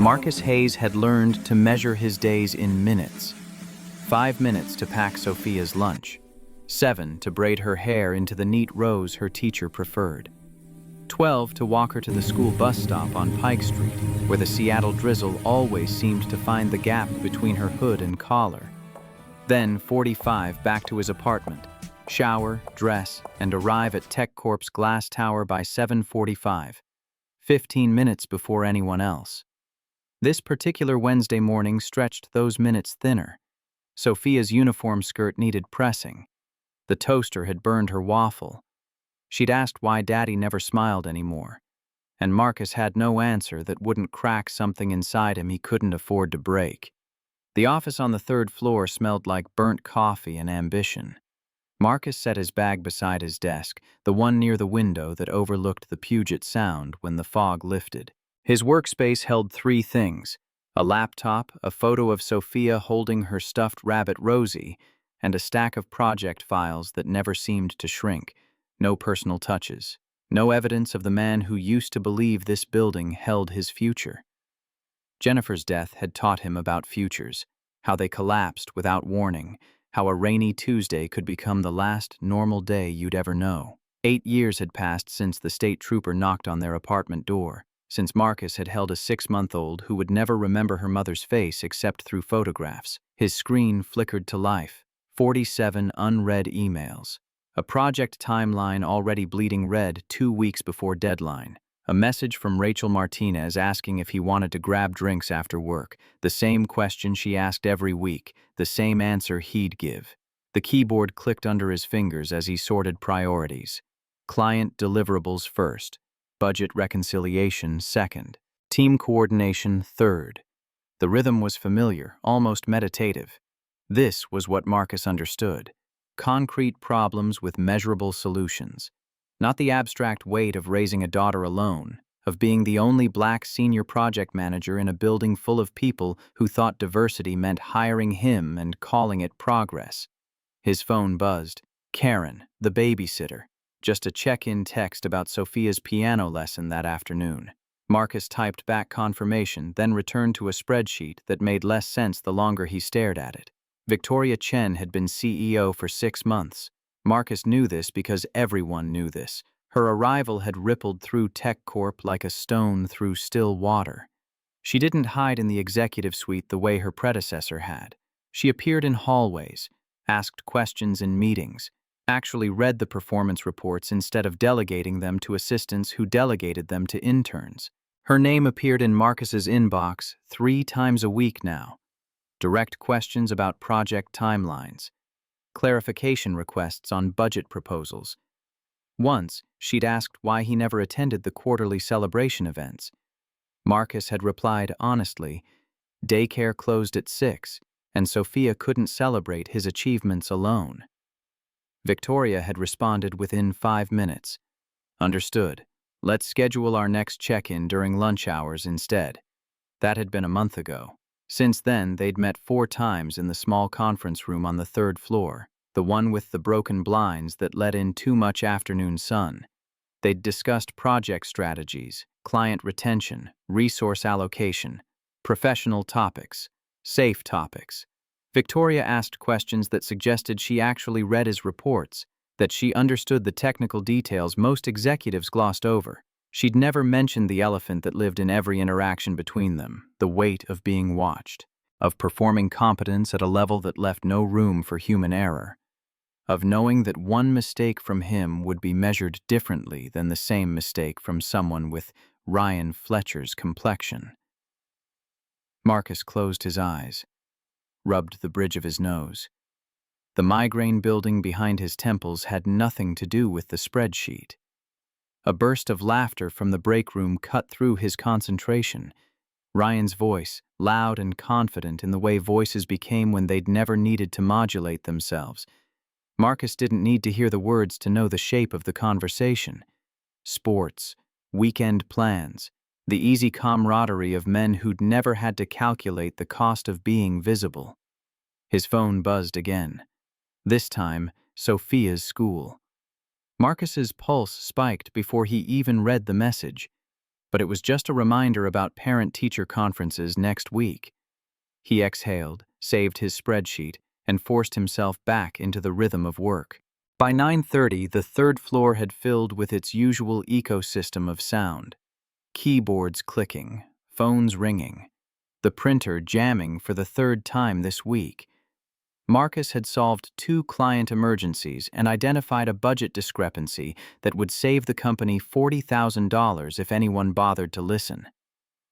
Marcus Hayes had learned to measure his days in minutes. 5 minutes to pack Sophia's lunch. 7 to braid her hair into the neat rows her teacher preferred. 12 to walk her to the school bus stop on Pike Street, where the Seattle drizzle always seemed to find the gap between her hood and collar. Then 45 back to his apartment, shower, dress, and arrive at TechCorp's glass tower by 7:45, 15 minutes before anyone else. This particular Wednesday morning stretched those minutes thinner. Sophia's uniform skirt needed pressing. The toaster had burned her waffle. She'd asked why Daddy never smiled anymore, and Marcus had no answer that wouldn't crack something inside him he couldn't afford to break. The office on the 3rd floor smelled like burnt coffee and ambition. Marcus set his bag beside his desk, the one near the window that overlooked the Puget Sound when the fog lifted. His workspace held 3 things: a laptop, a photo of Sophia holding her stuffed rabbit Rosie, and a stack of project files that never seemed to shrink. No personal touches. No evidence of the man who used to believe this building held his future. Jennifer's death had taught him about futures, how they collapsed without warning, how a rainy Tuesday could become the last normal day you'd ever know. 8 years had passed since the state trooper knocked on their apartment door, since Marcus had held a 6-month-old who would never remember her mother's face except through photographs. His screen flickered to life. 47 unread emails. A project timeline already bleeding red 2 weeks before deadline. A message from Rachel Martinez asking if he wanted to grab drinks after work. The same question she asked every week, the same answer he'd give. The keyboard clicked under his fingers as he sorted priorities. Client deliverables first. Budget reconciliation second. Team coordination third. The rhythm was familiar, almost meditative. This was what Marcus understood. Concrete problems with measurable solutions. Not the abstract weight of raising a daughter alone, of being the only black senior project manager in a building full of people who thought diversity meant hiring him and calling it progress. His phone buzzed. Karen, the babysitter. Just a check-in text about Sophia's piano lesson that afternoon. Marcus typed back confirmation, then returned to a spreadsheet that made less sense the longer he stared at it. Victoria Chen had been CEO for 6 months. Marcus knew this because everyone knew this. Her arrival had rippled through TechCorp like a stone through still water. She didn't hide in the executive suite the way her predecessor had. She appeared in hallways, asked questions in meetings, actually read the performance reports instead of delegating them to assistants who delegated them to interns. Her name appeared in Marcus's inbox 3 times a week now. Direct questions about project timelines. Clarification requests on budget proposals. Once, she'd asked why he never attended the quarterly celebration events. Marcus had replied honestly, daycare closed at 6, and Sophia couldn't celebrate his achievements alone. Victoria had responded within 5 minutes. Understood. Let's schedule our next check-in during lunch hours instead. That had been a month ago. Since then, they'd met 4 times in the small conference room on the 3rd floor, the one with the broken blinds that let in too much afternoon sun. They'd discussed project strategies, client retention, resource allocation, professional topics, safe topics. Victoria asked questions that suggested she actually read his reports, that she understood the technical details most executives glossed over. She'd never mentioned the elephant that lived in every interaction between them, the weight of being watched, of performing competence at a level that left no room for human error, of knowing that one mistake from him would be measured differently than the same mistake from someone with Ryan Fletcher's complexion. Marcus closed his eyes, rubbed the bridge of his nose. The migraine building behind his temples had nothing to do with the spreadsheet. A burst of laughter from the break room cut through his concentration. Ryan's voice, loud and confident in the way voices became when they'd never needed to modulate themselves. Marcus didn't need to hear the words to know the shape of the conversation. Sports, weekend plans, the easy camaraderie of men who'd never had to calculate the cost of being visible. His phone buzzed again. This time, Sophia's school. Marcus's pulse spiked before he even read the message. but it was just a reminder about parent-teacher conferences next week. He exhaled, saved his spreadsheet, and forced himself back into the rhythm of work. By 9:30, the third floor had filled with its usual ecosystem of sound. Keyboards clicking, phones ringing, the printer jamming for the third time this week. Marcus had solved 2 client emergencies and identified a budget discrepancy that would save the company $40,000 if anyone bothered to listen.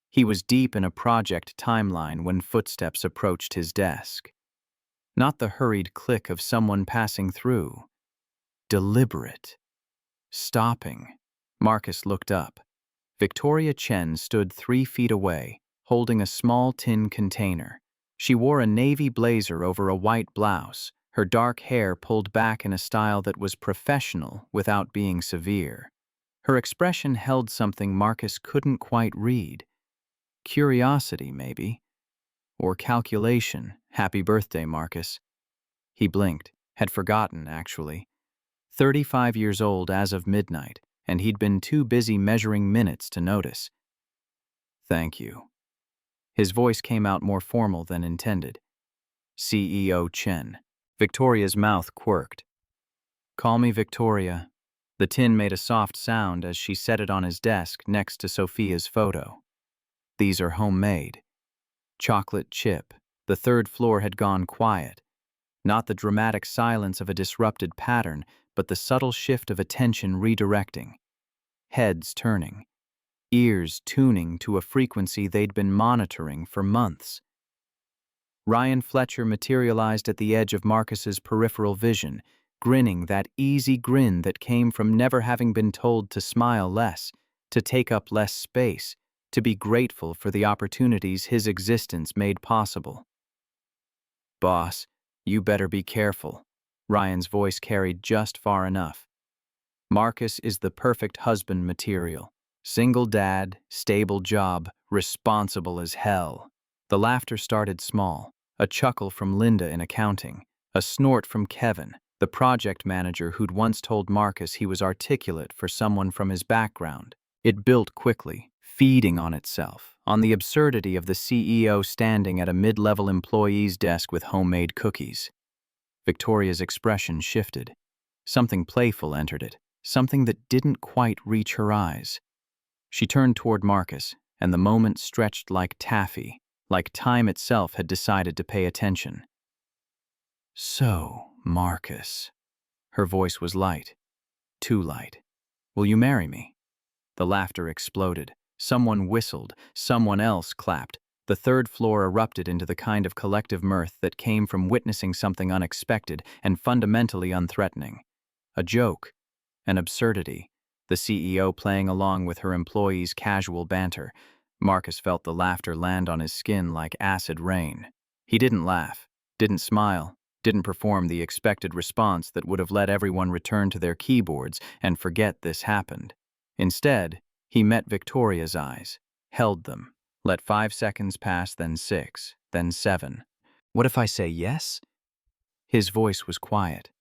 He was deep in a project timeline when footsteps approached his desk. Not the hurried click of someone passing through. Deliberate. Stopping. Marcus looked up. Victoria Chen stood 3 feet away, holding a small tin container. She wore a navy blazer over a white blouse, her dark hair pulled back in a style that was professional without being severe. Her expression held something Marcus couldn't quite read. Curiosity, maybe. Or calculation. Happy birthday, Marcus. He blinked. Had forgotten, actually. 35 years old as of midnight, and he'd been too busy measuring minutes to notice. Thank you. His voice came out more formal than intended. CEO Chen. Victoria's mouth quirked. Call me Victoria. The tin made a soft sound as she set it on his desk next to Sophia's photo. These are homemade. Chocolate chip. The third floor had gone quiet. Not the dramatic silence of a disrupted pattern, but the subtle shift of attention redirecting. Heads turning. Ears tuning to a frequency they'd been monitoring for months. Ryan Fletcher materialized at the edge of Marcus's peripheral vision, grinning that easy grin that came from never having been told to smile less, to take up less space, to be grateful for the opportunities his existence made possible. Boss, you better be careful. Ryan's voice carried just far enough. Marcus is the perfect husband material. Single dad, stable job, responsible as hell. The laughter started small, a chuckle from Linda in accounting, a snort from Kevin, the project manager who'd once told Marcus he was articulate for someone from his background. It built quickly, feeding on itself, on the absurdity of the CEO standing at a mid-level employee's desk with homemade cookies. Victoria's expression shifted. Something playful entered it, something that didn't quite reach her eyes. She turned toward Marcus, and the moment stretched like taffy, like time itself had decided to pay attention. So, Marcus. Her voice was light. Too light. Will you marry me? The laughter exploded. Someone whistled, someone else clapped. The third floor erupted into the kind of collective mirth that came from witnessing something unexpected and fundamentally unthreatening. A joke. An absurdity. The CEO playing along with her employees' casual banter. Marcus felt the laughter land on his skin like acid rain. He didn't laugh, didn't smile, didn't perform the expected response that would have let everyone return to their keyboards and forget this happened. Instead, he met Victoria's eyes, held them, let 5 seconds pass, then 6, then 7. What if I say yes? His voice was quiet,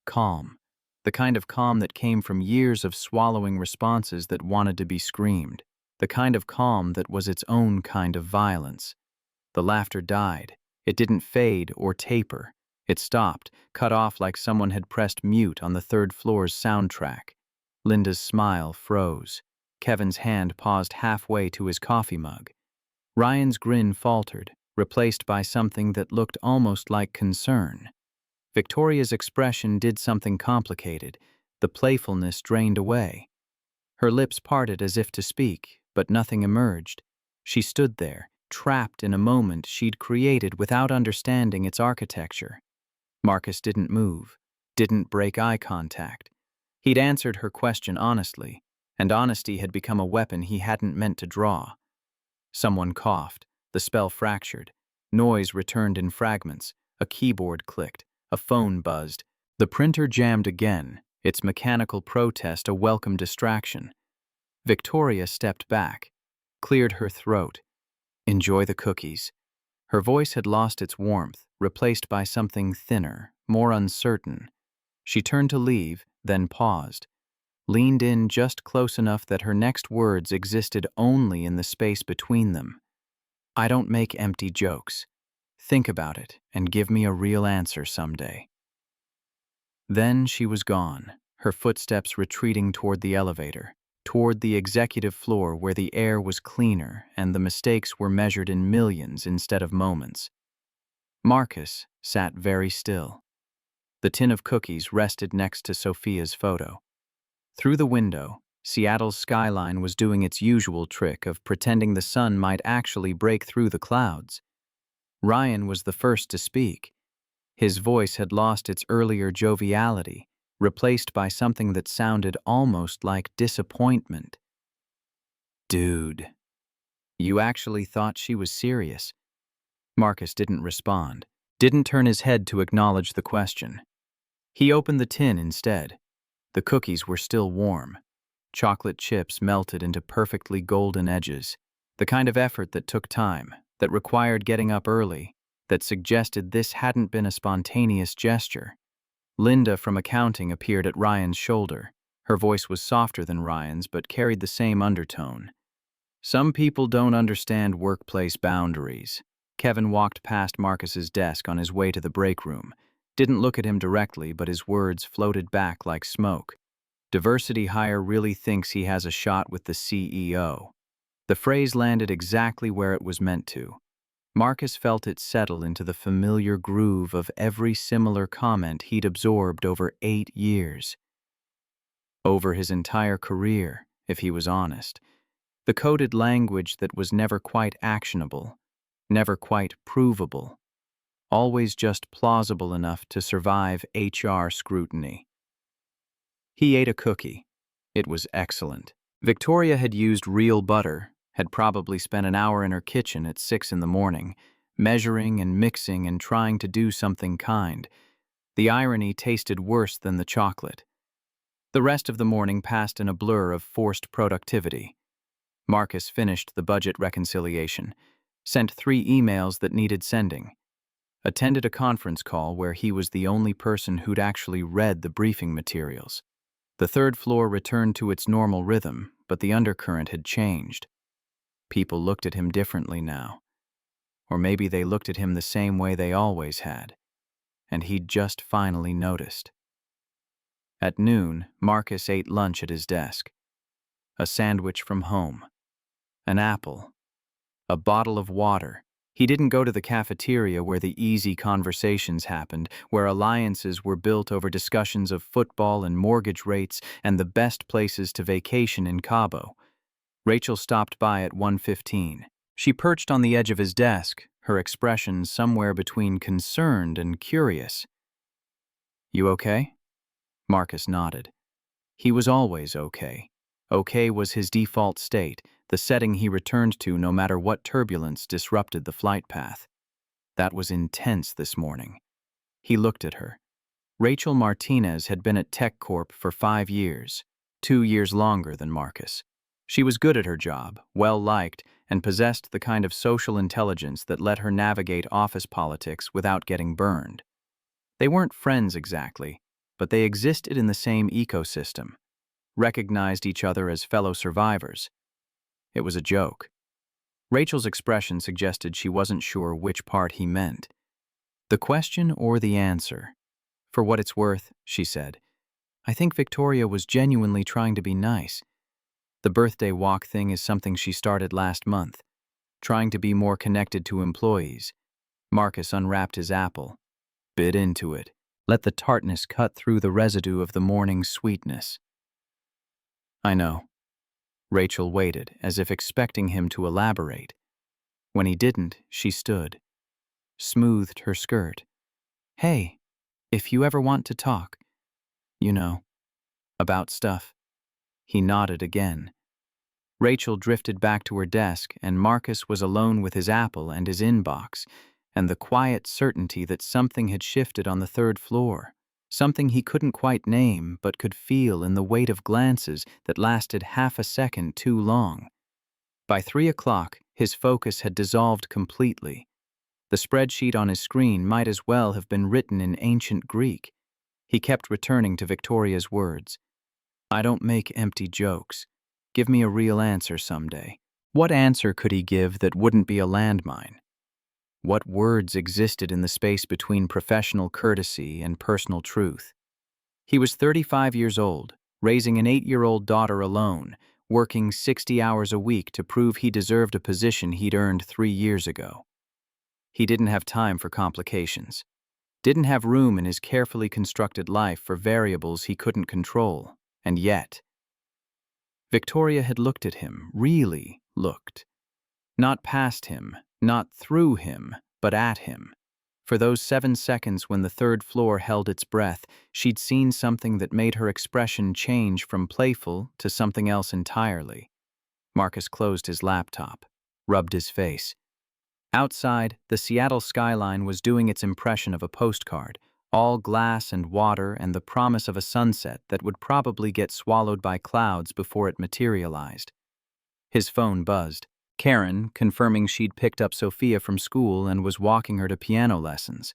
calm. The kind of calm that came from years of swallowing responses that wanted to be screamed. The kind of calm that was its own kind of violence. The laughter died. It didn't fade or taper. It stopped, cut off like someone had pressed mute on the third floor's soundtrack. Linda's smile froze. Kevin's hand paused halfway to his coffee mug. Ryan's grin faltered, replaced by something that looked almost like concern. Victoria's expression did something complicated. The playfulness drained away. Her lips parted as if to speak, but nothing emerged. She stood there, trapped in a moment she'd created without understanding its architecture. Marcus didn't move, didn't break eye contact. He'd answered her question honestly, and honesty had become a weapon he hadn't meant to draw. Someone coughed, the spell fractured. Noise returned in fragments. A keyboard clicked. A phone buzzed. The printer jammed again, its mechanical protest a welcome distraction. Victoria stepped back, cleared her throat. Enjoy the cookies. Her voice had lost its warmth, replaced by something thinner, more uncertain. She turned to leave, then paused. leaned in just close enough that her next words existed only in the space between them. "I don't make empty jokes. Think about it and give me a real answer someday." Then she was gone, her footsteps retreating toward the elevator, toward the executive floor where the air was cleaner and the mistakes were measured in millions instead of moments. Marcus sat very still. The tin of cookies rested next to Sophia's photo. Through the window, Seattle's skyline was doing its usual trick of pretending the sun might actually break through the clouds. Ryan was the first to speak. His voice had lost its earlier joviality, replaced by something that sounded almost like disappointment. "Dude, you actually thought she was serious?" Marcus didn't respond, didn't turn his head to acknowledge the question. He opened the tin instead. The cookies were still warm. Chocolate chips melted into perfectly golden edges, the kind of effort that took time, that required getting up early, that suggested this hadn't been a spontaneous gesture. Linda from accounting appeared at Ryan's shoulder. Her voice was softer than Ryan's but carried the same undertone. "Some people don't understand workplace boundaries." Kevin walked past Marcus's desk on his way to the break room, didn't look at him directly, but his words floated back like smoke. "Diversity hire really thinks he has a shot with the CEO." The phrase landed exactly where it was meant to. Marcus felt it settle into the familiar groove of every similar comment he'd absorbed over 8 years. Over his entire career, if he was honest. The coded language that was never quite actionable, never quite provable, always just plausible enough to survive HR scrutiny. He ate a cookie. It was excellent. Victoria had used real butter, had probably spent an hour in her kitchen at 6 in the morning, measuring and mixing and trying to do something kind. The irony tasted worse than the chocolate. The rest of the morning passed in a blur of forced productivity. Marcus finished the budget reconciliation, sent 3 emails that needed sending, attended a conference call where he was the only person who'd actually read the briefing materials. The third floor returned to its normal rhythm, but the undercurrent had changed. People looked at him differently now. Or maybe they looked at him the same way they always had, and he'd just finally noticed. At noon, Marcus ate lunch at his desk. A sandwich from home. An apple. A bottle of water. He didn't go to the cafeteria where the easy conversations happened, where alliances were built over discussions of football and mortgage rates and the best places to vacation in Cabo. Rachel stopped by at 1:15. She perched on the edge of his desk, her expression somewhere between concerned and curious. "You okay?" Marcus nodded. He was always okay. Okay was his default state, the setting he returned to no matter what turbulence disrupted the flight path. That was intense this morning. He looked at her. Rachel Martinez had been at Tech Corp for 5 years, 2 years longer than Marcus. She was good at her job, well-liked, and possessed the kind of social intelligence that let her navigate office politics without getting burned. They weren't friends exactly, but they existed in the same ecosystem, recognized each other as fellow survivors. It was a joke. Rachel's expression suggested she wasn't sure which part he meant. The question or the answer? "For what it's worth," she said, "I think Victoria was genuinely trying to be nice. The birthday walk thing is something she started last month, trying to be more connected to employees." Marcus unwrapped his apple, bit into it, let the tartness cut through the residue of the morning's sweetness. "I know." Rachel waited, as if expecting him to elaborate. When he didn't, she stood, smoothed her skirt. "Hey, if you ever want to talk, you know, about stuff." He nodded again. Rachel drifted back to her desk, and Marcus was alone with his apple and his inbox, and the quiet certainty that something had shifted on the third floor, something he couldn't quite name but could feel in the weight of glances that lasted half a second too long. By 3 o'clock, his focus had dissolved completely. The spreadsheet on his screen might as well have been written in ancient Greek. He kept returning to Victoria's words. I don't make empty jokes. Give me a real answer someday. What answer could he give that wouldn't be a landmine? What words existed in the space between professional courtesy and personal truth? He was 35 years old, raising an 8-year-old daughter alone, working 60 hours a week to prove he deserved a position he'd earned 3 years ago. He didn't have time for complications. Didn't have room in his carefully constructed life for variables he couldn't control. And yet, Victoria had looked at him, really looked. Not past him, not through him, but at him. For those 7 seconds when the third floor held its breath, she'd seen something that made her expression change from playful to something else entirely. Marcus closed his laptop, rubbed his face. Outside, the Seattle skyline was doing its impression of a postcard, all glass and water and the promise of a sunset that would probably get swallowed by clouds before it materialized. His phone buzzed. Karen, confirming she'd picked up Sophia from school and was walking her to piano lessons.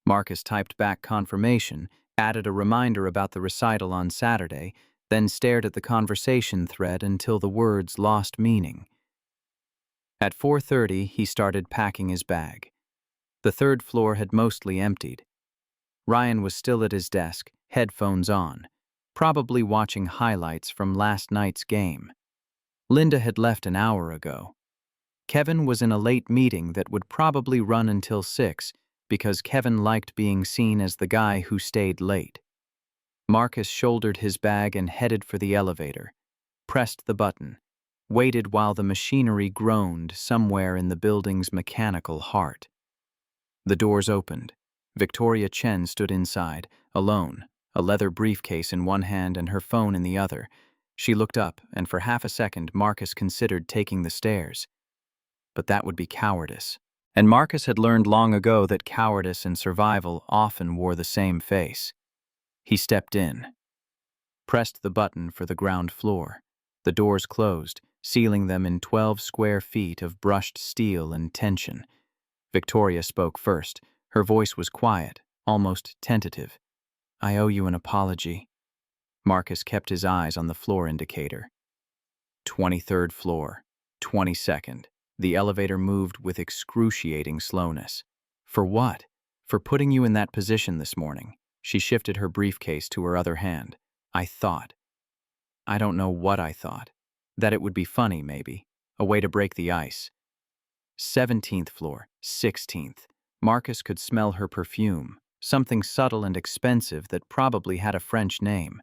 Marcus typed back confirmation, added a reminder about the recital on Saturday, then stared at the conversation thread until the words lost meaning. At 4:30, he started packing his bag. The third floor had mostly emptied. Ryan was still at his desk, headphones on, probably watching highlights from last night's game. Linda had left an hour ago. Kevin was in a late meeting that would probably run until 6 because Kevin liked being seen as the guy who stayed late. Marcus shouldered his bag and headed for the elevator, pressed the button, waited while the machinery groaned somewhere in the building's mechanical heart. The doors opened. Victoria Chen stood inside, alone, a leather briefcase in one hand and her phone in the other. She looked up, and for half a second Marcus considered taking the stairs. But that would be cowardice. And Marcus had learned long ago that cowardice and survival often wore the same face. He stepped in, pressed the button for the ground floor. The doors closed, sealing them in 12 square feet of brushed steel and tension. Victoria spoke first. Her voice was quiet, almost tentative. I owe you an apology. Marcus kept his eyes on the floor indicator. 23rd floor, 22nd. The elevator moved with excruciating slowness. For what? For putting you in that position this morning. She shifted her briefcase to her other hand. I thought. I don't know what I thought. That it would be funny, maybe. A way to break the ice. 17th floor, 16th. Marcus could smell her perfume, something subtle and expensive that probably had a French name.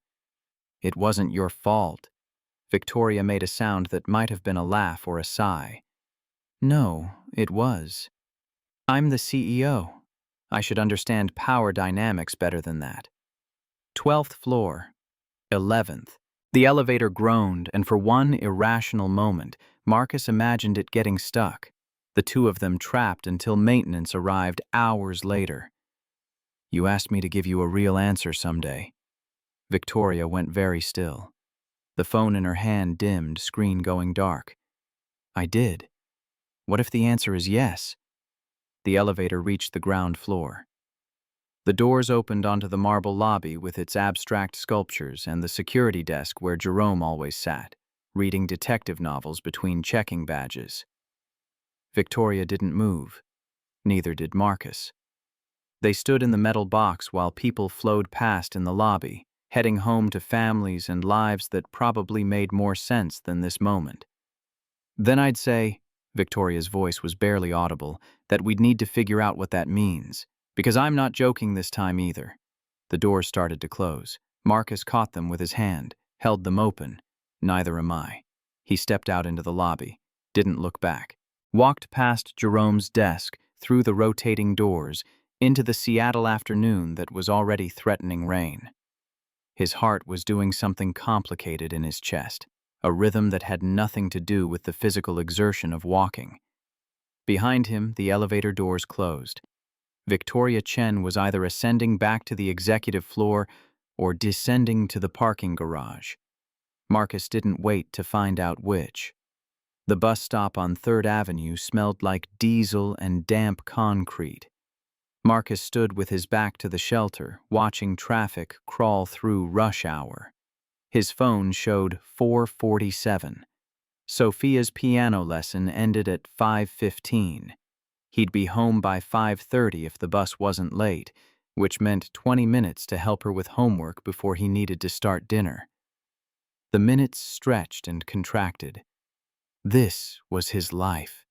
It wasn't your fault. Victoria made a sound that might have been a laugh or a sigh. No, it was. I'm the CEO. I should understand power dynamics better than that. 12th floor, 11th. The elevator groaned, and for one irrational moment, Marcus imagined it getting stuck, the two of them trapped until maintenance arrived hours later. You asked me to give you a real answer someday. Victoria went very still. The phone in her hand dimmed, screen going dark. I did. What if the answer is yes? The elevator reached the ground floor. The doors opened onto the marble lobby with its abstract sculptures and the security desk where Jerome always sat, reading detective novels between checking badges. Victoria didn't move. Neither did Marcus. They stood in the metal box while people flowed past in the lobby, heading home to families and lives that probably made more sense than this moment. Then I'd say, Victoria's voice was barely audible, that we'd need to figure out what that means, because I'm not joking this time either. The doors started to close. Marcus caught them with his hand, held them open. Neither am I. He stepped out into the lobby, didn't look back, walked past Jerome's desk, through the rotating doors, into the Seattle afternoon that was already threatening rain. His heart was doing something complicated in his chest, a rhythm that had nothing to do with the physical exertion of walking. Behind him, the elevator doors closed. Victoria Chen was either ascending back to the executive floor or descending to the parking garage. Marcus didn't wait to find out which. The bus stop on 3rd Avenue smelled like diesel and damp concrete. Marcus stood with his back to the shelter, watching traffic crawl through rush hour. His phone showed 4:47. Sophia's piano lesson ended at 5:15. He'd be home by 5:30 if the bus wasn't late, which meant 20 minutes to help her with homework before he needed to start dinner. The minutes stretched and contracted. This was his life.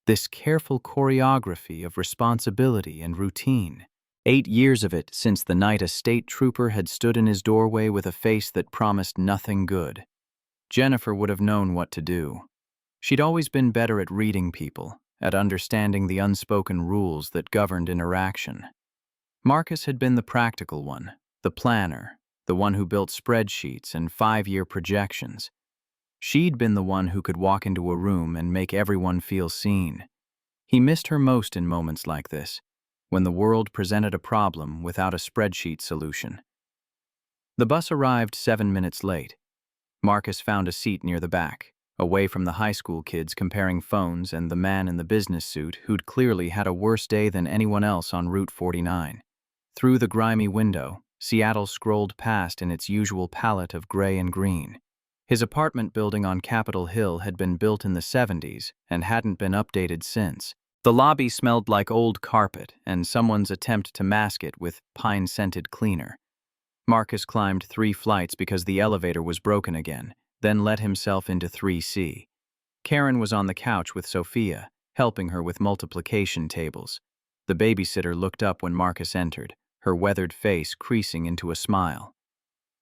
This careful choreography of responsibility and routine. 8 years of it since the night a state trooper had stood in his doorway with a face that promised nothing good. Jennifer would have known what to do. She'd always been better at reading people, at understanding the unspoken rules that governed interaction. Marcus had been the practical one, the planner, the one who built spreadsheets and 5-year projections. She'd been the one who could walk into a room and make everyone feel seen. He missed her most in moments like this, when the world presented a problem without a spreadsheet solution. The bus arrived 7 minutes late. Marcus found a seat near the back, away from the high school kids comparing phones and the man in the business suit who'd clearly had a worse day than anyone else on Route 49. Through the grimy window, Seattle scrolled past in its usual palette of gray and green. His apartment building on Capitol Hill had been built in the 70s and hadn't been updated since. The lobby smelled like old carpet and someone's attempt to mask it with pine-scented cleaner. Marcus climbed 3 flights because the elevator was broken again, then let himself into 3C. Karen was on the couch with Sophia, helping her with multiplication tables. The babysitter looked up when Marcus entered, her weathered face creasing into a smile.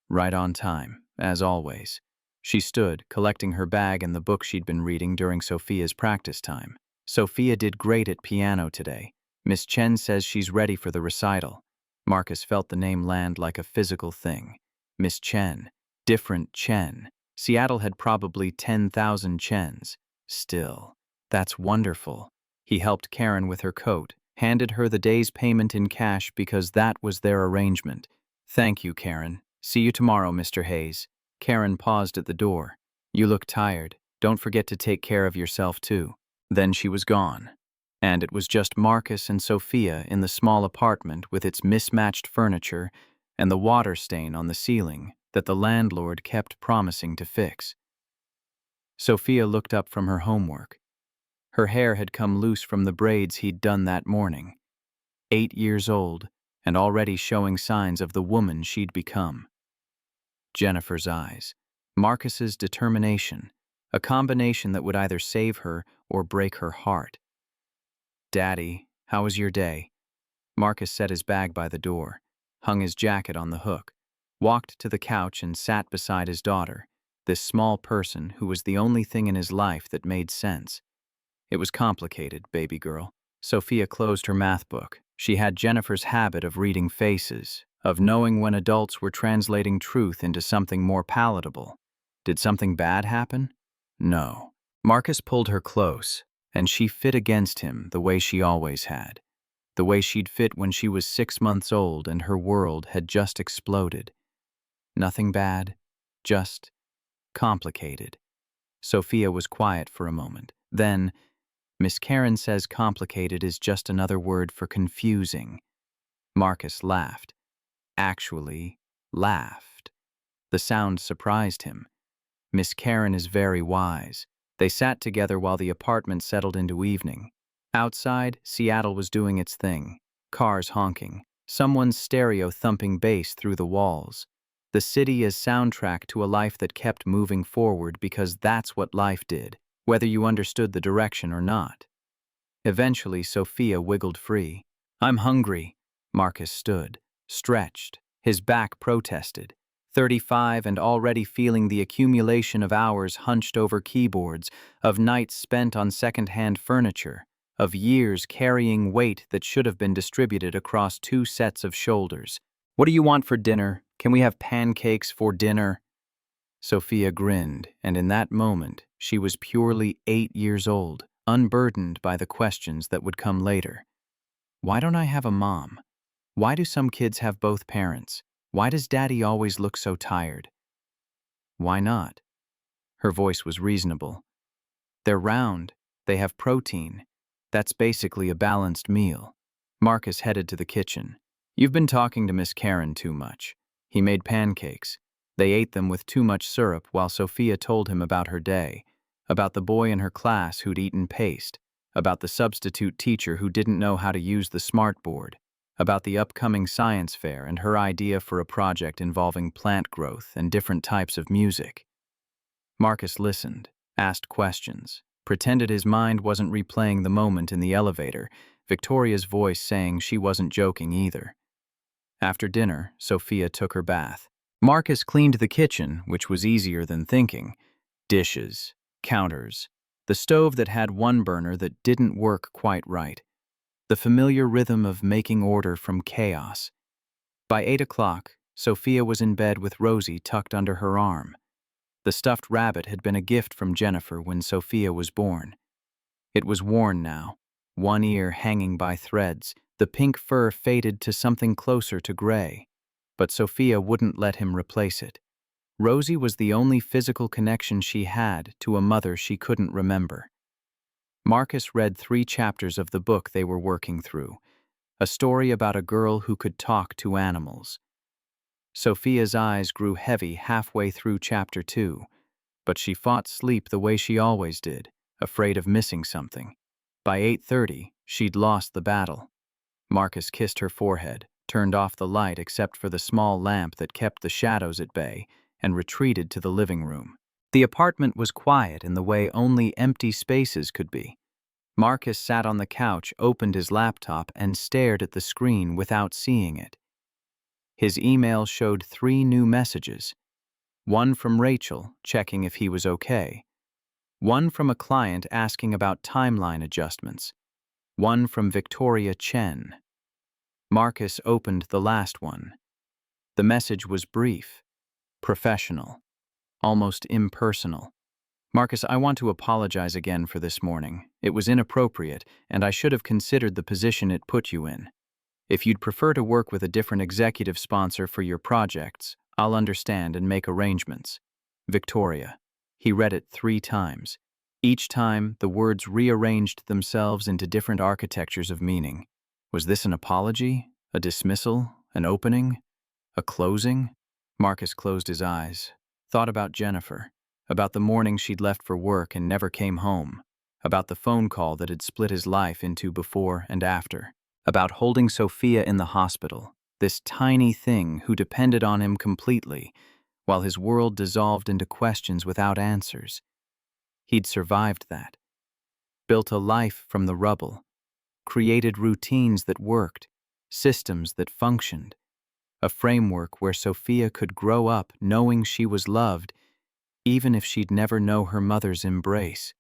Right on time, as always. She stood, collecting her bag and the book she'd been reading during Sophia's practice time. Sophia did great at piano today. Miss Chen says she's ready for the recital. Marcus felt the name land like a physical thing. Miss Chen. Different Chen. Seattle had probably 10,000 Chens. Still, that's wonderful. He helped Karen with her coat, handed her the day's payment in cash because that was their arrangement. Thank you, Karen. See you tomorrow, Mr. Hayes. Karen paused at the door. You look tired. Don't forget to take care of yourself, too. Then she was gone. And it was just Marcus and Sophia in the small apartment with its mismatched furniture and the water stain on the ceiling that the landlord kept promising to fix. Sophia looked up from her homework. Her hair had come loose from the braids he'd done that morning. 8 years old, and already showing signs of the woman she'd become. Jennifer's eyes. Marcus's determination. A combination that would either save her or break her heart. Daddy, how was your day? Marcus set his bag by the door, hung his jacket on the hook, walked to the couch and sat beside his daughter, this small person who was the only thing in his life that made sense. It was complicated, baby girl. Sophia closed her math book. She had Jennifer's habit of reading faces, of knowing when adults were translating truth into something more palatable. Did something bad happen? No. Marcus pulled her close, and she fit against him the way she always had. The way she'd fit when she was 6 months old and her world had just exploded. Nothing bad, just complicated. Sophia was quiet for a moment. Then, Miss Karen says complicated is just another word for confusing. Marcus laughed. Actually, laughed. The sound surprised him. Miss Karen is very wise. They sat together while the apartment settled into evening. Outside, Seattle was doing its thing. Cars honking. Someone's stereo thumping bass through the walls. The city as soundtrack to a life that kept moving forward because that's what life did, whether you understood the direction or not. Eventually, Sophia wiggled free. I'm hungry. Marcus stood, stretched. His back protested. 35 and already feeling the accumulation of hours hunched over keyboards, of nights spent on second-hand furniture, of years carrying weight that should have been distributed across 2 sets of shoulders. What do you want for dinner? Can we have pancakes for dinner? Sophia grinned, and in that moment, she was purely 8 years old, unburdened by the questions that would come later. Why don't I have a mom? Why do some kids have both parents? Why does Daddy always look so tired? Why not? Her voice was reasonable. They're round. They have protein. That's basically a balanced meal. Marcus headed to the kitchen. You've been talking to Miss Karen too much. He made pancakes. They ate them with too much syrup while Sophia told him about her day, about the boy in her class who'd eaten paste, about the substitute teacher who didn't know how to use the smartboard, about the upcoming science fair and her idea for a project involving plant growth and different types of music. Marcus listened, asked questions, pretended his mind wasn't replaying the moment in the elevator, Victoria's voice saying she wasn't joking either. After dinner, Sophia took her bath. Marcus cleaned the kitchen, which was easier than thinking. Dishes, counters, the stove that had one burner that didn't work quite right. The familiar rhythm of making order from chaos. By 8 o'clock, Sophia was in bed with Rosie tucked under her arm. The stuffed rabbit had been a gift from Jennifer when Sophia was born. It was worn now, one ear hanging by threads, the pink fur faded to something closer to gray. But Sophia wouldn't let him replace it. Rosie was the only physical connection she had to a mother she couldn't remember. Marcus read 3 chapters of the book they were working through, a story about a girl who could talk to animals. Sophia's eyes grew heavy halfway through chapter 2, but she fought sleep the way she always did, afraid of missing something. By 8:30, she'd lost the battle. Marcus kissed her forehead, turned off the light except for the small lamp that kept the shadows at bay, and retreated to the living room. The apartment was quiet in the way only empty spaces could be. Marcus sat on the couch, opened his laptop, and stared at the screen without seeing it. His email showed 3 new messages. One from Rachel, checking if he was okay. One from a client asking about timeline adjustments. One from Victoria Chen. Marcus opened the last one. The message was brief, professional, almost impersonal. Marcus, I want to apologize again for this morning. It was inappropriate, and I should have considered the position it put you in. If you'd prefer to work with a different executive sponsor for your projects, I'll understand and make arrangements. Victoria. He read it 3 times. Each time, the words rearranged themselves into different architectures of meaning. Was this an apology? A dismissal? An opening? A closing? Marcus closed his eyes, thought about Jennifer, about the morning she'd left for work and never came home, about the phone call that had split his life into before and after, about holding Sophia in the hospital, this tiny thing who depended on him completely, while his world dissolved into questions without answers. He'd survived that, built a life from the rubble, created routines that worked, systems that functioned, a framework where Sophia could grow up knowing she was loved, even if she'd never know her mother's embrace.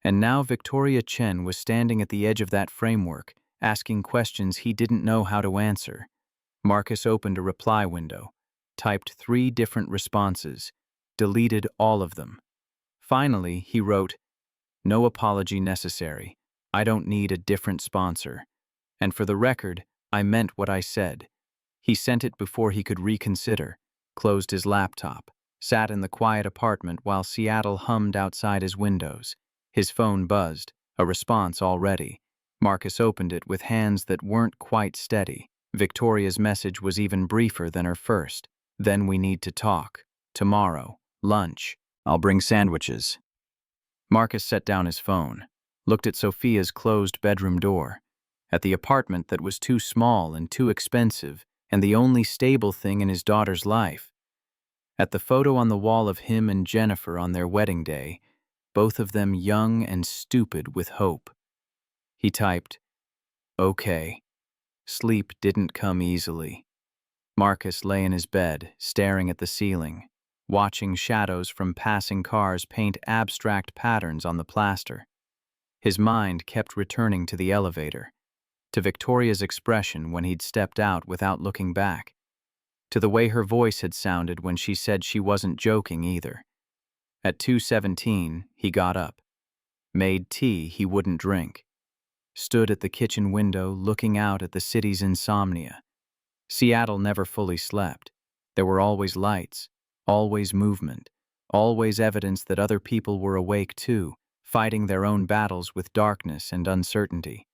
And now Victoria Chen was standing at the edge of that framework, asking questions he didn't know how to answer. Marcus opened a reply window, typed 3 different responses, deleted all of them. Finally, he wrote, "No apology necessary. I don't need a different sponsor. And for the record, I meant what I said." He sent it before he could reconsider, closed his laptop, sat in the quiet apartment while Seattle hummed outside his windows. His phone buzzed, a response already. Marcus opened it with hands that weren't quite steady. Victoria's message was even briefer than her first. "Then we need to talk. Tomorrow. Lunch. I'll bring sandwiches." Marcus set down his phone, looked at Sophia's closed bedroom door, at the apartment that was too small and too expensive and the only stable thing in his daughter's life, at the photo on the wall of him and Jennifer on their wedding day, both of them young and stupid with hope. He typed, "Okay." Sleep didn't come easily. Marcus lay in his bed, staring at the ceiling, watching shadows from passing cars paint abstract patterns on the plaster. His mind kept returning to the elevator, to Victoria's expression when he'd stepped out without looking back, to the way her voice had sounded when she said she wasn't joking either. At 2:17, he got up, made tea he wouldn't drink, stood at the kitchen window looking out at the city's insomnia. Seattle never fully slept. There were always lights, always movement, always evidence that other people were awake too, fighting their own battles with darkness and uncertainty.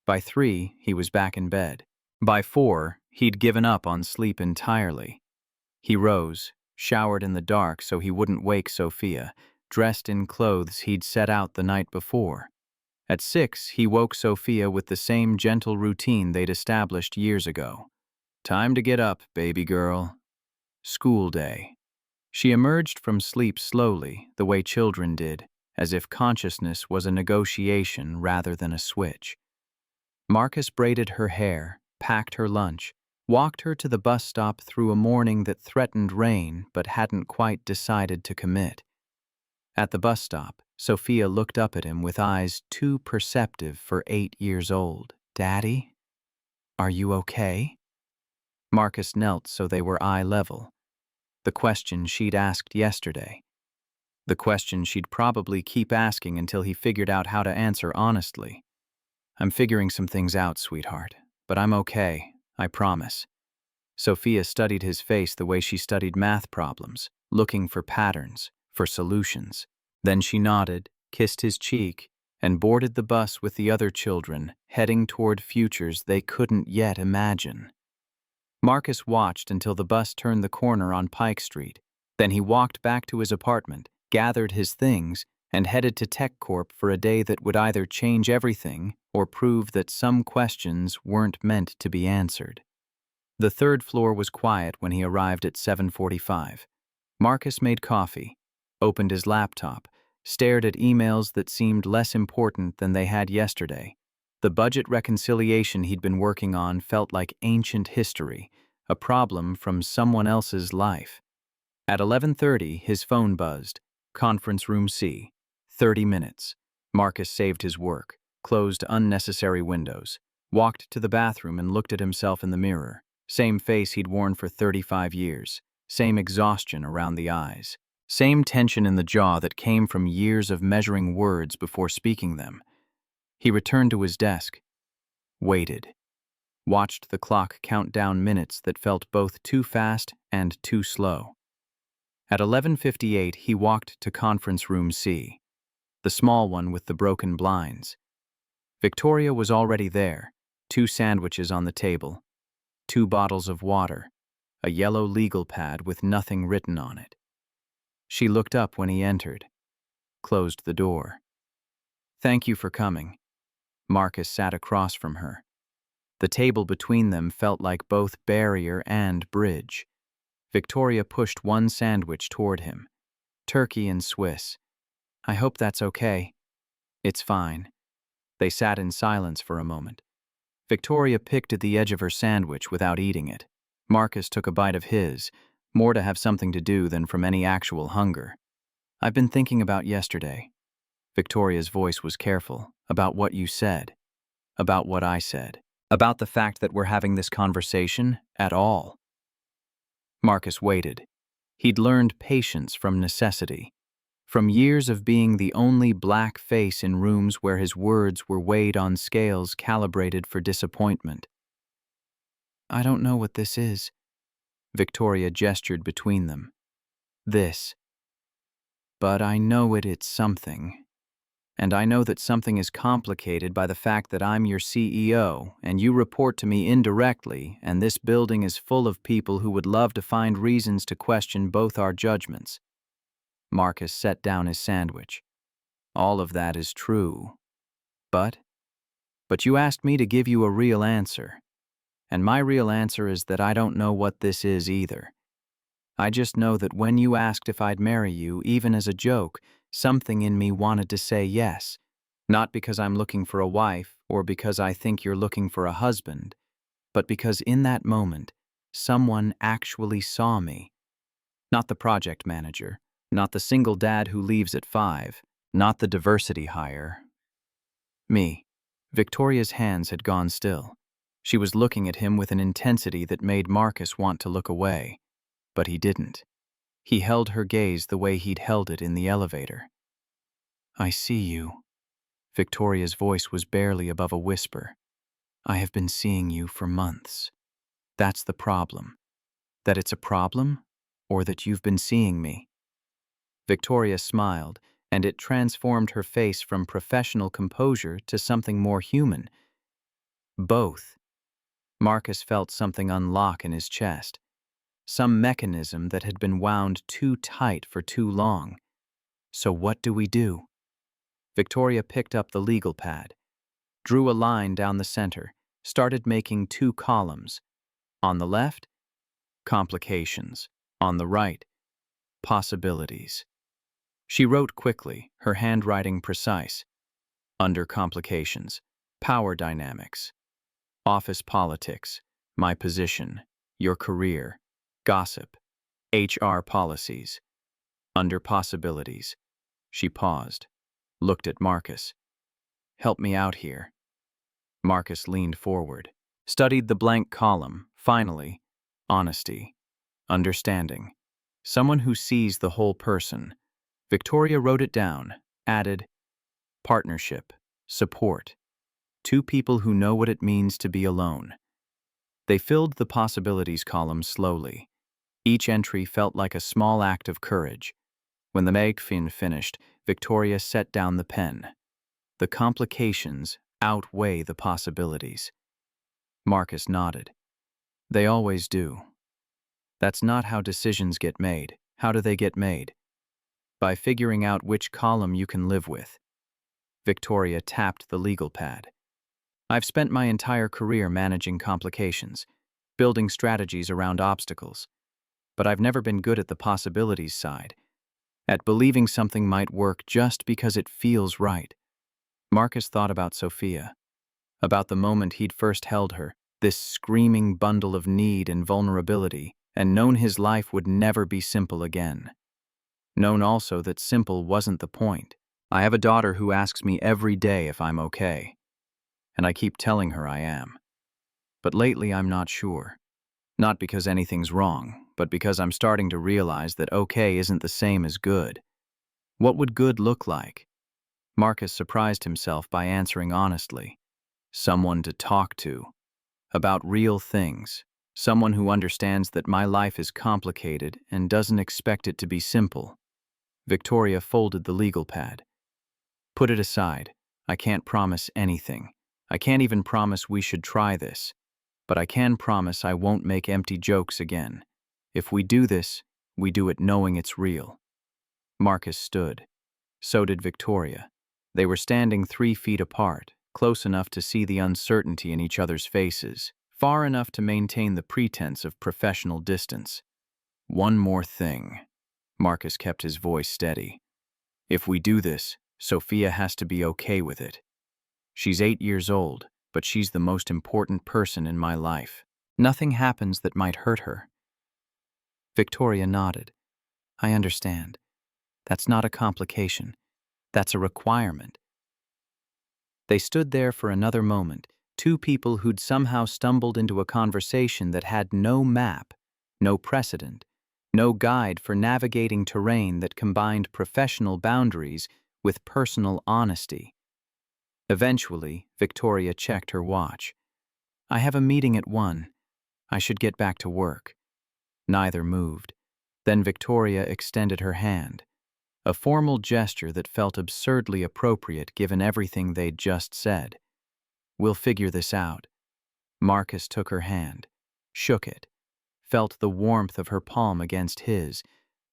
By 3, he was back in bed. By 4, he'd given up on sleep entirely. He rose, showered in the dark so he wouldn't wake Sophia, dressed in clothes he'd set out the night before. At 6, he woke Sophia with the same gentle routine they'd established years ago. Time to get up, baby girl. School day. She emerged from sleep slowly, the way children did, as if consciousness was a negotiation rather than a switch. Marcus braided her hair, packed her lunch, walked her to the bus stop through a morning that threatened rain but hadn't quite decided to commit. At the bus stop, Sophia looked up at him with eyes too perceptive for 8 years old. "Daddy? Are you okay?" Marcus knelt so they were eye level. The question she'd asked yesterday. The question she'd probably keep asking until he figured out how to answer honestly. "I'm figuring some things out, sweetheart, but I'm okay, I promise." Sophia studied his face the way she studied math problems, looking for patterns, for solutions. Then she nodded, kissed his cheek, and boarded the bus with the other children, heading toward futures they couldn't yet imagine. Marcus watched until the bus turned the corner on Pike Street. Then he walked back to his apartment, gathered his things, and headed to TechCorp for a day that would either change everything or prove that some questions weren't meant to be answered. The third floor was quiet when he arrived at 7:45. Marcus made coffee, opened his laptop, stared at emails that seemed less important than they had yesterday. The budget reconciliation he'd been working on felt like ancient history, a problem from someone else's life. At 11:30, his phone buzzed. Conference room C. 30 minutes. Marcus saved his work, closed unnecessary windows, walked to the bathroom and looked at himself in the mirror. Same face he'd worn for 35 years. Same exhaustion around the eyes. Same tension in the jaw that came from years of measuring words before speaking them. He returned to his desk, waited, watched the clock count down minutes that felt both too fast and too slow. At 11:58, he walked to conference room C, the small one with the broken blinds. Victoria was already there, 2 sandwiches on the table, 2 bottles of water, a yellow legal pad with nothing written on it. She looked up when he entered, closed the door. "Thank you for coming." Marcus sat across from her. The table between them felt like both barrier and bridge. Victoria pushed one sandwich toward him. "Turkey and Swiss. I hope that's okay." "It's fine." They sat in silence for a moment. Victoria picked at the edge of her sandwich without eating it. Marcus took a bite of his, more to have something to do than from any actual hunger. "I've been thinking about yesterday." Victoria's voice was careful. "About what you said. About what I said. About the fact that we're having this conversation at all." Marcus waited. He'd learned patience from necessity, from years of being the only black face in rooms where his words were weighed on scales calibrated for disappointment. "I don't know what this is." Victoria gestured between them. "This. But I know it's something. And I know that something is complicated by the fact that I'm your CEO, and you report to me indirectly, and this building is full of people who would love to find reasons to question both our judgments." Marcus set down his sandwich. "All of that is true. But you asked me to give you a real answer. And my real answer is that I don't know what this is either. I just know that when you asked if I'd marry you, even as a joke, something in me wanted to say yes. Not because I'm looking for a wife or because I think you're looking for a husband, but because in that moment, someone actually saw me. Not the project manager, not the single dad who leaves at 5, not the diversity hire. Me." Victoria's hands had gone still. She was looking at him with an intensity that made Marcus want to look away. But he didn't. He held her gaze the way he'd held it in the elevator. "I see you." Victoria's voice was barely above a whisper. "I have been seeing you for months. That's the problem. That it's a problem, or that you've been seeing me?" Victoria smiled, and it transformed her face from professional composure to something more human. "Both." Marcus felt something unlock in his chest. some mechanism that had been wound too tight for too long. So what do we do? Victoria picked up the legal pad, drew a line down the center, started making 2 columns. On the left, complications. On the right, possibilities. She wrote quickly, her handwriting precise. Under complications, power dynamics, office politics, my position, your career, gossip, HR policies. Under possibilities, she paused, looked at Marcus. Help me out here. Marcus leaned forward, studied the blank column. Finally, honesty, understanding, someone who sees the whole person. Victoria wrote it down, added, partnership, support, 2 people who know what it means to be alone. They filled the possibilities column slowly. Each entry felt like a small act of courage. When the magazine finished, Victoria set down the pen. The complications outweigh the possibilities. Marcus nodded. They always do. That's not how decisions get made. How do they get made? By figuring out which column you can live with. Victoria tapped the legal pad. I've spent my entire career managing complications, building strategies around obstacles. But I've never been good at the possibilities side, at believing something might work just because it feels right. Marcus thought about Sophia, about the moment he'd first held her, this screaming bundle of need and vulnerability, and known his life would never be simple again. Known also that simple wasn't the point. I have a daughter who asks me every day if I'm okay, and I keep telling her I am. But lately I'm not sure. Not because anything's wrong, but because I'm starting to realize that okay isn't the same as good. What would good look like? Marcus surprised himself by answering honestly. Someone to talk to. About real things. Someone who understands that my life is complicated and doesn't expect it to be simple. Victoria folded the legal pad. Put it aside. I can't promise anything. I can't even promise we should try this. But I can promise I won't make empty jokes again. If we do this, we do it knowing it's real. Marcus stood. So did Victoria. They were standing 3 feet apart, close enough to see the uncertainty in each other's faces, far enough to maintain the pretense of professional distance. One more thing. Marcus kept his voice steady. If we do this, Sophia has to be okay with it. She's 8 years old, but she's the most important person in my life. Nothing happens that might hurt her. Victoria nodded. I understand. That's not a complication. That's a requirement. They stood there for another moment, 2 people who'd somehow stumbled into a conversation that had no map, no precedent, no guide for navigating terrain that combined professional boundaries with personal honesty. Eventually, Victoria checked her watch. I have a meeting at 1. I should get back to work. Neither moved. Then Victoria extended her hand, a formal gesture that felt absurdly appropriate given everything they'd just said. We'll figure this out. Marcus took her hand, shook it, felt the warmth of her palm against his,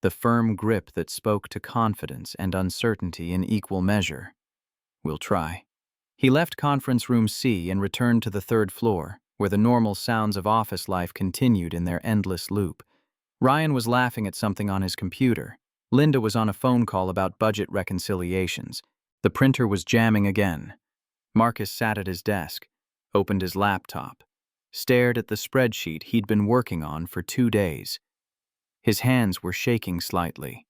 the firm grip that spoke to confidence and uncertainty in equal measure. We'll try. He left conference room C and returned to the 3rd floor, where the normal sounds of office life continued in their endless loop. Ryan was laughing at something on his computer. Linda was on a phone call about budget reconciliations. The printer was jamming again. Marcus sat at his desk, opened his laptop, stared at the spreadsheet he'd been working on for 2 days. His hands were shaking slightly.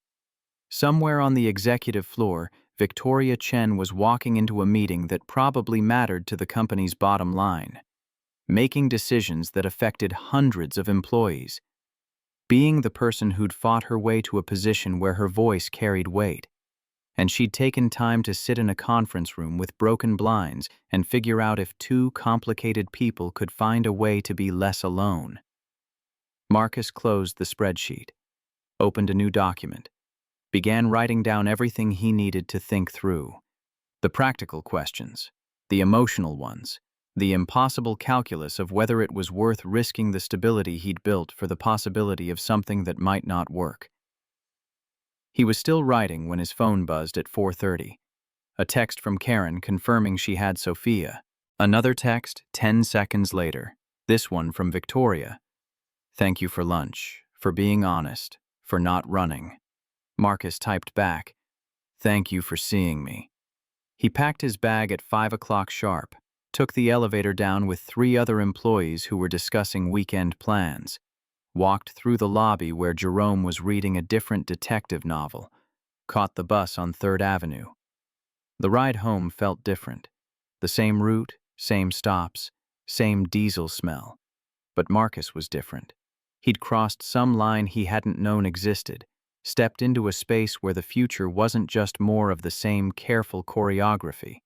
Somewhere on the executive floor, Victoria Chen was walking into a meeting that probably mattered to the company's bottom line, making decisions that affected hundreds of employees. Being the person who'd fought her way to a position where her voice carried weight. And she'd taken time to sit in a conference room with broken blinds and figure out if 2 complicated people could find a way to be less alone. Marcus closed the spreadsheet, opened a new document, began writing down everything he needed to think through. The practical questions, the emotional ones, The impossible calculus of whether it was worth risking the stability he'd built for the possibility of something that might not work. He was still writing when his phone buzzed at 4:30. A text from Karen confirming she had Sophia. Another text 10 seconds later, this one from Victoria. "Thank you for lunch, for being honest, for not running." Marcus typed back, "Thank you for seeing me." He packed his bag at 5 o'clock sharp, took the elevator down with 3 other employees who were discussing weekend plans, walked through the lobby where Jerome was reading a different detective novel, caught the bus on 3rd Avenue. The ride home felt different. The same route, same stops, same diesel smell. But Marcus was different. He'd crossed some line he hadn't known existed, stepped into a space where the future wasn't just more of the same careful choreography.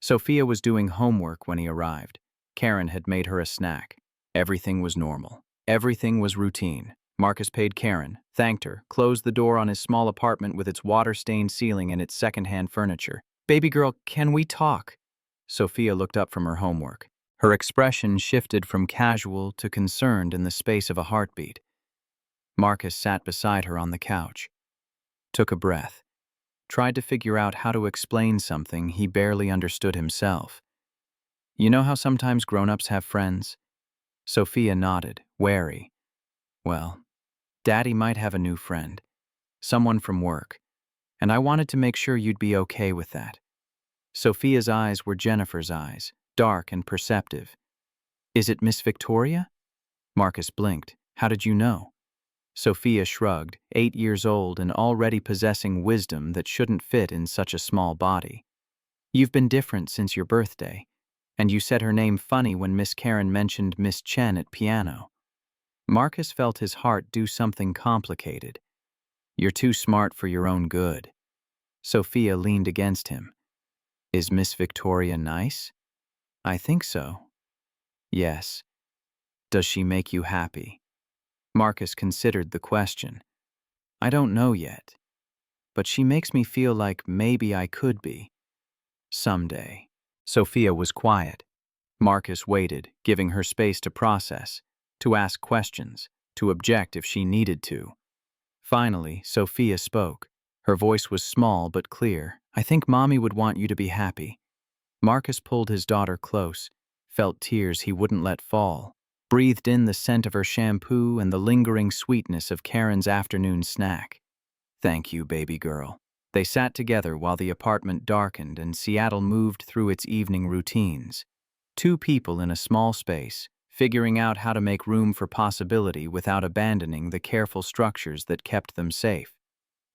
Sophia was doing homework when he arrived. Karen had made her a snack. Everything was normal. Everything was routine. Marcus paid Karen, thanked her, closed the door on his small apartment with its water-stained ceiling and its second-hand furniture. "Baby girl, can we talk?" Sophia looked up from her homework. Her expression shifted from casual to concerned in the space of a heartbeat. Marcus sat beside her on the couch, took a breath, tried to figure out how to explain something he barely understood himself. "You know how sometimes grown-ups have friends?" Sophia nodded, wary. "Well, Daddy might have a new friend, someone from work, and I wanted to make sure you'd be okay with that." Sophia's eyes were Jennifer's eyes, dark and perceptive. "Is it Miss Victoria?" Marcus blinked. "How did you know?" Sophia shrugged, 8 years old and already possessing wisdom that shouldn't fit in such a small body. "You've been different since your birthday, and you said her name funny when Miss Karen mentioned Miss Chen at piano." Marcus felt his heart do something complicated. "You're too smart for your own good." Sophia leaned against him. "Is Miss Victoria nice?" "I think so." "Yes. Does she make you happy?" Marcus considered the question. "I don't know yet, but she makes me feel like maybe I could be. Someday." Sophia was quiet. Marcus waited, giving her space to process, to ask questions, to object if she needed to. Finally, Sophia spoke. Her voice was small but clear. "I think Mommy would want you to be happy." Marcus pulled his daughter close, felt tears he wouldn't let fall, breathed in the scent of her shampoo and the lingering sweetness of Karen's afternoon snack. "Thank you, baby girl." They sat together while the apartment darkened and Seattle moved through its evening routines. 2 people in a small space, figuring out how to make room for possibility without abandoning the careful structures that kept them safe.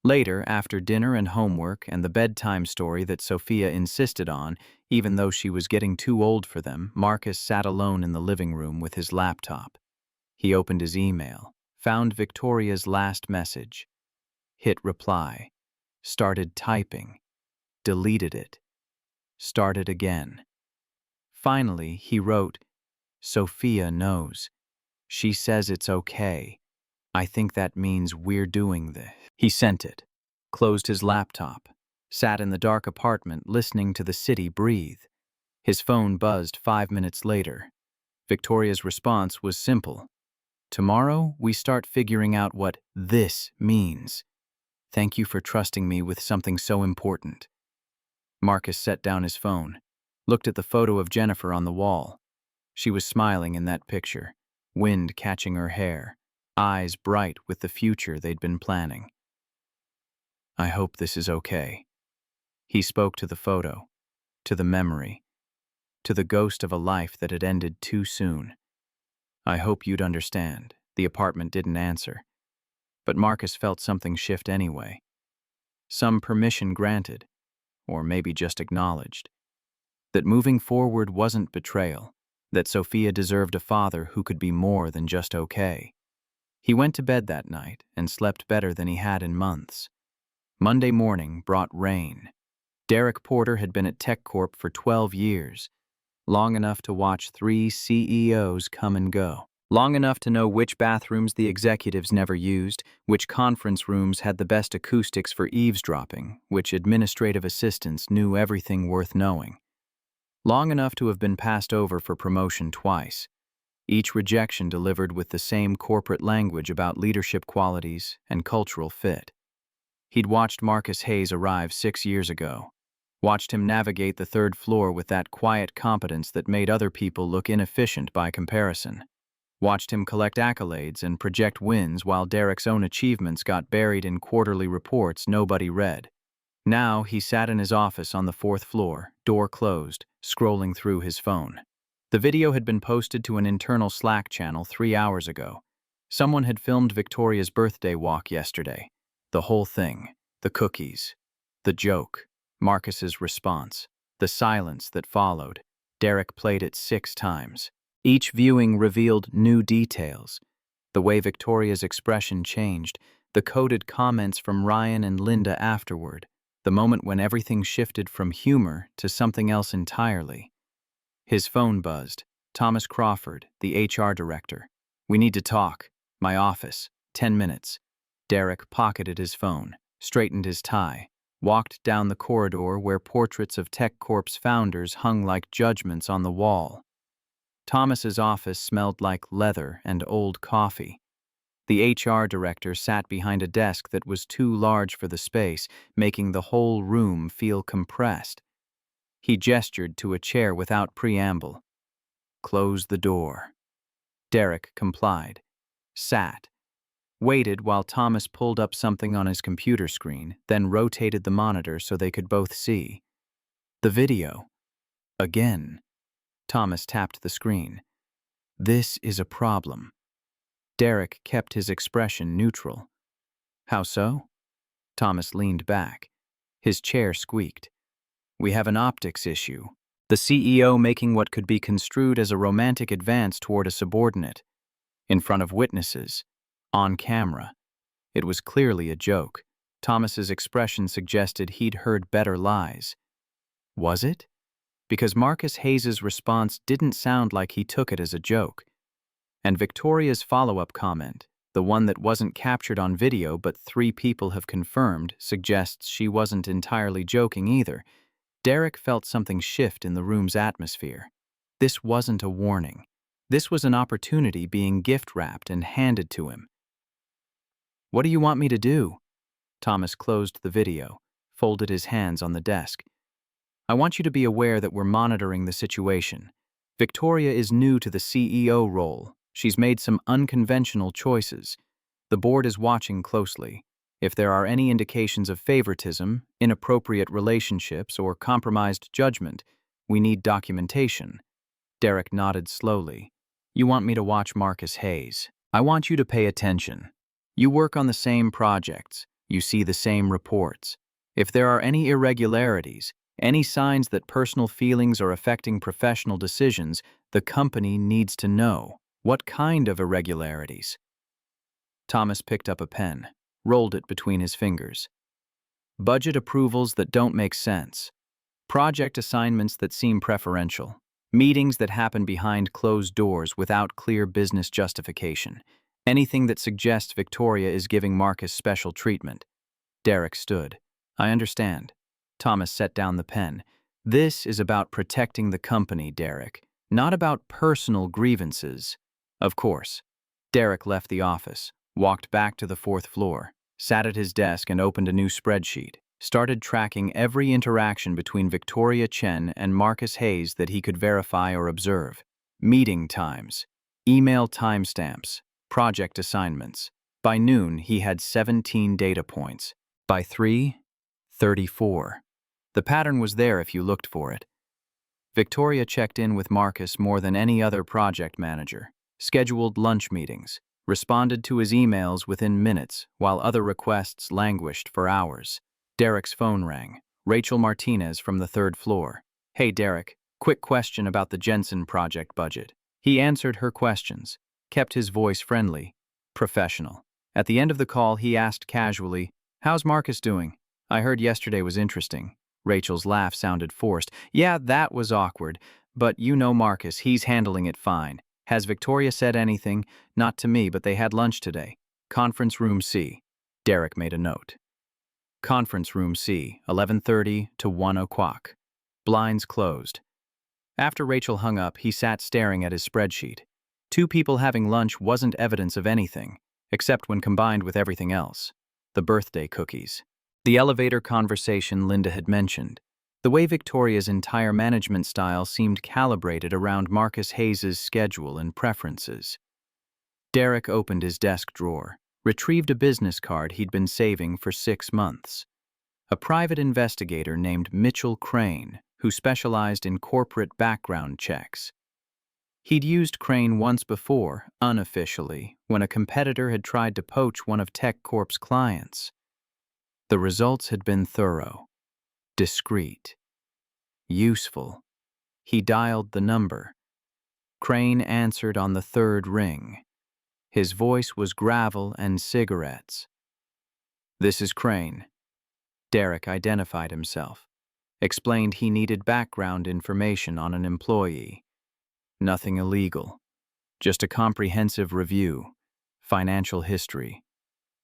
Later, after dinner and homework and the bedtime story that Sophia insisted on, even though she was getting too old for them, Marcus sat alone in the living room with his laptop. He opened his email, found Victoria's last message, hit reply, started typing, deleted it, started again. Finally, he wrote, "Sophia knows. She says it's okay. I think that means we're doing this." He sent it, closed his laptop, sat in the dark apartment listening to the city breathe. His phone buzzed 5 minutes later. Victoria's response was simple. "Tomorrow, we start figuring out what this means. Thank you for trusting me with something so important." Marcus set down his phone, looked at the photo of Jennifer on the wall. She was smiling in that picture, wind catching her hair, eyes bright with the future they'd been planning. "I hope this is okay." He spoke to the photo, to the memory, to the ghost of a life that had ended too soon. "I hope you'd understand." The apartment didn't answer, but Marcus felt something shift anyway. Some permission granted, or maybe just acknowledged, that moving forward wasn't betrayal, that Sophia deserved a father who could be more than just okay. He went to bed that night and slept better than he had in months. Monday morning brought rain. Derek Porter had been at TechCorp for 12 years, long enough to watch 3 CEOs come and go, long enough to know which bathrooms the executives never used, which conference rooms had the best acoustics for eavesdropping, which administrative assistants knew everything worth knowing. long enough to have been passed over for promotion twice, each rejection delivered with the same corporate language about leadership qualities and cultural fit. He'd watched Marcus Hayes arrive 6 years ago, watched him navigate the third floor with that quiet competence that made other people look inefficient by comparison, watched him collect accolades and project wins while Derek's own achievements got buried in quarterly reports nobody read. Now he sat in his office on the fourth floor, door closed, scrolling through his phone. The video had been posted to an internal Slack channel 3 hours ago. Someone had filmed Victoria's birthday walk yesterday. The whole thing, the cookies, the joke, Marcus's response, the silence that followed. Derek played it 6 times. Each viewing revealed new details. The way Victoria's expression changed, the coded comments from Ryan and Linda afterward, the moment when everything shifted from humor to something else entirely. His phone buzzed. Thomas Crawford, the HR director. "We need to talk. My office. 10 minutes. Derek pocketed his phone, straightened his tie, walked down the corridor where portraits of TechCorp's founders hung like judgments on the wall. Thomas's office smelled like leather and old coffee. The HR director sat behind a desk that was too large for the space, making the whole room feel compressed. He gestured to a chair without preamble. "Close the door." Derek complied, sat, waited while Thomas pulled up something on his computer screen, then rotated the monitor so they could both see. The video. Again. Thomas tapped the screen. "This is a problem." Derek kept his expression neutral. "How so?" Thomas leaned back. His chair squeaked. "We have an optics issue." The CEO making what could be construed as a romantic advance toward a subordinate. In front of witnesses. On camera. It was clearly a joke. Thomas's expression suggested he'd heard better lies. Was it? Because Marcus Hayes's response didn't sound like he took it as a joke. And Victoria's follow-up comment, the one that wasn't captured on video but 3 people have confirmed, suggests she wasn't entirely joking either. Derek felt something shift in the room's atmosphere. This wasn't a warning. This was an opportunity being gift-wrapped and handed to him. "What do you want me to do?" Thomas closed the video, folded his hands on the desk. "I want you to be aware that we're monitoring the situation. Victoria is new to the CEO role. She's made some unconventional choices. The board is watching closely. If there are any indications of favoritism, inappropriate relationships, or compromised judgment, we need documentation." Derek nodded slowly. "You want me to watch Marcus Hayes. I want you to pay attention. You work on the same projects. You see the same reports. If there are any irregularities, any signs that personal feelings are affecting professional decisions, the company needs to know. What kind of irregularities?" Thomas picked up a pen, rolled it between his fingers. "Budget approvals that don't make sense. Project assignments that seem preferential. Meetings that happen behind closed doors without clear business justification. Anything that suggests Victoria is giving Marcus special treatment." Derek stood. "I understand." Thomas set down the pen. "This is about protecting the company, Derek, not about personal grievances." "Of course." Derek left the office, walked back to the 4th floor, sat at his desk and opened a new spreadsheet, started tracking every interaction between Victoria Chen and Marcus Hayes that he could verify or observe. Meeting times, email timestamps, project assignments. By noon, he had 17 data points. By 3, 34. The pattern was there if you looked for it. Victoria checked in with Marcus more than any other project manager, scheduled lunch meetings, responded to his emails within minutes, while other requests languished for hours. Derek's phone rang. Rachel Martinez from the 3rd floor. "Hey, Derek, quick question about the Jensen project budget." He answered her questions, kept his voice friendly, professional. At the end of the call, he asked casually, "How's Marcus doing? I heard yesterday was interesting." Rachel's laugh sounded forced. "Yeah, that was awkward, but you know Marcus, he's handling it fine. Has Victoria said anything? Not to me, but they had lunch today. Conference room C." Derek made a note. Conference room C, 11:30 to 1 o'clock. Blinds closed. After Rachel hung up, he sat staring at his spreadsheet. Two people having lunch wasn't evidence of anything, except when combined with everything else. The birthday cookies. The elevator conversation Linda had mentioned. The way Victoria's entire management style seemed calibrated around Marcus Hayes's schedule and preferences. Derek opened his desk drawer, retrieved a business card he'd been saving for 6 months. A private investigator named Mitchell Crane, who specialized in corporate background checks. He'd used Crane once before, unofficially, when a competitor had tried to poach one of TechCorp's clients. The results had been thorough, discreet, useful. He dialed the number. Crane answered on the third ring. His voice was gravel and cigarettes. "This is Crane." Derek identified himself, explained he needed background information on an employee. Nothing illegal, just a comprehensive review, financial history,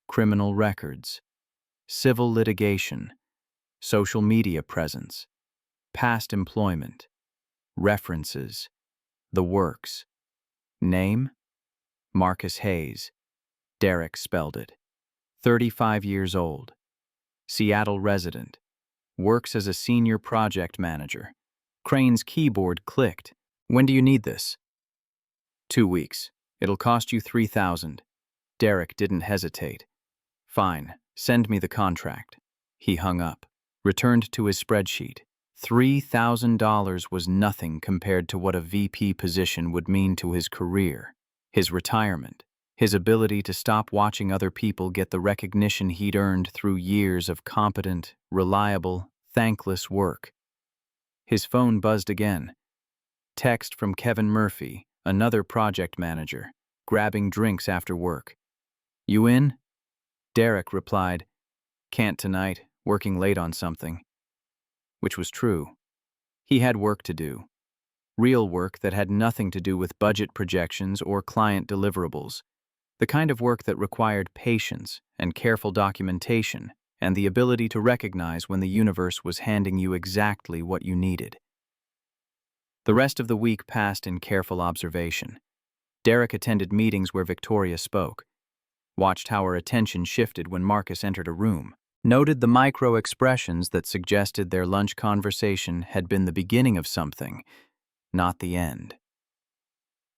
criminal records, civil litigation, social media presence, past employment, references, the works. Name? Marcus Hayes. Derek spelled it. 35 years old. Seattle resident. Works as a senior project manager. Crane's keyboard clicked. "When do you need this?" 2 weeks. It'll cost you $3,000. Derek didn't hesitate. "Fine, send me the contract." He hung up, returned to his spreadsheet. $3,000 was nothing compared to what a VP position would mean to his career, his retirement, his ability to stop watching other people get the recognition he'd earned through years of competent, reliable, thankless work. His phone buzzed again. Text from Kevin Murphy, another project manager, grabbing drinks after work. "You in?" Derek replied, "Can't tonight, working late on something." Which was true. He had work to do. Real work that had nothing to do with budget projections or client deliverables. The kind of work that required patience and careful documentation and the ability to recognize when the universe was handing you exactly what you needed. The rest of the week passed in careful observation. Derek attended meetings where Victoria spoke, watched how her attention shifted when Marcus entered a room, noted the micro-expressions that suggested their lunch conversation had been the beginning of something, not the end.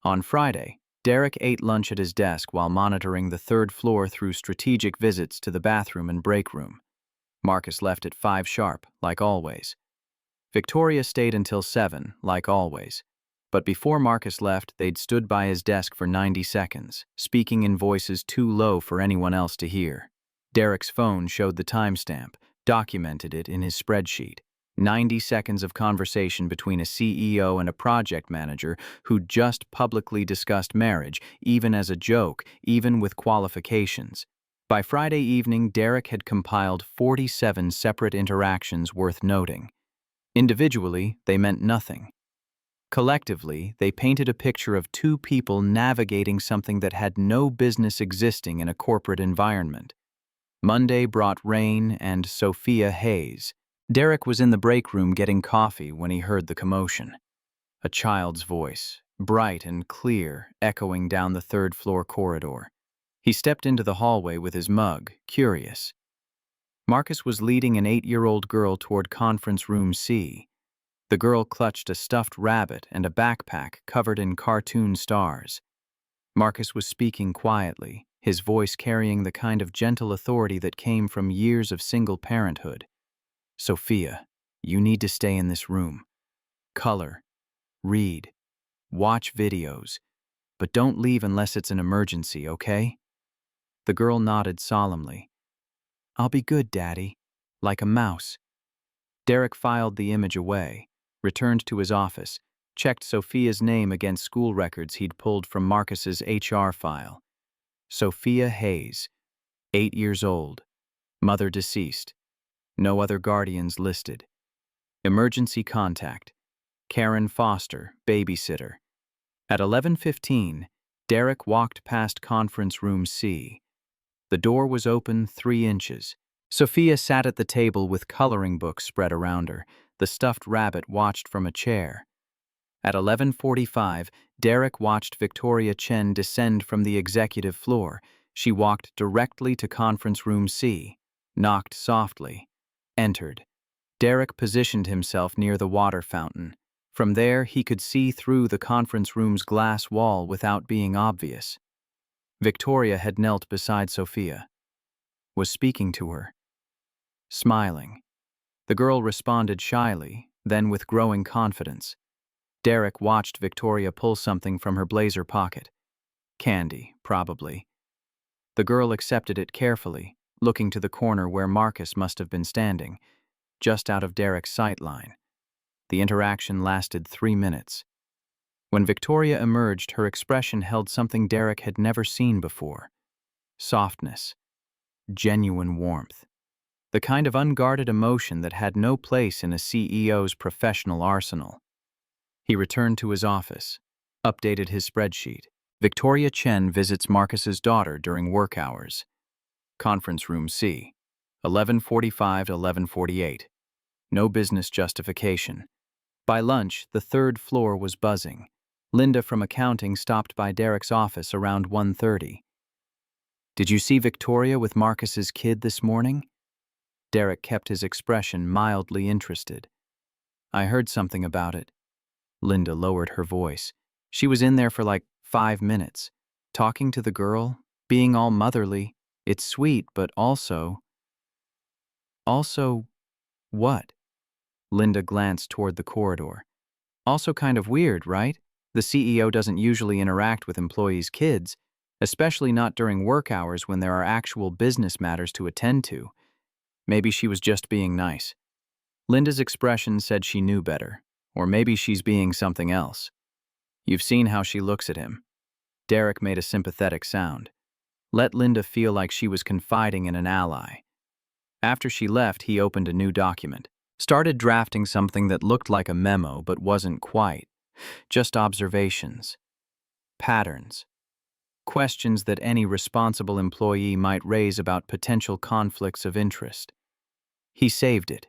On Friday, Derek ate lunch at his desk while monitoring the third floor through strategic visits to the bathroom and break room. Marcus left at 5 sharp, like always. Victoria stayed until 7, like always. But before Marcus left, they'd stood by his desk for 90 seconds, speaking in voices too low for anyone else to hear. Derek's phone showed the timestamp, documented it in his spreadsheet. 90 seconds of conversation between a CEO and a project manager who'd just publicly discussed marriage, even as a joke, even with qualifications. By Friday evening, Derek had compiled 47 separate interactions worth noting. Individually, they meant nothing. Collectively, they painted a picture of two people navigating something that had no business existing in a corporate environment. Monday brought Rain and Sophia Hayes. Derek was in the break room getting coffee when he heard the commotion. A child's voice, bright and clear, echoing down the third-floor corridor. He stepped into the hallway with his mug, curious. Marcus was leading an 8-year-old girl toward conference room C. The girl clutched a stuffed rabbit and a backpack covered in cartoon stars. Marcus was speaking quietly, his voice carrying the kind of gentle authority that came from years of single parenthood. "Sophia, you need to stay in this room. Color, read, watch videos, but don't leave unless it's an emergency, okay?" The girl nodded solemnly. "I'll be good, Daddy," like a mouse. Derek filed the image away, returned to his office, checked Sophia's name against school records he'd pulled from Marcus's HR file. Sophia Hayes, 8 years old, mother deceased, no other guardians listed. Emergency contact, Karen Foster, babysitter. At 11:15, Derek walked past conference room C. The door was open 3 inches. Sophia sat at the table with coloring books spread around her. The stuffed rabbit watched from a chair. At 11:45, Derek watched Victoria Chen descend from the executive floor. She walked directly to conference room C, knocked softly, entered. Derek positioned himself near the water fountain. From there, he could see through the conference room's glass wall without being obvious. Victoria had knelt beside Sophia, was speaking to her, smiling. The girl responded shyly, then with growing confidence. Derek watched Victoria pull something from her blazer pocket. Candy, probably. The girl accepted it carefully, looking to the corner where Marcus must have been standing, just out of Derek's sight line. The interaction lasted 3 minutes. When Victoria emerged, her expression held something Derek had never seen before. Softness, genuine warmth. The kind of unguarded emotion that had no place in a CEO's professional arsenal. He returned to his office, updated his spreadsheet. Victoria Chen visits Marcus's daughter during work hours. Conference room C, 11:45 to 11:48. No business justification. By lunch, the third floor was buzzing. Linda from accounting stopped by Derek's office around 1:30. "Did you see Victoria with Marcus's kid this morning?" Derek kept his expression mildly interested. "I heard something about it." Linda lowered her voice. "She was in there for like 5 minutes, talking to the girl, being all motherly. It's sweet, but also..." "Also what?" Linda glanced toward the corridor. "Also kind of weird, right? The CEO doesn't usually interact with employees' kids, especially not during work hours when there are actual business matters to attend to. Maybe she was just being nice." Linda's expression said she knew better, or maybe she's being something else. "You've seen how she looks at him." Derek made a sympathetic sound. Let Linda feel like she was confiding in an ally. After she left, he opened a new document. Started drafting something that looked like a memo but wasn't quite. Just observations. Patterns. Questions that any responsible employee might raise about potential conflicts of interest. He saved it.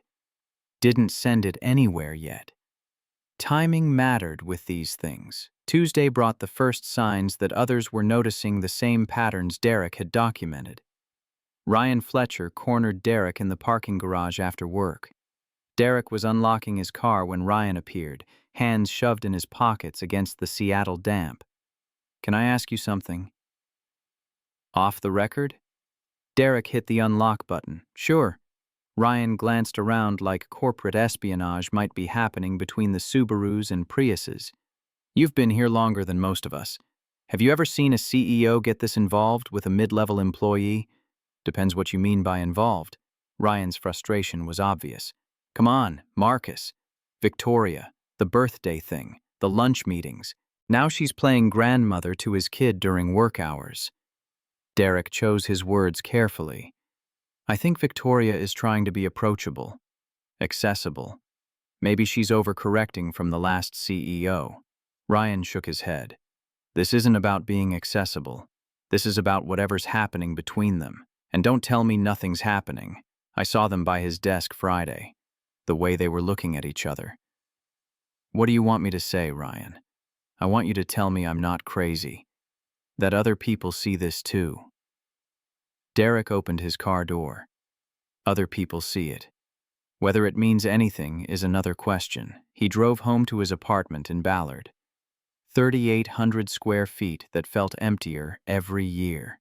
Didn't send it anywhere yet. Timing mattered with these things. Tuesday brought the first signs that others were noticing the same patterns Derek had documented. Ryan Fletcher cornered Derek in the parking garage after work. Derek was unlocking his car when Ryan appeared, hands shoved in his pockets against the Seattle damp. "Can I ask you something?" "Off the record?" Derek hit the unlock button. "Sure." Ryan glanced around like corporate espionage might be happening between the Subarus and Priuses. "You've been here longer than most of us. Have you ever seen a CEO get this involved with a mid-level employee?" "Depends what you mean by involved." Ryan's frustration was obvious. "Come on, Marcus. Victoria, the birthday thing, the lunch meetings. Now she's playing grandmother to his kid during work hours." Derek chose his words carefully. "I think Victoria is trying to be approachable, accessible. Maybe she's overcorrecting from the last CEO." Ryan shook his head. "This isn't about being accessible. This is about whatever's happening between them. And don't tell me nothing's happening. I saw them by his desk Friday. The way they were looking at each other." "What do you want me to say, Ryan?" "I want you to tell me I'm not crazy. That other people see this too." Derek opened his car door. Other people see it. Whether it means anything is another question. He drove home to his apartment in Ballard. 3,800 square feet that felt emptier every year.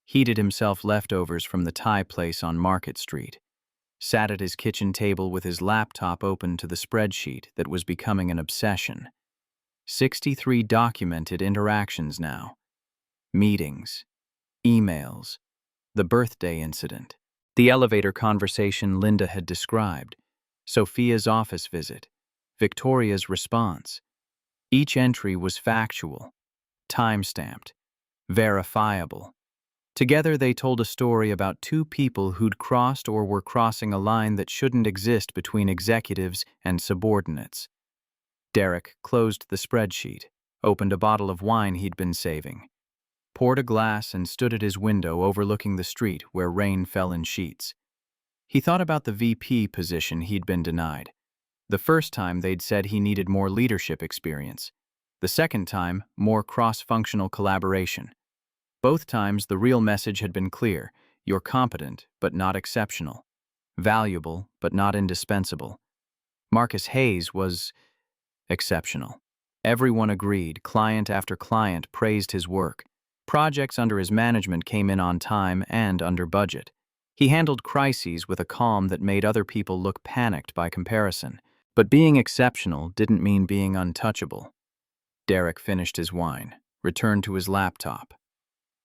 Heated himself leftovers from the Thai place on Market Street. Sat at his kitchen table with his laptop open to the spreadsheet that was becoming an obsession. 63 documented interactions now. Meetings, emails, the birthday incident, the elevator conversation Linda had described, Sophia's office visit, Victoria's response. Each entry was factual, time-stamped, verifiable. Together they told a story about two people who'd crossed or were crossing a line that shouldn't exist between executives and subordinates. Derek closed the spreadsheet, opened a bottle of wine he'd been saving, poured a glass and stood at his window overlooking the street where rain fell in sheets. He thought about the VP position he'd been denied. The first time they'd said he needed more leadership experience. The second time, more cross-functional collaboration. Both times, the real message had been clear: you're competent, but not exceptional. Valuable, but not indispensable. Marcus Hayes was exceptional. Everyone agreed, client after client praised his work. Projects under his management came in on time and under budget. He handled crises with a calm that made other people look panicked by comparison. But being exceptional didn't mean being untouchable. Derek finished his wine, returned to his laptop,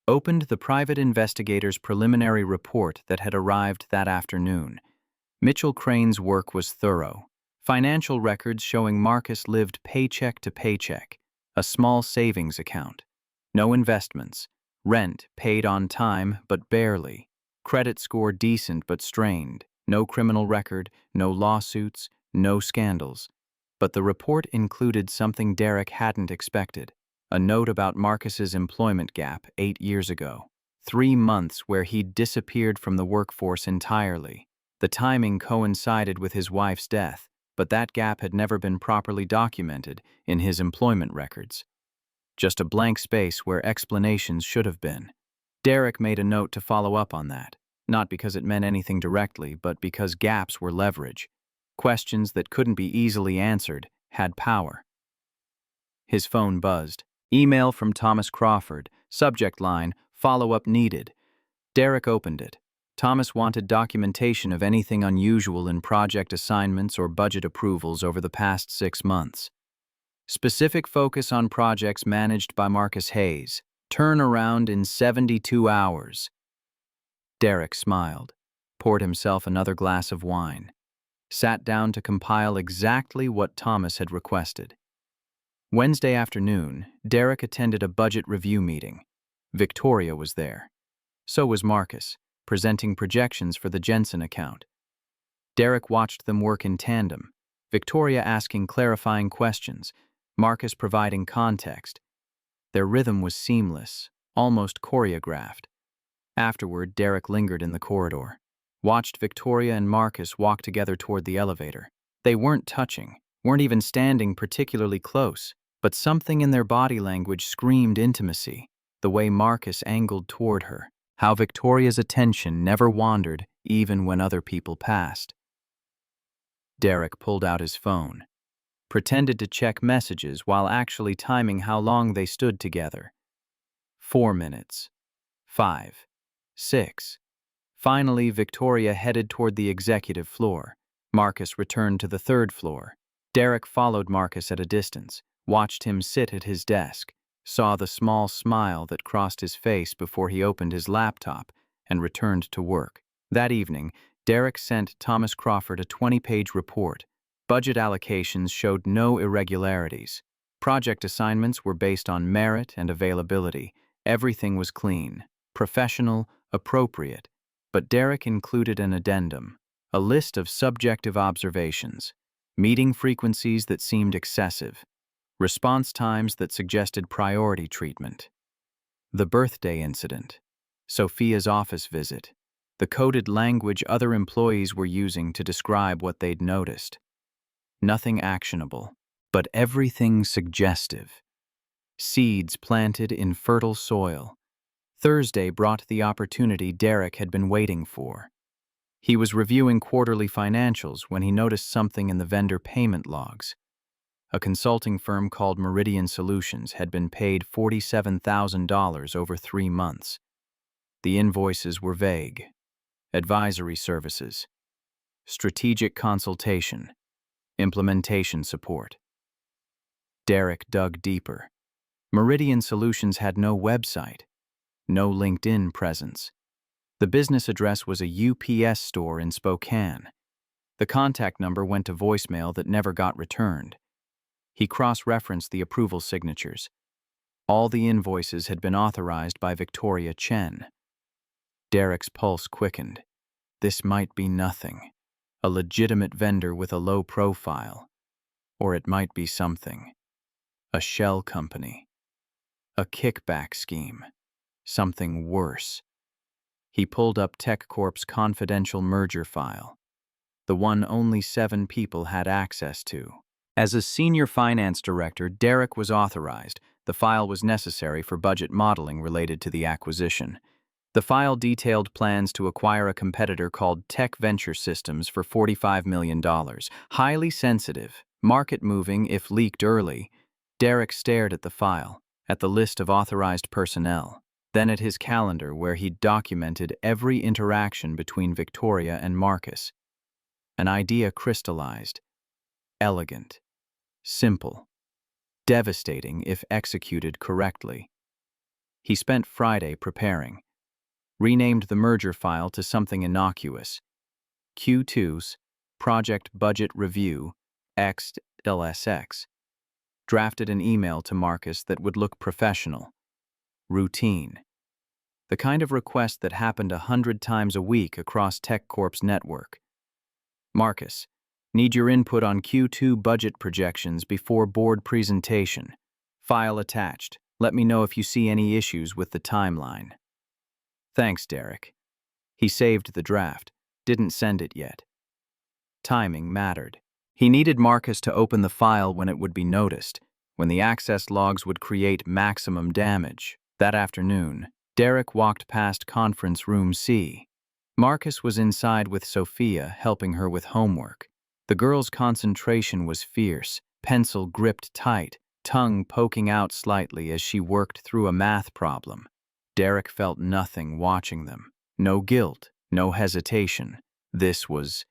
opened the private investigator's preliminary report that had arrived that afternoon. Mitchell Crane's work was thorough. Financial records showing Marcus lived paycheck to paycheck, a small savings account, no investments, rent paid on time but barely, credit score decent but strained, no criminal record, no lawsuits, no scandals. But the report included something Derek hadn't expected: a note about Marcus's employment gap 8 years ago, 3 months where he'd disappeared from the workforce entirely. The timing coincided with his wife's death, but that gap had never been properly documented in his employment records. Just a blank space where explanations should have been. Derek made a note to follow up on that, not because it meant anything directly, but because gaps were leverage. Questions that couldn't be easily answered had power. His phone buzzed. Email from Thomas Crawford, subject line, follow-up needed. Derek opened it. Thomas wanted documentation of anything unusual in project assignments or budget approvals over the past 6 months. Specific focus on projects managed by Marcus Hayes. Turnaround in 72 hours. Derek smiled, poured himself another glass of wine, sat down to compile exactly what Thomas had requested. Wednesday afternoon, Derek attended a budget review meeting. Victoria was there. So was Marcus, presenting projections for the Jensen account. Derek watched them work in tandem, Victoria asking clarifying questions, Marcus providing context. Their rhythm was seamless, almost choreographed. Afterward, Derek lingered in the corridor, watched Victoria and Marcus walk together toward the elevator. They weren't touching, weren't even standing particularly close, but something in their body language screamed intimacy, the way Marcus angled toward her, how Victoria's attention never wandered even when other people passed. Derek pulled out his phone, pretended to check messages while actually timing how long they stood together. 4 minutes. 5. 6. Finally, Victoria headed toward the executive floor. Marcus returned to the 3rd floor. Derek followed Marcus at a distance, watched him sit at his desk, saw the small smile that crossed his face before he opened his laptop and returned to work. That evening, Derek sent Thomas Crawford a 20-page report. Budget allocations showed no irregularities. Project assignments were based on merit and availability. Everything was clean, professional, appropriate. But Derek included an addendum, a list of subjective observations, meeting frequencies that seemed excessive, response times that suggested priority treatment. The birthday incident, Sophia's office visit, the coded language other employees were using to describe what they'd noticed. Nothing actionable, but everything suggestive. Seeds planted in fertile soil. Thursday brought the opportunity Derek had been waiting for. He was reviewing quarterly financials when he noticed something in the vendor payment logs. A consulting firm called Meridian Solutions had been paid $47,000 over 3 months. The invoices were vague. Advisory services, strategic consultation, implementation support. Derek dug deeper. Meridian Solutions had no website, no LinkedIn presence. The business address was a UPS store in Spokane. The contact number went to voicemail that never got returned. He cross-referenced the approval signatures. All the invoices had been authorized by Victoria Chen. Derek's pulse quickened. This might be nothing. A legitimate vendor with a low profile. Or it might be something. A shell company. A kickback scheme. Something worse. He pulled up TechCorp's confidential merger file. the one only 7 people had access to. As a senior finance director, Derek was authorized. The file was necessary for budget modeling related to the acquisition. The file detailed plans to acquire a competitor called Tech Venture Systems for $45 million. Highly sensitive, market-moving if leaked early. Derek stared at the file, at the list of authorized personnel, then at his calendar where he'd documented every interaction between Victoria and Marcus. An idea crystallized. Elegant. Simple. Devastating if executed correctly. He spent Friday preparing. Renamed the merger file to something innocuous. Q2's Project Budget Review, XLSX. Drafted an email to Marcus that would look professional. Routine. The kind of request that happened 100 times a week across TechCorp's network. Marcus, need your input on Q2 budget projections before board presentation. File attached. Let me know if you see any issues with the timeline. Thanks, Derek. He saved the draft, didn't send it yet. Timing mattered. He needed Marcus to open the file when it would be noticed, when the access logs would create maximum damage. That afternoon, Derek walked past Conference Room C. Marcus was inside with Sophia, helping her with homework. The girl's concentration was fierce, pencil gripped tight, tongue poking out slightly as she worked through a math problem. Derek felt nothing watching them. No guilt, no hesitation. This was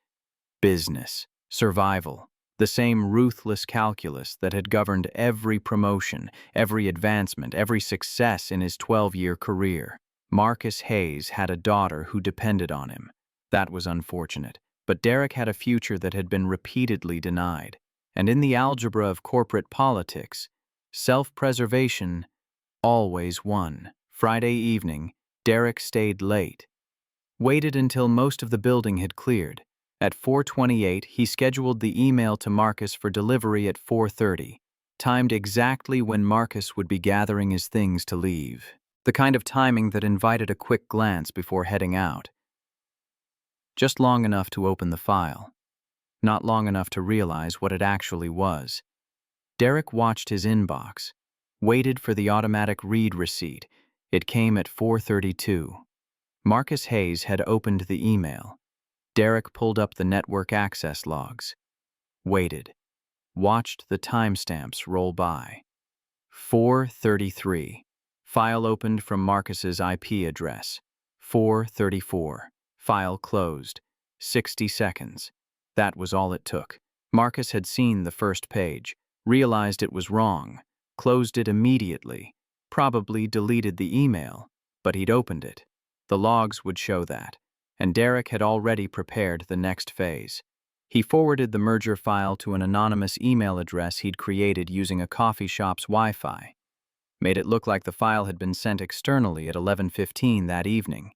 business, survival, the same ruthless calculus that had governed every promotion, every advancement, every success in his 12-year career. Marcus Hayes had a daughter who depended on him. That was unfortunate, but Derek had a future that had been repeatedly denied. And in the algebra of corporate politics, self-preservation always won. Friday evening, Derek stayed late. Waited until most of the building had cleared. At 4:28, he scheduled the email to Marcus for delivery at 4:30, timed exactly when Marcus would be gathering his things to leave. The kind of timing that invited a quick glance before heading out. Just long enough to open the file. Not long enough to realize what it actually was. Derek watched his inbox, waited for the automatic read receipt. It came at 4:32. Marcus Hayes had opened the email. Derek pulled up the network access logs. Waited. Watched the timestamps roll by. 4:33. File opened from Marcus's IP address. 4:34. File closed. 60 seconds. That was all it took. Marcus had seen the first page, realized it was wrong, closed it immediately, probably deleted the email, but he'd opened it. The logs would show that, and Derek had already prepared the next phase. He forwarded the merger file to an anonymous email address he'd created using a coffee shop's Wi-Fi. Made it look like the file had been sent externally at 11:15 that evening.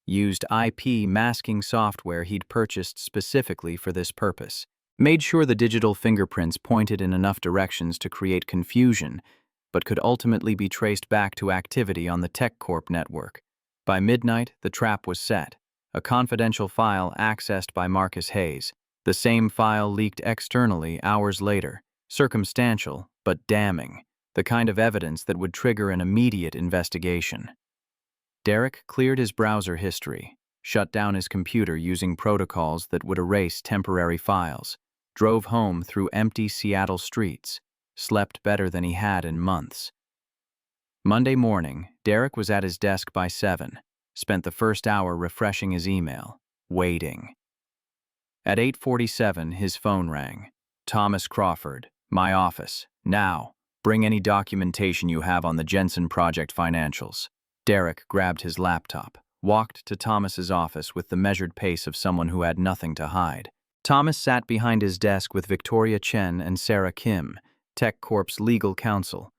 Used IP masking software he'd purchased specifically for this purpose. Made sure the digital fingerprints pointed in enough directions to create confusion, but could ultimately be traced back to activity on the TechCorp network. By midnight, the trap was set. A confidential file accessed by Marcus Hayes. The same file leaked externally hours later. Circumstantial, but damning. The kind of evidence that would trigger an immediate investigation. Derek cleared his browser history, shut down his computer using protocols that would erase temporary files, drove home through empty Seattle streets, slept better than he had in months. Monday morning, Derek was at his desk by 7, spent the first hour refreshing his email, waiting. At 8:47, his phone rang. Thomas Crawford, my office, now. Bring any documentation you have on the Jensen Project financials. Derek grabbed his laptop, walked to Thomas's office with the measured pace of someone who had nothing to hide. Thomas sat behind his desk with Victoria Chen and Sarah Kim, TechCorp's legal counsel.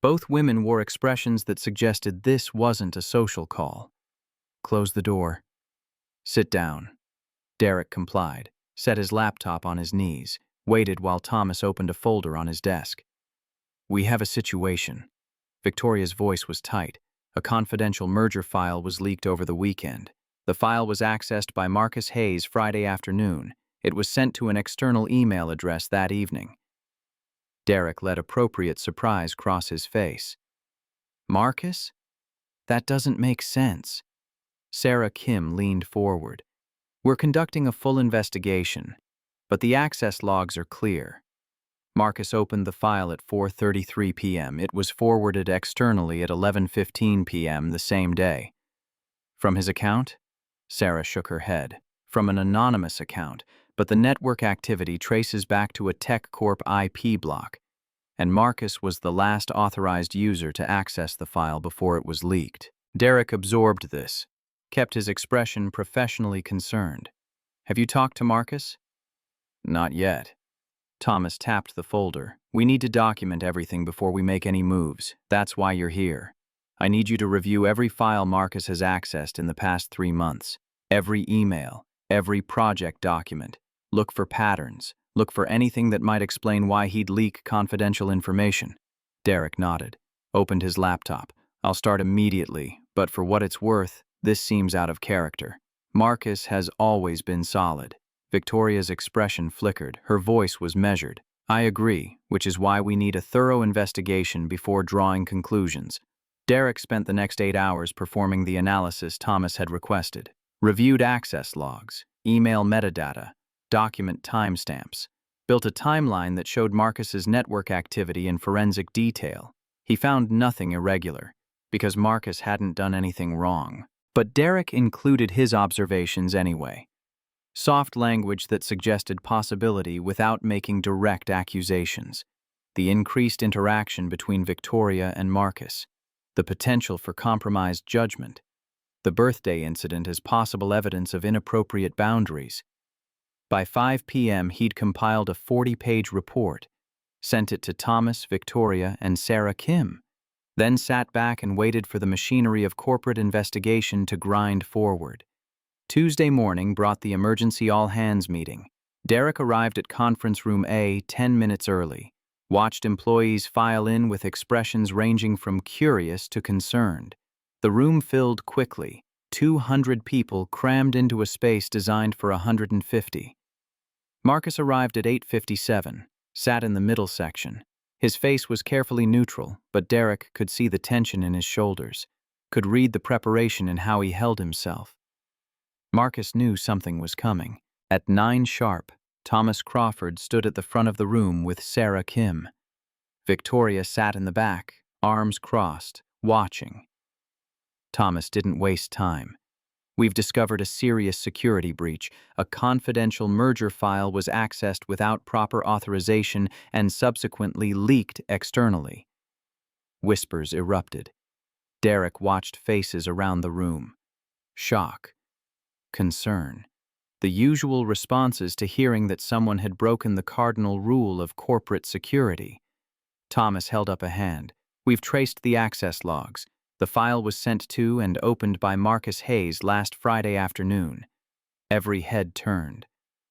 Both women wore expressions that suggested this wasn't a social call. Close the door. Sit down. Derek complied, set his laptop on his knees, waited while Thomas opened a folder on his desk. We have a situation. Victoria's voice was tight. A confidential merger file was leaked over the weekend. The file was accessed by Marcus Hayes Friday afternoon. It was sent to an external email address that evening. Derek let appropriate surprise cross his face. Marcus? That doesn't make sense. Sarah Kim leaned forward. We're conducting a full investigation, but the access logs are clear. Marcus opened the file at 4:33 p.m. It was forwarded externally at 11:15 p.m. the same day. From his account? Sarah shook her head. From an anonymous account, but the network activity traces back to a TechCorp IP block, and Marcus was the last authorized user to access the file before it was leaked. Derek absorbed this, kept his expression professionally concerned. Have you talked to Marcus? Not yet. Thomas tapped the folder. We need to document everything before we make any moves. That's why you're here. I need you to review every file Marcus has accessed in the past 3 months. Every email, every project document. Look for patterns. Look for anything that might explain why he'd leak confidential information. Derek nodded, opened his laptop. I'll start immediately, but for what it's worth, this seems out of character. Marcus has always been solid. Victoria's expression flickered. Her voice was measured. I agree, which is why we need a thorough investigation before drawing conclusions. Derek spent the next 8 hours performing the analysis Thomas had requested. Reviewed access logs, email metadata, document timestamps. Built a timeline that showed Marcus's network activity in forensic detail. He found nothing irregular, because Marcus hadn't done anything wrong. But Derek included his observations anyway. Soft language that suggested possibility without making direct accusations. The increased interaction between Victoria and Marcus. The potential for compromised judgment. The birthday incident as possible evidence of inappropriate boundaries. By 5 p.m., he'd compiled a 40-page report, sent it to Thomas, Victoria, and Sarah Kim, then sat back and waited for the machinery of corporate investigation to grind forward. Tuesday morning brought the emergency all-hands meeting. Derek arrived at conference room A 10 minutes early, watched employees file in with expressions ranging from curious to concerned. The room filled quickly, 200 people crammed into a space designed for 150. Marcus arrived at 8:57, sat in the middle section. His face was carefully neutral, but Derek could see the tension in his shoulders, could read the preparation in how he held himself. Marcus knew something was coming. At 9 sharp, Thomas Crawford stood at the front of the room with Sarah Kim. Victoria sat in the back, arms crossed, watching. Thomas didn't waste time. We've discovered a serious security breach. A confidential merger file was accessed without proper authorization and subsequently leaked externally. Whispers erupted. Derek watched faces around the room. Shock. Concern. The usual responses to hearing that someone had broken the cardinal rule of corporate security. Thomas held up a hand. We've traced the access logs. The file was sent to and opened by Marcus Hayes last Friday afternoon. Every head turned.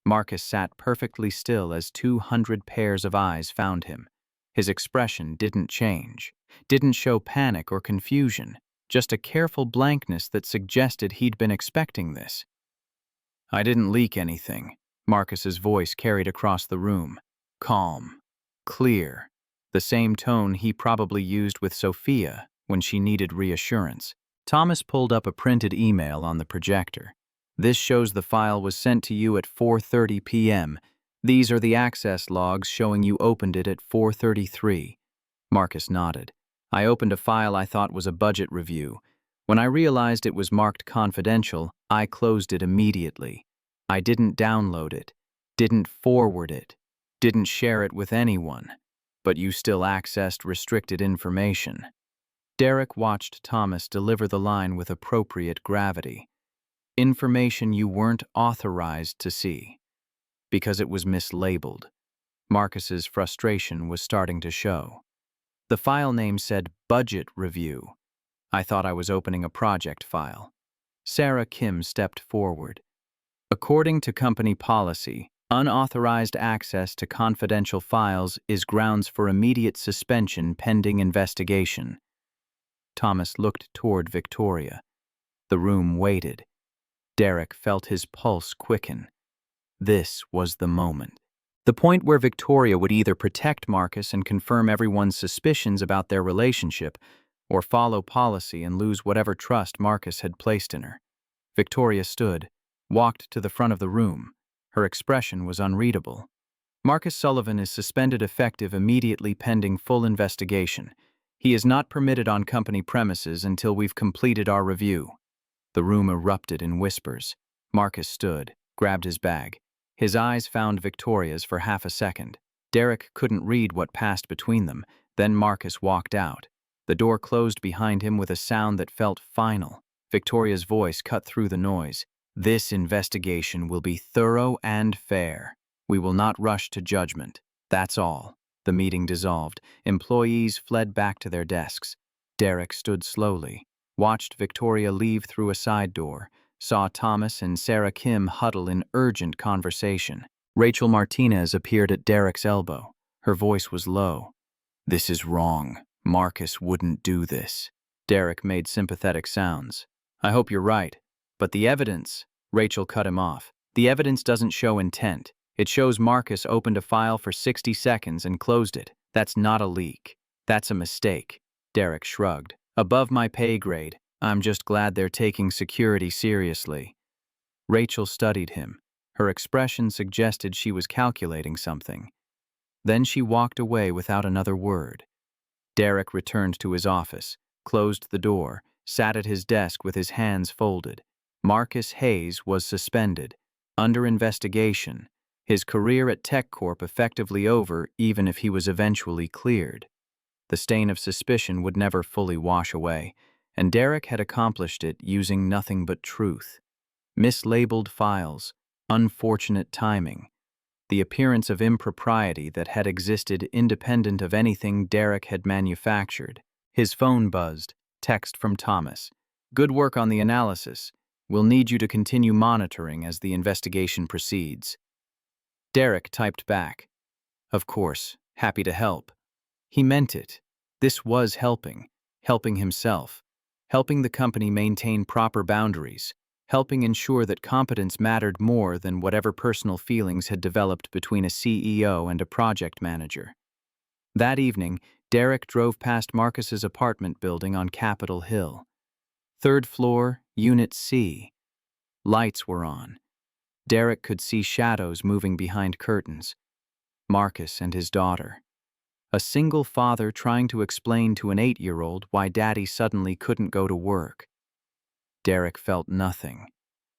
Marcus sat perfectly still as 200 pairs of eyes found him. His expression didn't change, didn't show panic or confusion, just a careful blankness that suggested he'd been expecting this. I didn't leak anything. Marcus's voice carried across the room. Calm. Clear. The same tone he probably used with Sophia when she needed reassurance. Thomas pulled up a printed email on the projector. This shows the file was sent to you at 4:30 p.m. These are the access logs showing you opened it at 4:33. Marcus nodded. I opened a file I thought was a budget review. When I realized it was marked confidential, I closed it immediately. I didn't download it, didn't forward it, didn't share it with anyone, but you still accessed restricted information. Derek watched Thomas deliver the line with appropriate gravity. Information you weren't authorized to see, because it was mislabeled. Marcus's frustration was starting to show. The file name said Budget Review. I thought I was opening a project file. Sarah Kim stepped forward. According to company policy, unauthorized access to confidential files is grounds for immediate suspension pending investigation. Thomas looked toward Victoria. The room waited. Derek felt his pulse quicken. This was the moment. The point where Victoria would either protect Marcus and confirm everyone's suspicions about their relationship, or follow policy and lose whatever trust Marcus had placed in her. Victoria stood, walked to the front of the room. Her expression was unreadable. Marcus Sullivan is suspended effective immediately pending full investigation. He is not permitted on company premises until we've completed our review. The room erupted in whispers. Marcus stood, grabbed his bag. His eyes found Victoria's for half a second. Derek couldn't read what passed between them. Then Marcus walked out. The door closed behind him with a sound that felt final. Victoria's voice cut through the noise. This investigation will be thorough and fair. We will not rush to judgment. That's all. The meeting dissolved. Employees fled back to their desks. Derek stood slowly, watched Victoria leave through a side door, saw Thomas and Sarah Kim huddle in urgent conversation. Rachel Martinez appeared at Derek's elbow. Her voice was low. "This is wrong. Marcus wouldn't do this." Derek made sympathetic sounds. "I hope you're right. But the evidence," Rachel cut him off. "The evidence doesn't show intent. It shows Marcus opened a file for 60 seconds and closed it. That's not a leak. That's a mistake." Derek shrugged. "Above my pay grade. I'm just glad they're taking security seriously." Rachel studied him. Her expression suggested she was calculating something. Then she walked away without another word. Derek returned to his office, closed the door, sat at his desk with his hands folded. Marcus Hayes was suspended, under investigation, his career at TechCorp effectively over even if he was eventually cleared. The stain of suspicion would never fully wash away, and Derek had accomplished it using nothing but truth. Mislabeled files, unfortunate timing, the appearance of impropriety that had existed independent of anything Derek had manufactured. His phone buzzed, text from Thomas. "Good work on the analysis. We'll need you to continue monitoring as the investigation proceeds." Derek typed back, "Of course, happy to help." He meant it. This was helping himself, helping the company maintain proper boundaries, helping ensure that competence mattered more than whatever personal feelings had developed between a CEO and a project manager. That evening, Derek drove past Marcus's apartment building on Capitol Hill. 3rd floor, Unit C. Lights were on. Derek could see shadows moving behind curtains. Marcus and his daughter. A single father trying to explain to an 8-year-old why daddy suddenly couldn't go to work. Derek felt nothing.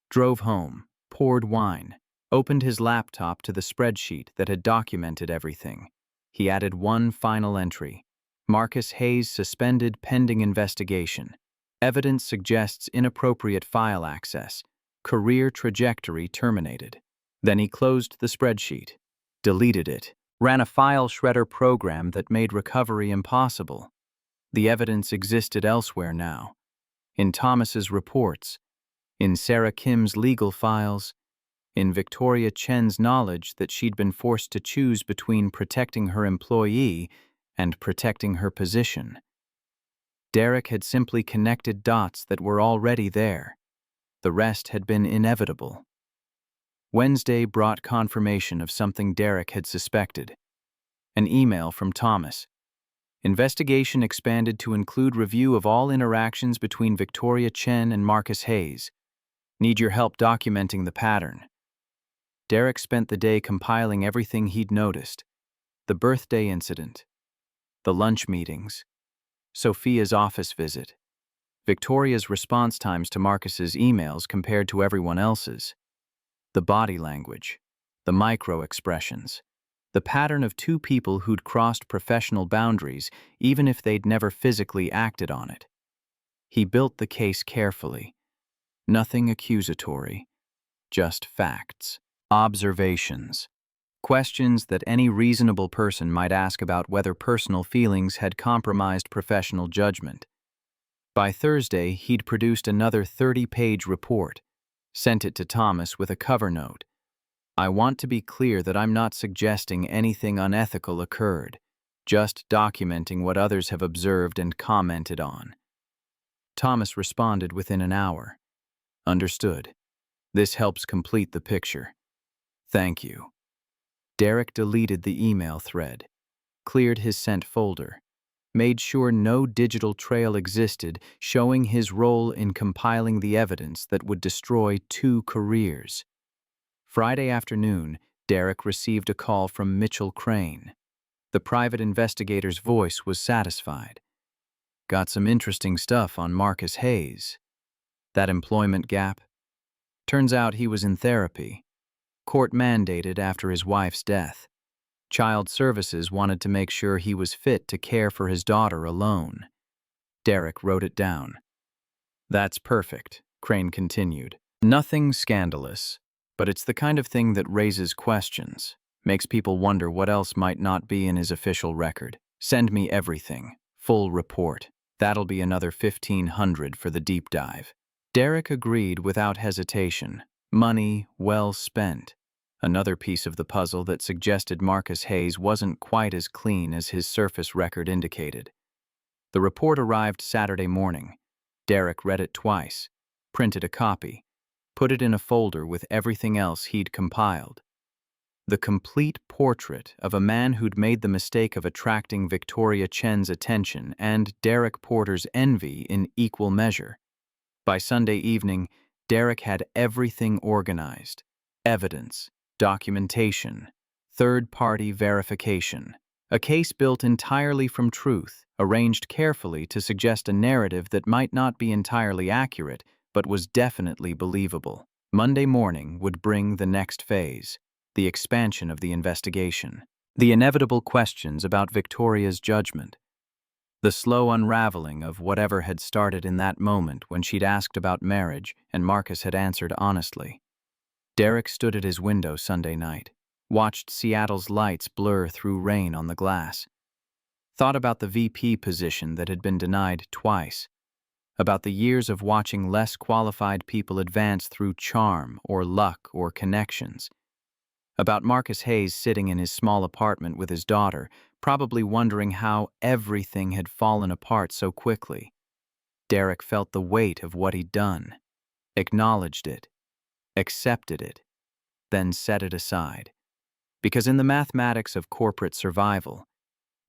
Drove home, poured wine, opened his laptop to the spreadsheet that had documented everything. He added one final entry. Marcus Hayes suspended pending investigation. Evidence suggests inappropriate file access. Career trajectory terminated. Then he closed the spreadsheet, deleted it, ran a file shredder program that made recovery impossible. The evidence existed elsewhere now. In Thomas's reports, in Sarah Kim's legal files, in Victoria Chen's knowledge that she'd been forced to choose between protecting her employee and protecting her position. Derek had simply connected dots that were already there. The rest had been inevitable. Wednesday brought confirmation of something Derek had suspected. An email from Thomas. Investigation expanded to include review of all interactions between Victoria Chen and Marcus Hayes. Need your help documenting the pattern. Derek spent the day compiling everything he'd noticed. The birthday incident, the lunch meetings, Sophia's office visit, Victoria's response times to Marcus's emails compared to everyone else's, the body language, the micro-expressions, the pattern of two people who'd crossed professional boundaries even if they'd never physically acted on it. He built the case carefully. Nothing accusatory, just facts, observations, questions that any reasonable person might ask about whether personal feelings had compromised professional judgment. By Thursday, he'd produced another 30-page report, sent it to Thomas with a cover note. "I want to be clear that I'm not suggesting anything unethical occurred, just documenting what others have observed and commented on." Thomas responded within an hour. "Understood. This helps complete the picture. Thank you. Derek deleted the email thread, cleared his sent folder, made sure no digital trail existed showing his role in compiling the evidence that would destroy 2 careers. Friday afternoon, Derek received a call from Mitchell Crane. The private investigator's voice was satisfied. Got some interesting stuff on Marcus Hayes. That employment gap? Turns out he was in therapy. Court mandated after his wife's death. Child Services wanted to make sure he was fit to care for his daughter alone. Derek wrote it down. That's perfect, Crane continued. Nothing scandalous, but it's the kind of thing that raises questions, makes people wonder what else might not be in his official record. Send me everything, full report. That'll be another $1,500 for the deep dive. Derek agreed without hesitation. Money well spent. Another piece of the puzzle that suggested Marcus Hayes wasn't quite as clean as his surface record indicated. The report arrived Saturday morning. Derek read it twice, printed a copy, put it in a folder with everything else he'd compiled. The complete portrait of a man who'd made the mistake of attracting Victoria Chen's attention and Derek Porter's envy in equal measure. By Sunday evening, Derek had everything organized: evidence, documentation, third-party verification. A case built entirely from truth, arranged carefully to suggest a narrative that might not be entirely accurate, but was definitely believable. Monday morning would bring the next phase, the expansion of the investigation, the inevitable questions about Victoria's judgment, the slow unraveling of whatever had started in that moment when she'd asked about marriage and Marcus had answered honestly. Derek stood at his window Sunday night, watched Seattle's lights blur through rain on the glass, thought about the VP position that had been denied twice, about the years of watching less qualified people advance through charm or luck or connections, about Marcus Hayes sitting in his small apartment with his daughter, probably wondering how everything had fallen apart so quickly. Derek felt the weight of what he'd done, acknowledged it, accepted it, then set it aside. Because in the mathematics of corporate survival,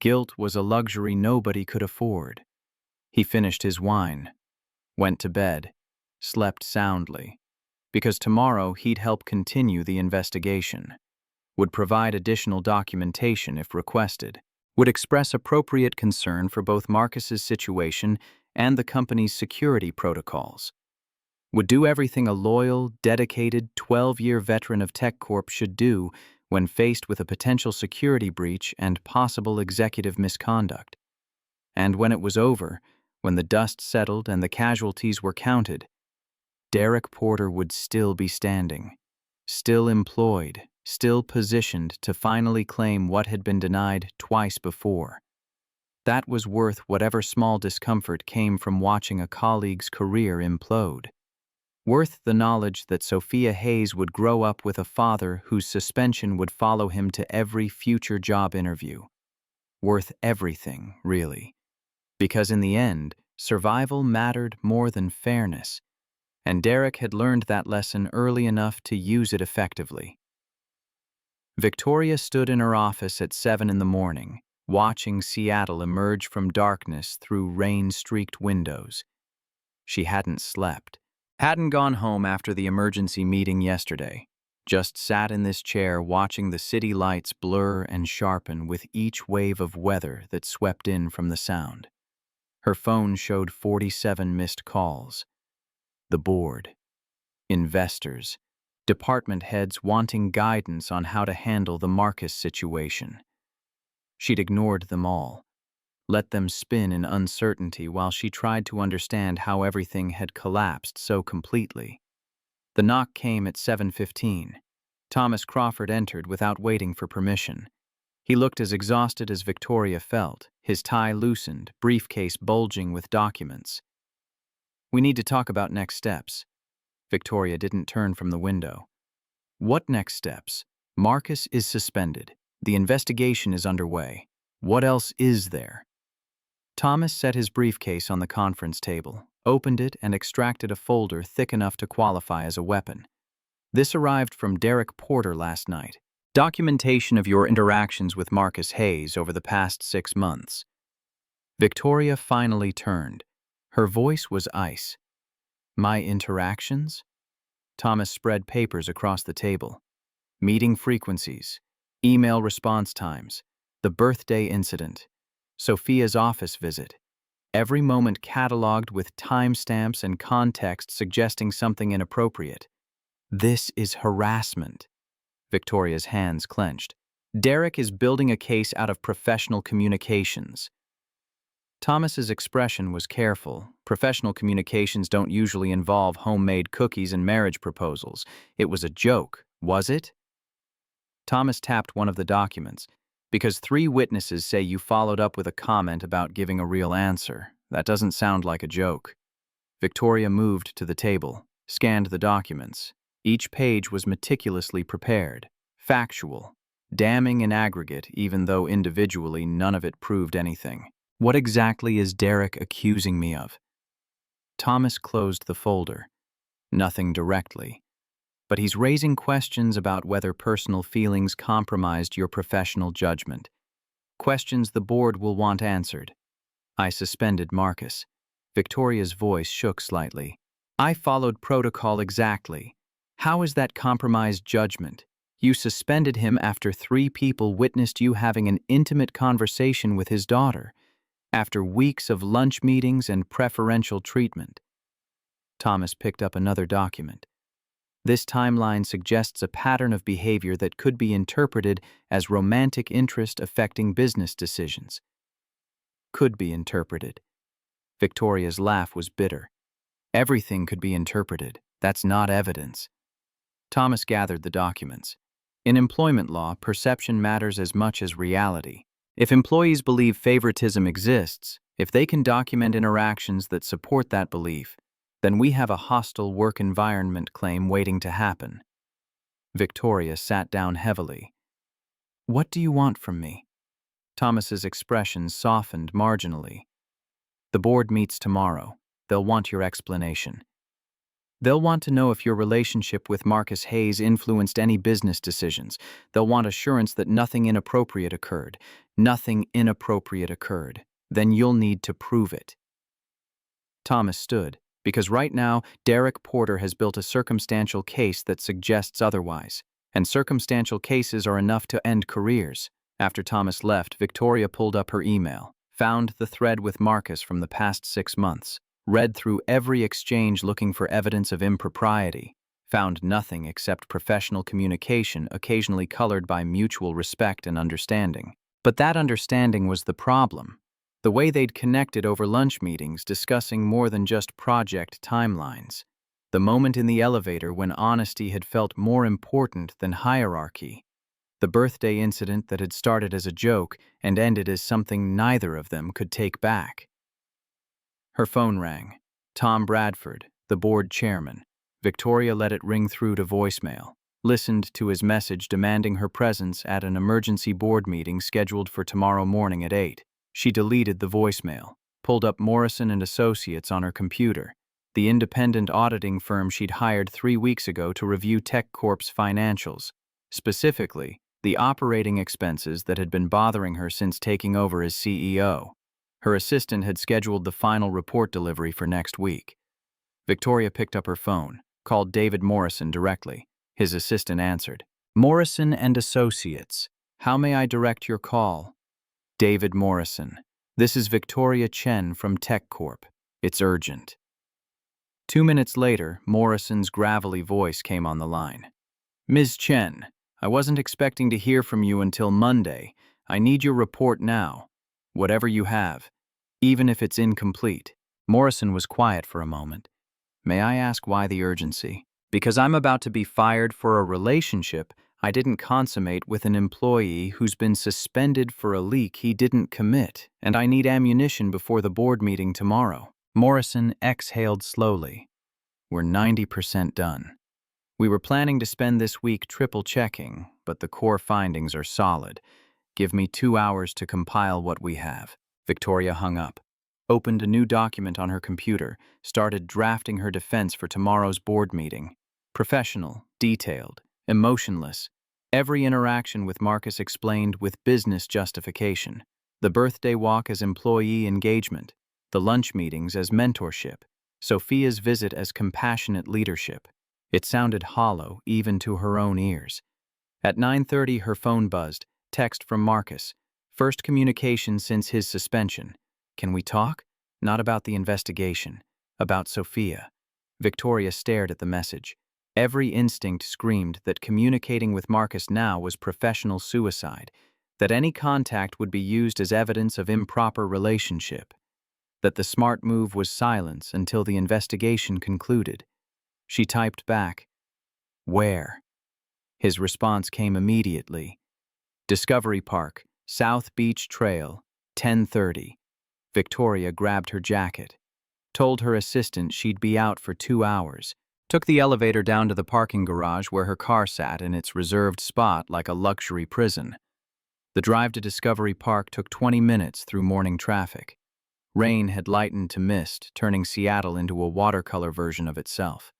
guilt was a luxury nobody could afford. He finished his wine, went to bed, slept soundly, because tomorrow he'd help continue the investigation, would provide additional documentation if requested, would express appropriate concern for both Marcus's situation and the company's security protocols, would do everything a loyal, dedicated, 12-year veteran of TechCorp should do when faced with a potential security breach and possible executive misconduct. And when it was over, when the dust settled and the casualties were counted, Derek Porter would still be standing, still employed, still positioned to finally claim what had been denied twice before. That was worth whatever small discomfort came from watching a colleague's career implode. Worth the knowledge that Sophia Hayes would grow up with a father whose suspension would follow him to every future job interview. Worth everything, really. Because in the end, survival mattered more than fairness, and Derek had learned that lesson early enough to use it effectively. Victoria stood in her office at 7 in the morning, watching Seattle emerge from darkness through rain-streaked windows. She hadn't slept. Hadn't gone home after the emergency meeting yesterday, just sat in this chair watching the city lights blur and sharpen with each wave of weather that swept in from the sound. Her phone showed 47 missed calls. The board, investors, department heads wanting guidance on how to handle the Marcus situation. She'd ignored them all, let them spin in uncertainty while she tried to understand how everything had collapsed so completely. The knock came at 7:15. Thomas Crawford entered without waiting for permission. He looked as exhausted as Victoria felt, his tie loosened, briefcase bulging with documents. "We need to talk about next steps." Victoria didn't turn from the window. "What next steps? Marcus is suspended. The investigation is underway. What else is there?" Thomas set his briefcase on the conference table, opened it, and extracted a folder thick enough to qualify as a weapon. This arrived from Derek Porter last night. Documentation of your interactions with Marcus Hayes over the past 6 months. Victoria finally turned. Her voice was ice. My interactions? Thomas spread papers across the table. Meeting frequencies, email response times, the birthday incident, Sophia's office visit. Every moment cataloged with timestamps and context suggesting something inappropriate. This is harassment. Victoria's hands clenched. Derek is building a case out of professional communications. Thomas's expression was careful. Professional communications don't usually involve homemade cookies and marriage proposals. It was a joke, was it? Thomas tapped one of the documents. Because 3 witnesses say you followed up with a comment about giving a real answer. That doesn't sound like a joke. Victoria moved to the table, scanned the documents. Each page was meticulously prepared, factual, damning in aggregate, even though individually none of it proved anything. What exactly is Derek accusing me of? Thomas closed the folder. Nothing directly. But he's raising questions about whether personal feelings compromised your professional judgment. Questions the board will want answered. I suspended Marcus. Victoria's voice shook slightly. I followed protocol exactly. How is that compromised judgment? You suspended him after 3 people witnessed you having an intimate conversation with his daughter, after weeks of lunch meetings and preferential treatment. Thomas picked up another document. This timeline suggests a pattern of behavior that could be interpreted as romantic interest affecting business decisions. Could be interpreted. Victoria's laugh was bitter. Everything could be interpreted. That's not evidence. Thomas gathered the documents. In employment law, perception matters as much as reality. If employees believe favoritism exists, if they can document interactions that support that belief, then we have a hostile work environment claim waiting to happen. Victoria sat down heavily. What do you want from me? Thomas's expression softened marginally. The board meets tomorrow. They'll want your explanation. They'll want to know if your relationship with Marcus Hayes influenced any business decisions. They'll want assurance that nothing inappropriate occurred. Nothing inappropriate occurred. Then you'll need to prove it. Thomas stood, because right now, Derek Porter has built a circumstantial case that suggests otherwise. And circumstantial cases are enough to end careers. After Thomas left, Victoria pulled up her email, found the thread with Marcus from the past 6 months. Read through every exchange looking for evidence of impropriety, found nothing except professional communication occasionally colored by mutual respect and understanding. But that understanding was the problem. The way they'd connected over lunch meetings discussing more than just project timelines. The moment in the elevator when honesty had felt more important than hierarchy. The birthday incident that had started as a joke and ended as something neither of them could take back. Her phone rang. Tom Bradford, the board chairman. Victoria let it ring through to voicemail, listened to his message demanding her presence at an emergency board meeting scheduled for tomorrow morning at 8. She deleted the voicemail, pulled up Morrison and Associates on her computer, the independent auditing firm she'd hired 3 weeks ago to review TechCorp's financials, specifically the operating expenses that had been bothering her since taking over as CEO. Her assistant had scheduled the final report delivery for next week. Victoria picked up her phone, called David Morrison directly. His assistant answered. Morrison and Associates. How may I direct your call? David Morrison. This is Victoria Chen from TechCorp. It's urgent. 2 minutes later, Morrison's gravelly voice came on the line. Ms. Chen, I wasn't expecting to hear from you until Monday. I need your report now. Whatever you have, even if it's incomplete. Morrison was quiet for a moment. May I ask why the urgency? Because I'm about to be fired for a relationship I didn't consummate with an employee who's been suspended for a leak he didn't commit, and I need ammunition before the board meeting tomorrow. Morrison exhaled slowly. We're 90% done. We were planning to spend this week triple-checking, but the core findings are solid. Give me 2 hours to compile what we have. Victoria hung up, opened a new document on her computer, started drafting her defense for tomorrow's board meeting. Professional, detailed, emotionless. Every interaction with Marcus explained with business justification. The birthday walk as employee engagement, the lunch meetings as mentorship, Sophia's visit as compassionate leadership. It sounded hollow even to her own ears. At 9:30 her phone buzzed, text from Marcus. First communication since his suspension. Can we talk? Not about the investigation, about Sophia. Victoria stared at the message. Every instinct screamed that communicating with Marcus now was professional suicide, that any contact would be used as evidence of improper relationship, that the smart move was silence until the investigation concluded. She typed back, "Where?" His response came immediately. Discovery Park, South Beach Trail, 10:30. Victoria grabbed her jacket, told her assistant she'd be out for 2 hours, took the elevator down to the parking garage where her car sat in its reserved spot like a luxury prison. The drive to Discovery Park took 20 minutes through morning traffic. Rain had lightened to mist, turning Seattle into a watercolor version of itself.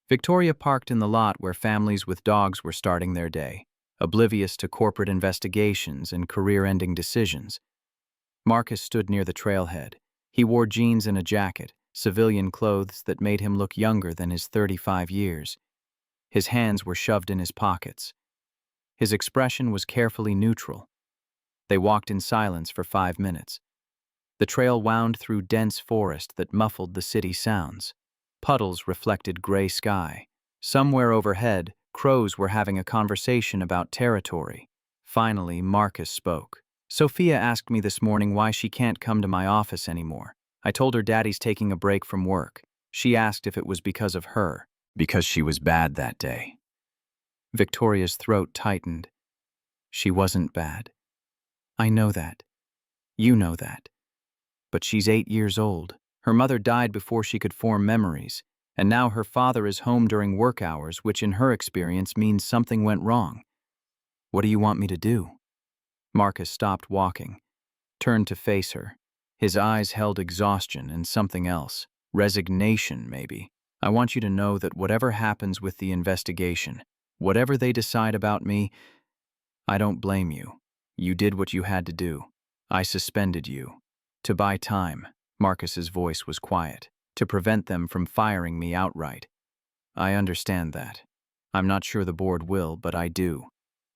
Victoria parked in the lot where families with dogs were starting their day, oblivious to corporate investigations and career-ending decisions. Marcus stood near the trailhead. He wore jeans and a jacket, civilian clothes that made him look younger than his 35 years. His hands were shoved in his pockets. His expression was carefully neutral. They walked in silence for 5 minutes. The trail wound through dense forest that muffled the city sounds. Puddles reflected gray sky. Somewhere overhead, crows were having a conversation about territory. Finally, Marcus spoke. "Sophia asked me this morning why she can't come to my office anymore. I told her Daddy's taking a break from work. She asked if it was because of her, because she was bad that day." Victoria's throat tightened. "She wasn't bad. I know that. You know that. But she's 8 years old. Her mother died before she could form memories, and now her father is home during work hours, which in her experience means something went wrong. What do you want me to do?" Marcus stopped walking, turned to face her. His eyes held exhaustion and something else. Resignation, maybe. "I want you to know that whatever happens with the investigation, whatever they decide about me, I don't blame you. You did what you had to do. I suspended you. To buy time." Marcus's voice was quiet. "To prevent them from firing me outright. I understand that. I'm not sure the board will, but I do.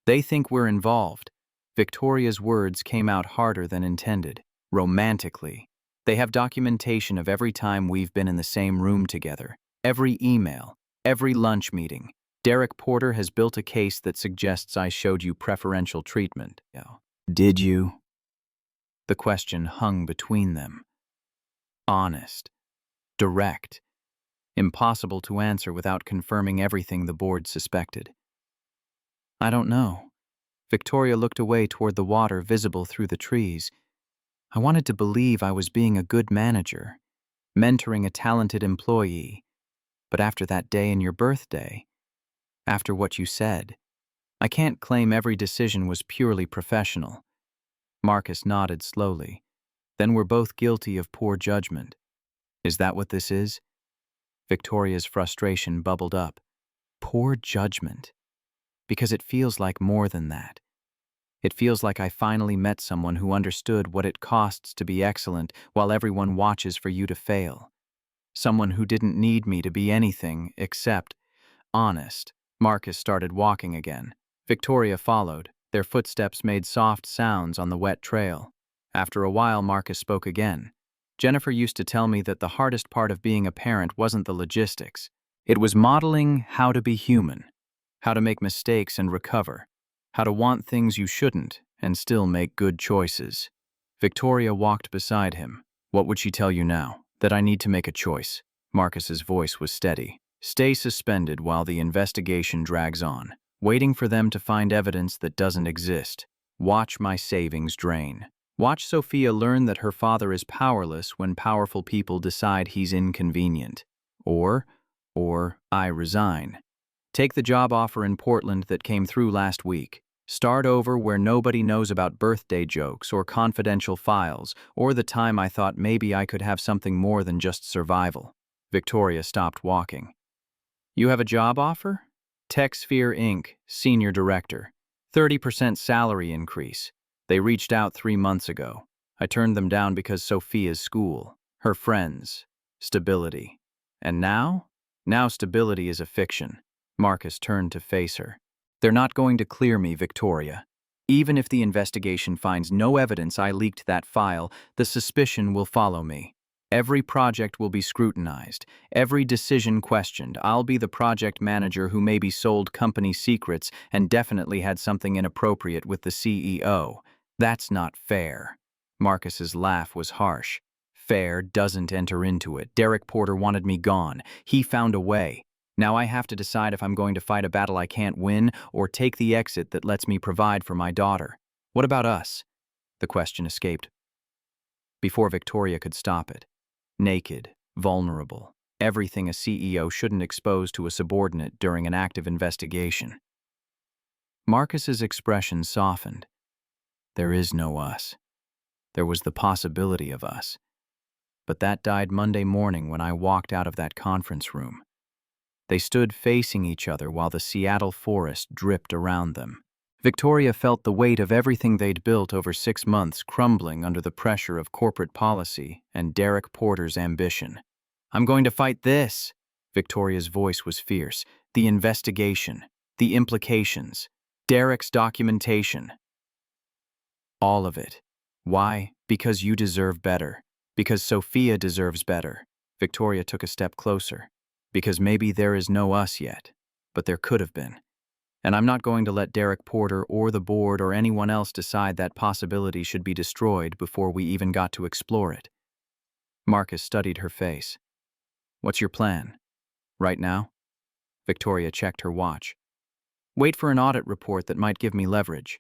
They think we're involved." Victoria's words came out harder than intended. "Romantically. They have documentation of every time we've been in the same room together. Every email. Every lunch meeting. Derek Porter has built a case that suggests I showed you preferential treatment." "Did you?" The question hung between them. Honest. Direct. Impossible to answer without confirming everything the board suspected. "I don't know." Victoria looked away toward the water visible through the trees. "I wanted to believe I was being a good manager, mentoring a talented employee. But after that day and your birthday, after what you said, I can't claim every decision was purely professional." Marcus nodded slowly. "Then we're both guilty of poor judgment. Is that what this is?" Victoria's frustration bubbled up. Poor judgment. Because it feels like more than that. It feels like I finally met someone who understood what it costs to be excellent while everyone watches for you to fail. Someone who didn't need me to be anything except honest. Marcus started walking again. Victoria followed. Their footsteps made soft sounds on the wet trail. After a while, Marcus spoke again. "Jennifer used to tell me that the hardest part of being a parent wasn't the logistics. It was modeling how to be human, how to make mistakes and recover, how to want things you shouldn't and still make good choices." Victoria walked beside him. "What would she tell you now? That I need to make a choice?" Marcus's voice was steady. "Stay suspended while the investigation drags on, waiting for them to find evidence that doesn't exist. Watch my savings drain. Watch Sophia learn that her father is powerless when powerful people decide he's inconvenient. Or I resign. Take the job offer in Portland that came through last week. Start over where nobody knows about birthday jokes or confidential files or the time I thought maybe I could have something more than just survival." Victoria stopped walking. "You have a job offer?" TechSphere Inc., Senior Director. 30% salary increase. They reached out 3 months ago. I turned them down because Sophia's school, her friends, stability. And now? Now stability is a fiction. Marcus turned to face her. They're not going to clear me, Victoria. Even if the investigation finds no evidence I leaked that file, the suspicion will follow me. Every project will be scrutinized, every decision questioned. I'll be the project manager who maybe sold company secrets and definitely had something inappropriate with the CEO. That's not fair. Marcus's laugh was harsh. Fair doesn't enter into it. Derek Porter wanted me gone. He found a way. Now I have to decide if I'm going to fight a battle I can't win or take the exit that lets me provide for my daughter. What about us? The question escaped before Victoria could stop it. Naked, vulnerable, everything a CEO shouldn't expose to a subordinate during an active investigation. Marcus's expression softened. There is no us. There was the possibility of us. But that died Monday morning when I walked out of that conference room. They stood facing each other while the Seattle forest dripped around them. Victoria felt the weight of everything they'd built over 6 months crumbling under the pressure of corporate policy and Derek Porter's ambition. I'm going to fight this. Victoria's voice was fierce. The investigation, the implications, Derek's documentation. All of it. Why? Because you deserve better. Because Sophia deserves better. Victoria took a step closer. Because maybe there is no us yet, but there could have been. And I'm not going to let Derek Porter or the board or anyone else decide that possibility should be destroyed before we even got to explore it. Marcus studied her face. What's your plan? Right now? Victoria checked her watch. Wait for an audit report that might give me leverage.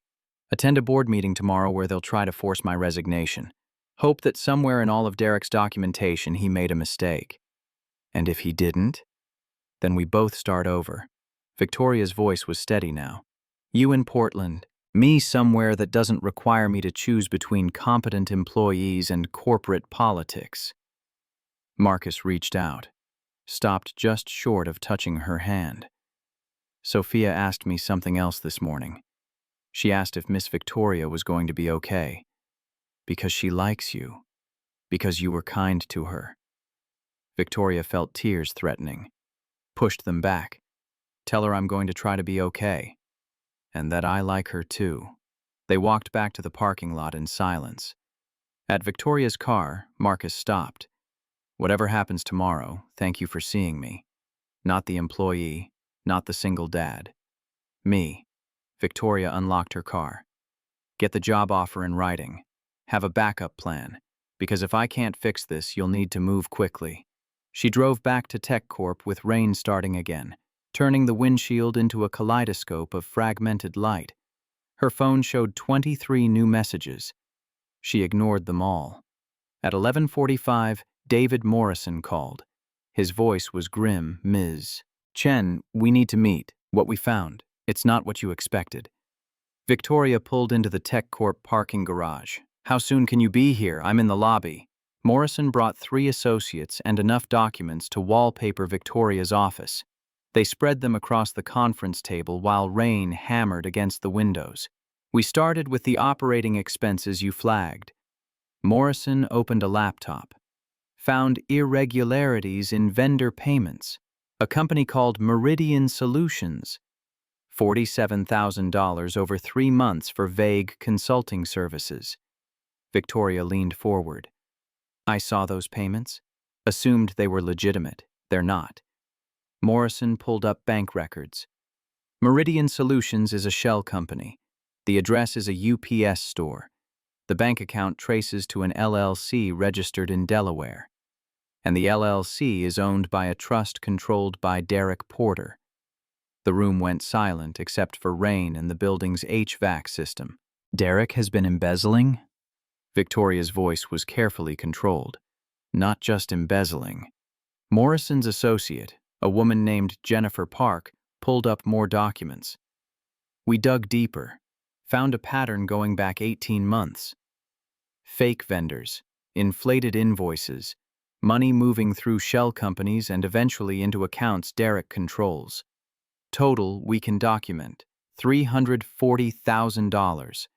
Attend a board meeting tomorrow where they'll try to force my resignation. Hope that somewhere in all of Derek's documentation he made a mistake. And if he didn't, then we both start over. Victoria's voice was steady now. You in Portland, me somewhere that doesn't require me to choose between competent employees and corporate politics. Marcus reached out, stopped just short of touching her hand. Sophia asked me something else this morning. She asked if Miss Victoria was going to be okay. Because she likes you. Because you were kind to her. Victoria felt tears threatening. Pushed them back. Tell her I'm going to try to be okay. And that I like her too. They walked back to the parking lot in silence. At Victoria's car, Marcus stopped. Whatever happens tomorrow, thank you for seeing me. Not the employee, not the single dad. Me. Victoria unlocked her car. Get the job offer in writing. Have a backup plan. Because if I can't fix this, you'll need to move quickly. She drove back to TechCorp with rain starting again, turning the windshield into a kaleidoscope of fragmented light. Her phone showed 23 new messages. She ignored them all. At 11:45, David Morrison called. His voice was grim. Ms. Chen, we need to meet. What we found. It's not what you expected. Victoria pulled into the TechCorp parking garage. How soon can you be here? I'm in the lobby. Morrison brought 3 associates and enough documents to wallpaper Victoria's office. They spread them across the conference table while rain hammered against the windows. We started with the operating expenses you flagged. Morrison opened a laptop. Found irregularities in vendor payments. A company called Meridian Solutions. $47,000 over 3 months for vague consulting services. Victoria leaned forward. I saw those payments. Assumed they were legitimate. They're not. Morrison pulled up bank records. Meridian Solutions is a shell company. The address is a UPS store. The bank account traces to an LLC registered in Delaware. And the LLC is owned by a trust controlled by Derek Porter. The room went silent except for rain and the building's HVAC system. Derek has been embezzling? Victoria's voice was carefully controlled. Not just embezzling. Morrison's associate, a woman named Jennifer Park, pulled up more documents. We dug deeper, found a pattern going back 18 months. Fake vendors, inflated invoices, money moving through shell companies and eventually into accounts Derek controls. Total we can document, $340,000.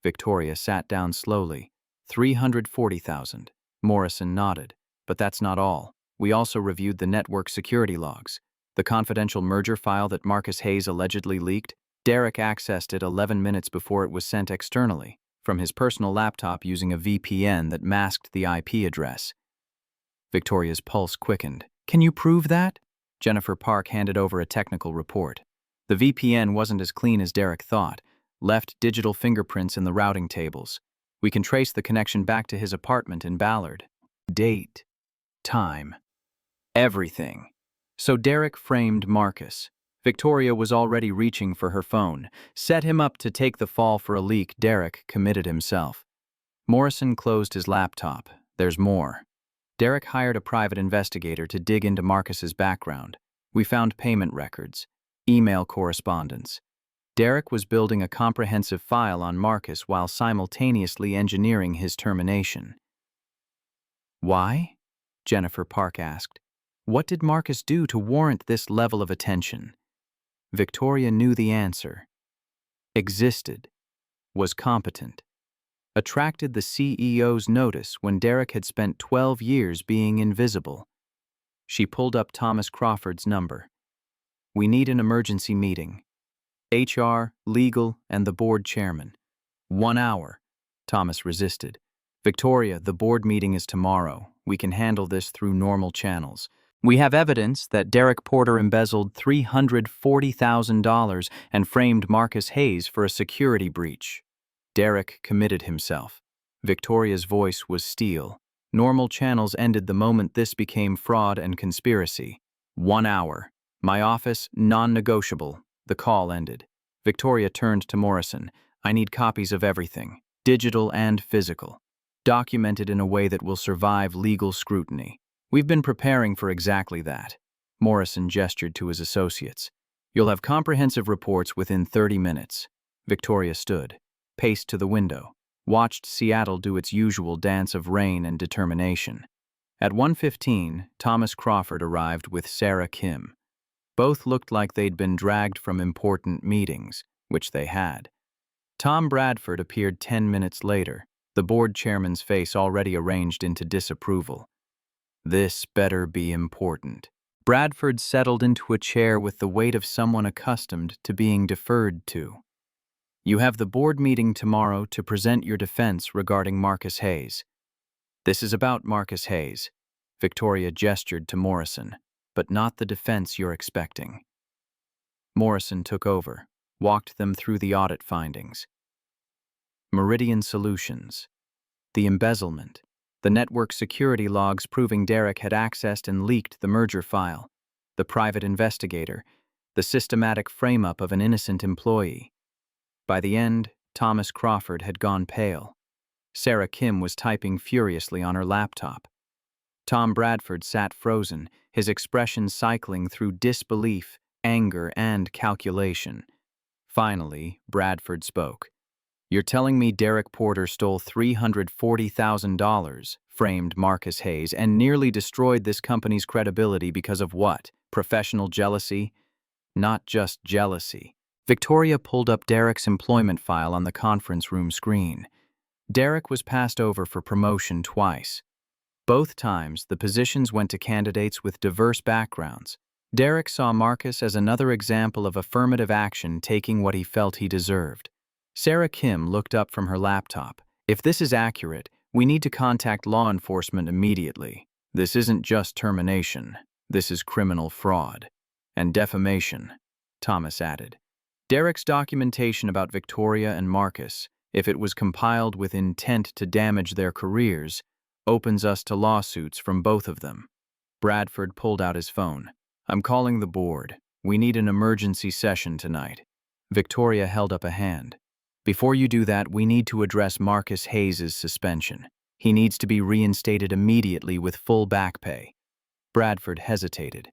Victoria sat down slowly. 340,000. Morrison nodded. But that's not all. We also reviewed the network security logs. The confidential merger file that Marcus Hayes allegedly leaked. Derek accessed it 11 minutes before it was sent externally, from his personal laptop using a VPN that masked the IP address. Victoria's pulse quickened. Can you prove that? Jennifer Park handed over a technical report. The VPN wasn't as clean as Derek thought, left digital fingerprints in the routing tables. We can trace the connection back to his apartment in Ballard. Date, time, everything. So Derek framed Marcus. Victoria was already reaching for her phone. Set him up to take the fall for a leak. Derek committed himself. Morrison closed his laptop. There's more. Derek hired a private investigator to dig into Marcus's background. We found payment records, email correspondence. Derek was building a comprehensive file on Marcus while simultaneously engineering his termination. Why? Jennifer Park asked. What did Marcus do to warrant this level of attention? Victoria knew the answer. Existed. Was competent. Attracted the CEO's notice when Derek had spent 12 years being invisible. She pulled up Thomas Crawford's number. We need an emergency meeting. HR, legal, and the board chairman. 1 hour. Thomas resisted. Victoria, the board meeting is tomorrow. We can handle this through normal channels. We have evidence that Derek Porter embezzled $340,000 and framed Marcus Hayes for a security breach. Derek committed himself. Victoria's voice was steel. Normal channels ended the moment this became fraud and conspiracy. 1 hour. My office, non-negotiable. The call ended. Victoria turned to Morrison. I need copies of everything, digital and physical, documented in a way that will survive legal scrutiny. We've been preparing for exactly that. Morrison gestured to his associates. You'll have comprehensive reports within 30 minutes. Victoria stood, paced to the window, watched Seattle do its usual dance of rain and determination. At 1:15, Thomas Crawford arrived with Sarah Kim. Both looked like they'd been dragged from important meetings, which they had. Tom Bradford appeared 10 minutes later, the board chairman's face already arranged into disapproval. This better be important. Bradford settled into a chair with the weight of someone accustomed to being deferred to. You have the board meeting tomorrow to present your defense regarding Marcus Hayes. This is about Marcus Hayes. Victoria gestured to Morrison, but not the defense you're expecting. Morrison took over, walked them through the audit findings. Meridian Solutions. The embezzlement. The network security logs proving Derek had accessed and leaked the merger file. The private investigator. The systematic frame-up of an innocent employee. By the end, Thomas Crawford had gone pale. Sarah Kim was typing furiously on her laptop. Tom Bradford sat frozen, his expression cycling through disbelief, anger, and calculation. Finally, Bradford spoke. You're telling me Derek Porter stole $340,000, framed Marcus Hayes, and nearly destroyed this company's credibility because of what? Professional jealousy? Not just jealousy. Victoria pulled up Derek's employment file on the conference room screen. Derek was passed over for promotion twice. Both times, the positions went to candidates with diverse backgrounds. Derek saw Marcus as another example of affirmative action taking what he felt he deserved. Sarah Kim looked up from her laptop. If this is accurate, we need to contact law enforcement immediately. This isn't just termination. This is criminal fraud. And defamation, Thomas added. Derek's documentation about Victoria and Marcus, if it was compiled with intent to damage their careers, opens us to lawsuits from both of them. Bradford pulled out his phone. I'm calling the board. We need an emergency session tonight. Victoria held up a hand. Before you do that, we need to address Marcus Hayes' suspension. He needs to be reinstated immediately with full back pay. Bradford hesitated.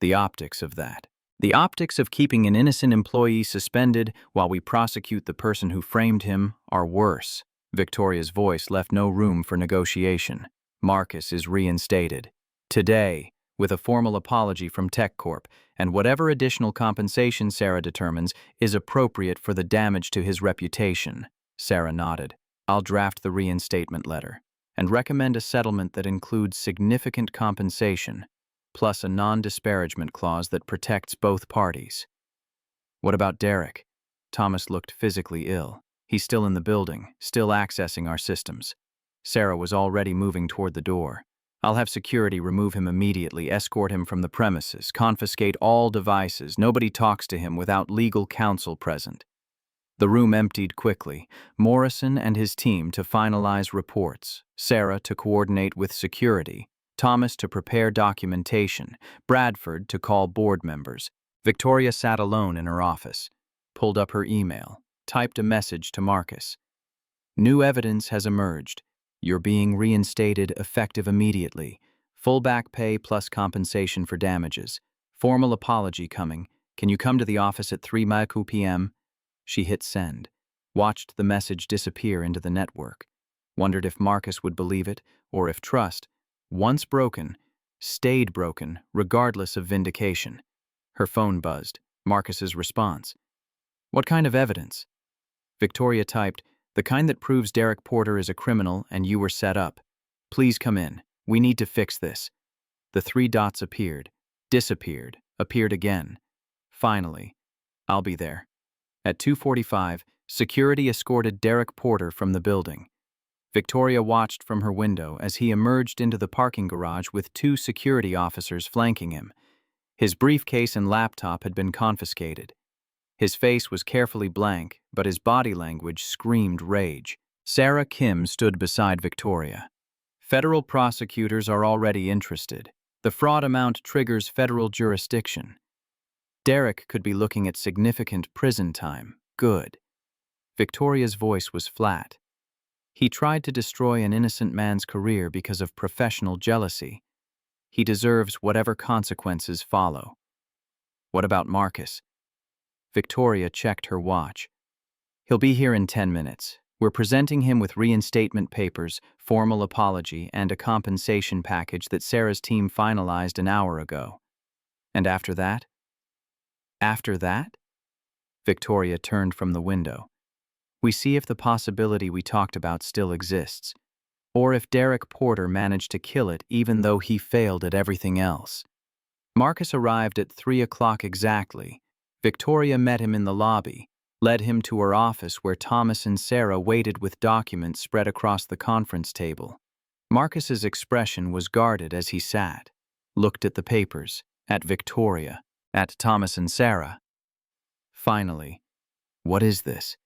The optics of that. The optics of keeping an innocent employee suspended while we prosecute the person who framed him are worse. Victoria's voice left no room for negotiation. Marcus is reinstated. Today, with a formal apology from Tech Corp, and whatever additional compensation Sarah determines is appropriate for the damage to his reputation. Sarah nodded. I'll draft the reinstatement letter and recommend a settlement that includes significant compensation, plus a non-disparagement clause that protects both parties. What about Derek? Thomas looked physically ill. He's still in the building, still accessing our systems. Sarah was already moving toward the door. I'll have security remove him immediately, escort him from the premises, confiscate all devices. Nobody talks to him without legal counsel present. The room emptied quickly. Morrison and his team to finalize reports, Sarah to coordinate with security, Thomas to prepare documentation, Bradford to call board members. Victoria sat alone in her office, pulled up her email, typed a message to Marcus. New evidence has emerged. You're being reinstated effective immediately. Full back pay plus compensation for damages. Formal apology coming. Can you come to the office at 3 p.m.? She hit send, watched the message disappear into the network, wondered if Marcus would believe it, or if trust, once broken, stayed broken, regardless of vindication. Her phone buzzed. Marcus's response. What kind of evidence? Victoria typed, the kind that proves Derek Porter is a criminal and you were set up. Please come in. We need to fix this. The 3 dots appeared, disappeared, appeared again. Finally, I'll be there. At 2:45, security escorted Derek Porter from the building. Victoria watched from her window as he emerged into the parking garage with 2 security officers flanking him. His briefcase and laptop had been confiscated. His face was carefully blank, but his body language screamed rage. Sarah Kim stood beside Victoria. Federal prosecutors are already interested. The fraud amount triggers federal jurisdiction. Derek could be looking at significant prison time. Good. Victoria's voice was flat. He tried to destroy an innocent man's career because of professional jealousy. He deserves whatever consequences follow. What about Marcus? Victoria checked her watch. He'll be here in 10 minutes. We're presenting him with reinstatement papers, formal apology, and a compensation package that Sarah's team finalized an hour ago. And after that? After that? Victoria turned from the window. We see if the possibility we talked about still exists, or if Derek Porter managed to kill it even though he failed at everything else. Marcus arrived at 3 o'clock exactly. Victoria met him in the lobby, led him to her office where Thomas and Sarah waited with documents spread across the conference table. Marcus's expression was guarded as he sat, looked at the papers, at Victoria, at Thomas and Sarah. Finally, what is this?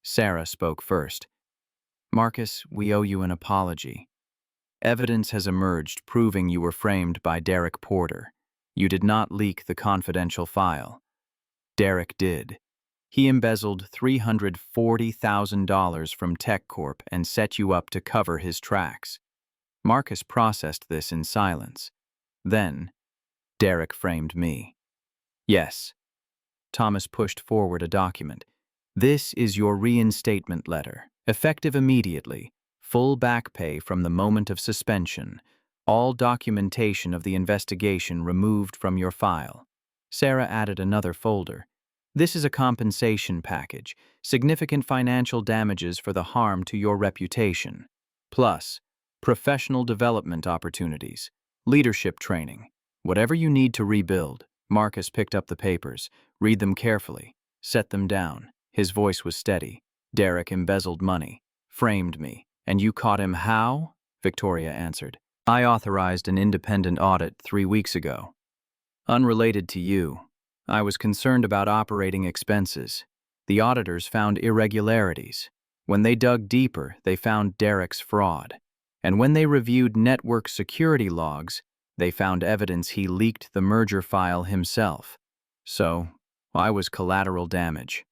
Sarah spoke first. Marcus, we owe you an apology. Evidence has emerged proving you were framed by Derek Porter. You did not leak the confidential file. Derek did. He embezzled $340,000 from Tech Corp and set you up to cover his tracks. Marcus processed this in silence. Then, Derek framed me. Yes. Thomas pushed forward a document. This is your reinstatement letter, effective immediately, full back pay from the moment of suspension, all documentation of the investigation removed from your file. Sarah added another folder. This is a compensation package, significant financial damages for the harm to your reputation, plus professional development opportunities, leadership training, whatever you need to rebuild. Marcus picked up the papers, read them carefully, set them down. His voice was steady. Derek embezzled money, framed me. And you caught him how? Victoria answered. I authorized an independent audit 3 weeks ago. Unrelated to you. I was concerned about operating expenses. The auditors found irregularities. When they dug deeper, they found Derek's fraud. And when they reviewed network security logs, they found evidence he leaked the merger file himself. So, I was collateral damage.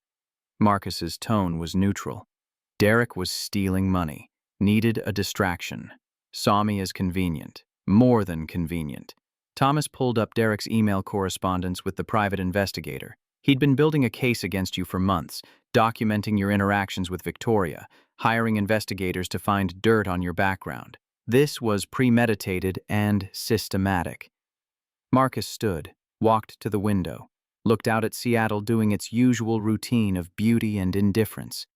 Marcus's tone was neutral. Derek was stealing money, needed a distraction, saw me as convenient, more than convenient. Thomas pulled up Derek's email correspondence with the private investigator. He'd been building a case against you for months, documenting your interactions with Victoria, hiring investigators to find dirt on your background. This was premeditated and systematic. Marcus stood, walked to the window, looked out at Seattle doing its usual routine of beauty and indifference.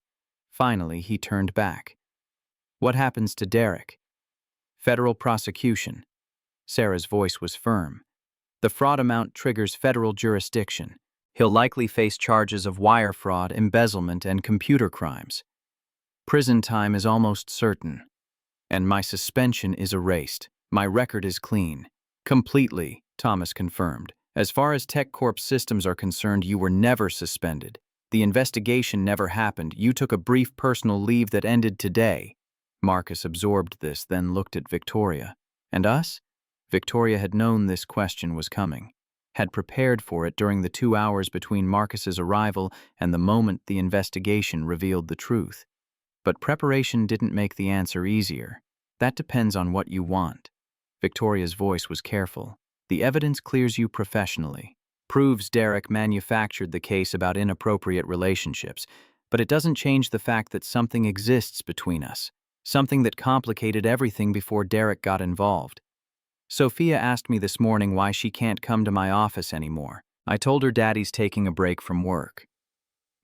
Finally, he turned back. What happens to Derek? Federal prosecution. Sarah's voice was firm. The fraud amount triggers federal jurisdiction. He'll likely face charges of wire fraud, embezzlement, and computer crimes. Prison time is almost certain. And my suspension is erased. My record is clean. Completely, Thomas confirmed. As far as TechCorp's systems are concerned, you were never suspended. The investigation never happened. You took a brief personal leave that ended today. Marcus absorbed this, then looked at Victoria. And us? Victoria had known this question was coming, had prepared for it during the 2 hours between Marcus's arrival and the moment the investigation revealed the truth. But preparation didn't make the answer easier. That depends on what you want. Victoria's voice was careful. The evidence clears you professionally, proves Derek manufactured the case about inappropriate relationships, but it doesn't change the fact that something exists between us, something that complicated everything before Derek got involved. Sophia asked me this morning why she can't come to my office anymore. I told her Daddy's taking a break from work.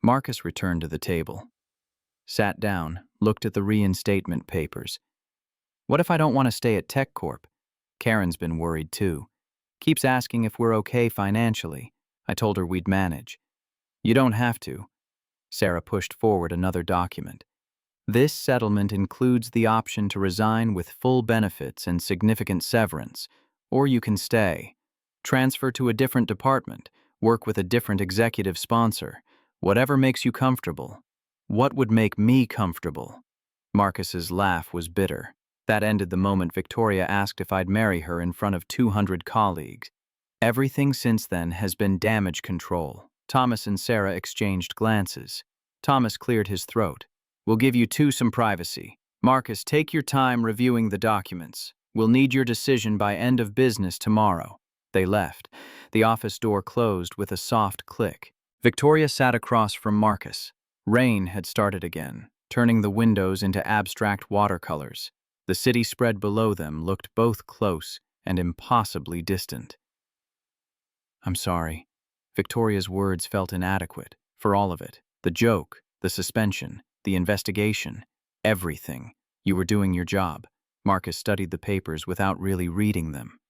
Marcus returned to the table, sat down, looked at the reinstatement papers. What if I don't want to stay at TechCorp? Karen's been worried too. Keeps asking if we're okay financially. I told her we'd manage. You don't have to. Sarah pushed forward another document. This settlement includes the option to resign with full benefits and significant severance, or you can stay, transfer to a different department, work with a different executive sponsor, whatever makes you comfortable. What would make me comfortable? Marcus's laugh was bitter. That ended the moment Victoria asked if I'd marry her in front of 200 colleagues. Everything since then has been damage control. Thomas and Sarah exchanged glances. Thomas cleared his throat. We'll give you two some privacy. Marcus, take your time reviewing the documents. We'll need your decision by end of business tomorrow. They left. The office door closed with a soft click. Victoria sat across from Marcus. Rain had started again, turning the windows into abstract watercolors. The city spread below them looked both close and impossibly distant. I'm sorry. Victoria's words felt inadequate, for all of it. The joke, the suspension, the investigation, everything. You were doing your job. Marcus studied the papers without really reading them.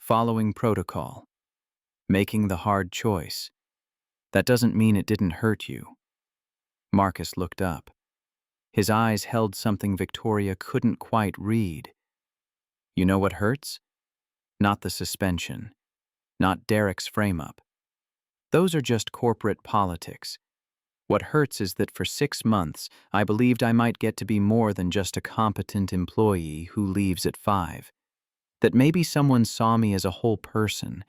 Following protocol. Making the hard choice. That doesn't mean it didn't hurt you. Marcus looked up. His eyes held something Victoria couldn't quite read. You know what hurts? Not the suspension. Not Derek's frame-up. Those are just corporate politics. What hurts is that for 6 months, I believed I might get to be more than just a competent employee who leaves at 5. That maybe someone saw me as a whole person.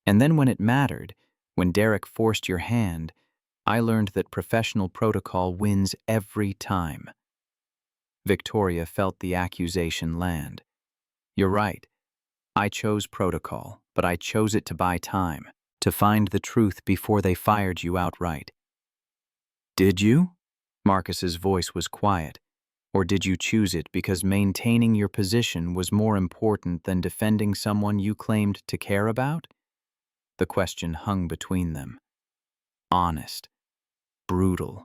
And then when it mattered, when Derek forced your hand, I learned that professional protocol wins every time. Victoria felt the accusation land. You're right. I chose protocol, but I chose it to buy time, to find the truth before they fired you outright. Did you? Marcus's voice was quiet. Or did you choose it because maintaining your position was more important than defending someone you claimed to care about? The question hung between them. Honest. Brutal.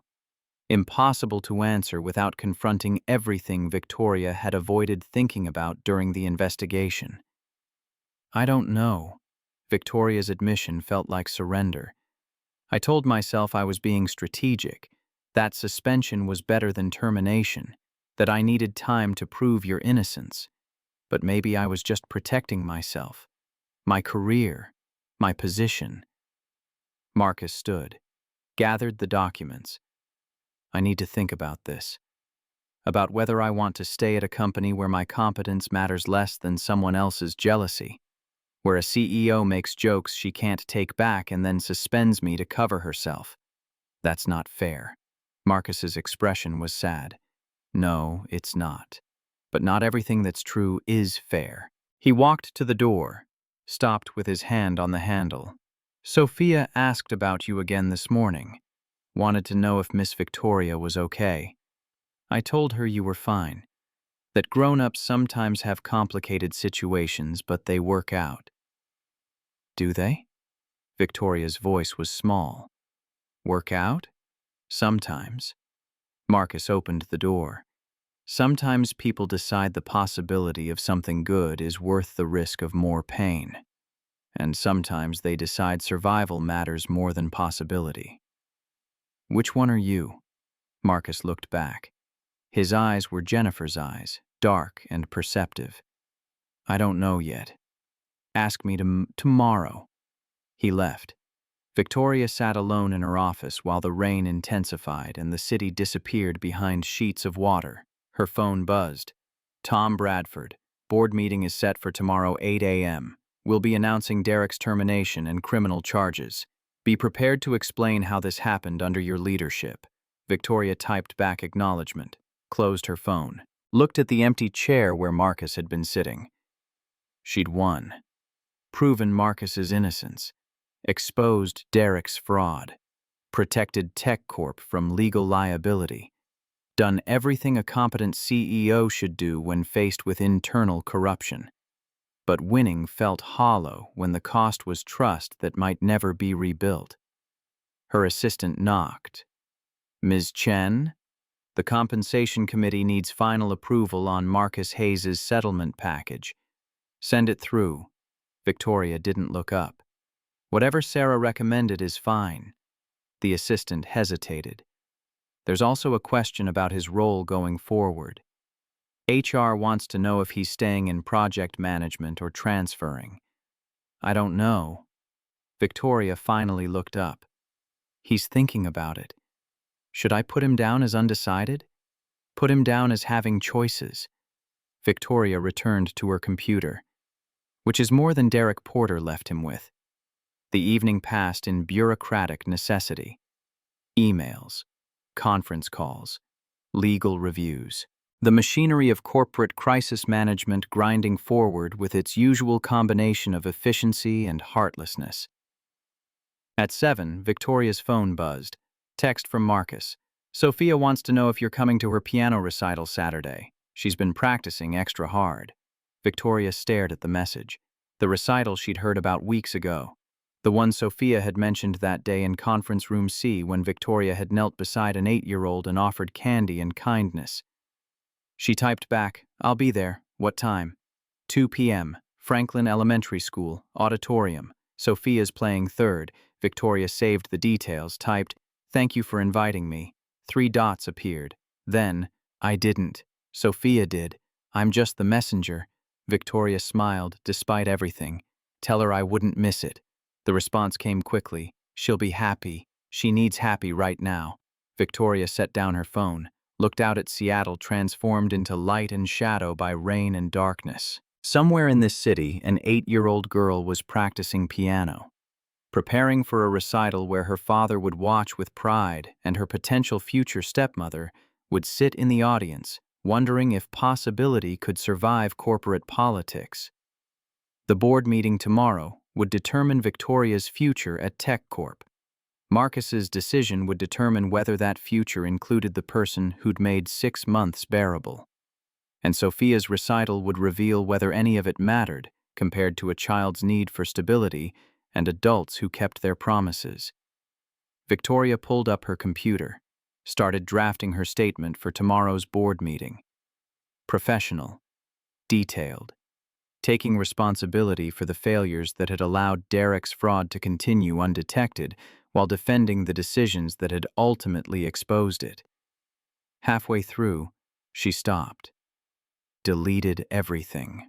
Impossible to answer without confronting everything Victoria had avoided thinking about during the investigation. I don't know. Victoria's admission felt like surrender. I told myself I was being strategic, that suspension was better than termination, that I needed time to prove your innocence. But maybe I was just protecting myself, my career, my position. Marcus stood, gathered the documents. I need to think about this. About whether I want to stay at a company where my competence matters less than someone else's jealousy, where a CEO makes jokes she can't take back and then suspends me to cover herself. That's not fair. Marcus's expression was sad. No, it's not. But not everything that's true is fair. He walked to the door, stopped with his hand on the handle. Sophia asked about you again this morning. Wanted to know if Miss Victoria was okay. I told her you were fine. That grown-ups sometimes have complicated situations, but they work out. Do they? Victoria's voice was small. Work out? Sometimes. Marcus opened the door. Sometimes people decide the possibility of something good is worth the risk of more pain. And sometimes they decide survival matters more than possibility. Which one are you? Marcus looked back. His eyes were Jennifer's eyes, dark and perceptive. I don't know yet. Ask me tomorrow. He left. Victoria sat alone in her office while the rain intensified and the city disappeared behind sheets of water. Her phone buzzed. Tom Bradford. Board meeting is set for tomorrow 8 a.m. We'll be announcing Derek's termination and criminal charges. Be prepared to explain how this happened under your leadership. Victoria typed back acknowledgement, closed her phone, looked at the empty chair where Marcus had been sitting. She'd won. Proven Marcus's innocence. Exposed Derek's fraud. Protected Tech Corp from legal liability. Done everything a competent CEO should do when faced with internal corruption. But winning felt hollow when the cost was trust that might never be rebuilt. Her assistant knocked. Ms. Chen? The compensation committee needs final approval on Marcus Hayes' settlement package. Send it through. Victoria didn't look up. Whatever Sarah recommended is fine. The assistant hesitated. There's also a question about his role going forward. HR wants to know if he's staying in project management or transferring. I don't know. Victoria finally looked up. He's thinking about it. Should I put him down as undecided? Put him down as having choices. Victoria returned to her computer, which is more than Derek Porter left him with. The evening passed in bureaucratic necessity. Emails, conference calls, legal reviews. The machinery of corporate crisis management grinding forward with its usual combination of efficiency and heartlessness. At 7, Victoria's phone buzzed. Text from Marcus. Sophia wants to know if you're coming to her piano recital Saturday. She's been practicing extra hard. Victoria stared at the message. The recital she'd heard about weeks ago. The one Sophia had mentioned that day in Conference Room C when Victoria had knelt beside an 8-year-old and offered candy and kindness. She typed back, I'll be there. What time? 2 p.m. Franklin Elementary School, auditorium. Sophia's playing third. Victoria saved the details, typed, thank you for inviting me. 3 dots appeared. Then, I didn't. Sophia did. I'm just the messenger. Victoria smiled, despite everything. Tell her I wouldn't miss it. The response came quickly. She'll be happy. She needs happy right now. Victoria set down her phone, looked out at Seattle transformed into light and shadow by rain and darkness. Somewhere in this city, an 8-year-old girl was practicing piano, preparing for a recital where her father would watch with pride and her potential future stepmother would sit in the audience, wondering if possibility could survive corporate politics. The board meeting tomorrow would determine Victoria's future at Tech Corp. Marcus's decision would determine whether that future included the person who'd made 6 months bearable. And Sophia's recital would reveal whether any of it mattered compared to a child's need for stability and adults who kept their promises. Victoria pulled up her computer, started drafting her statement for tomorrow's board meeting. Professional, detailed, taking responsibility for the failures that had allowed Derek's fraud to continue undetected while defending the decisions that had ultimately exposed it. Halfway through, she stopped. Deleted everything.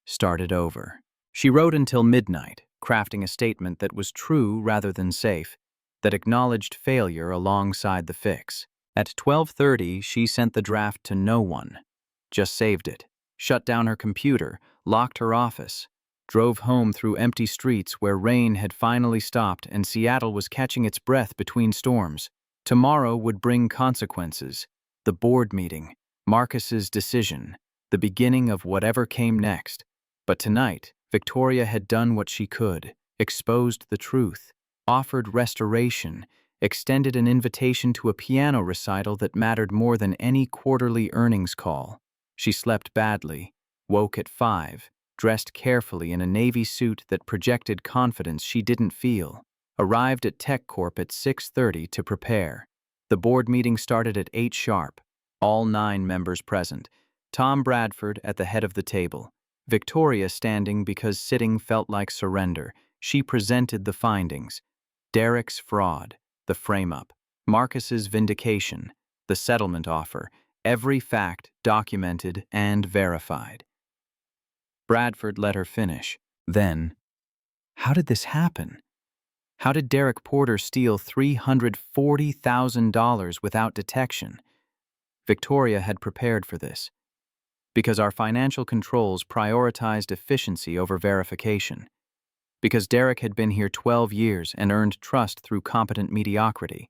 Started over. She wrote until midnight, crafting a statement that was true rather than safe, that acknowledged failure alongside the fix. At 12:30, she sent the draft to no one. Just saved it, shut down her computer, locked her office, drove home through empty streets where rain had finally stopped and Seattle was catching its breath between storms. Tomorrow would bring consequences. The board meeting, Marcus's decision, the beginning of whatever came next. But tonight, Victoria had done what she could, exposed the truth, offered restoration, extended an invitation to a piano recital that mattered more than any quarterly earnings call. She slept badly, woke at 5, dressed carefully in a navy suit that projected confidence she didn't feel, arrived at TechCorp at 6:30 to prepare. The board meeting started at 8 sharp, all 9 members present, Tom Bradford at the head of the table, Victoria standing because sitting felt like surrender. She presented the findings: Derek's fraud, the frame-up, Marcus's vindication, the settlement offer, every fact documented and verified. Bradford let her finish. Then, how did this happen? How did Derek Porter steal $340,000 without detection? Victoria had prepared for this, because our financial controls prioritized efficiency over verification, because Derek had been here 12 years and earned trust through competent mediocrity,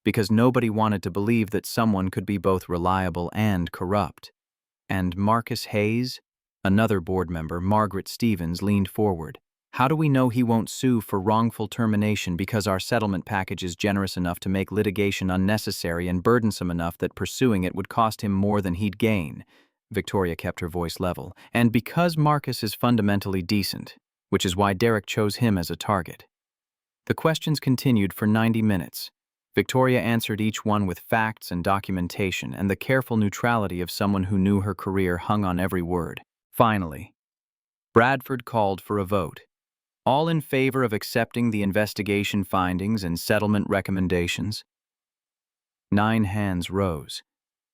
because nobody wanted to believe that someone could be both reliable and corrupt. And Marcus Hayes? Another board member, Margaret Stevens, leaned forward. How do we know he won't sue for wrongful termination because our settlement package is generous enough to make litigation unnecessary and burdensome enough that pursuing it would cost him more than he'd gain? Victoria kept her voice level. And because Marcus is fundamentally decent, which is why Derek chose him as a target. The questions continued for 90 minutes. Victoria answered each one with facts and documentation and the careful neutrality of someone who knew her career hung on every word. Finally, Bradford called for a vote. All in favor of accepting the investigation findings and settlement recommendations? 9 hands rose.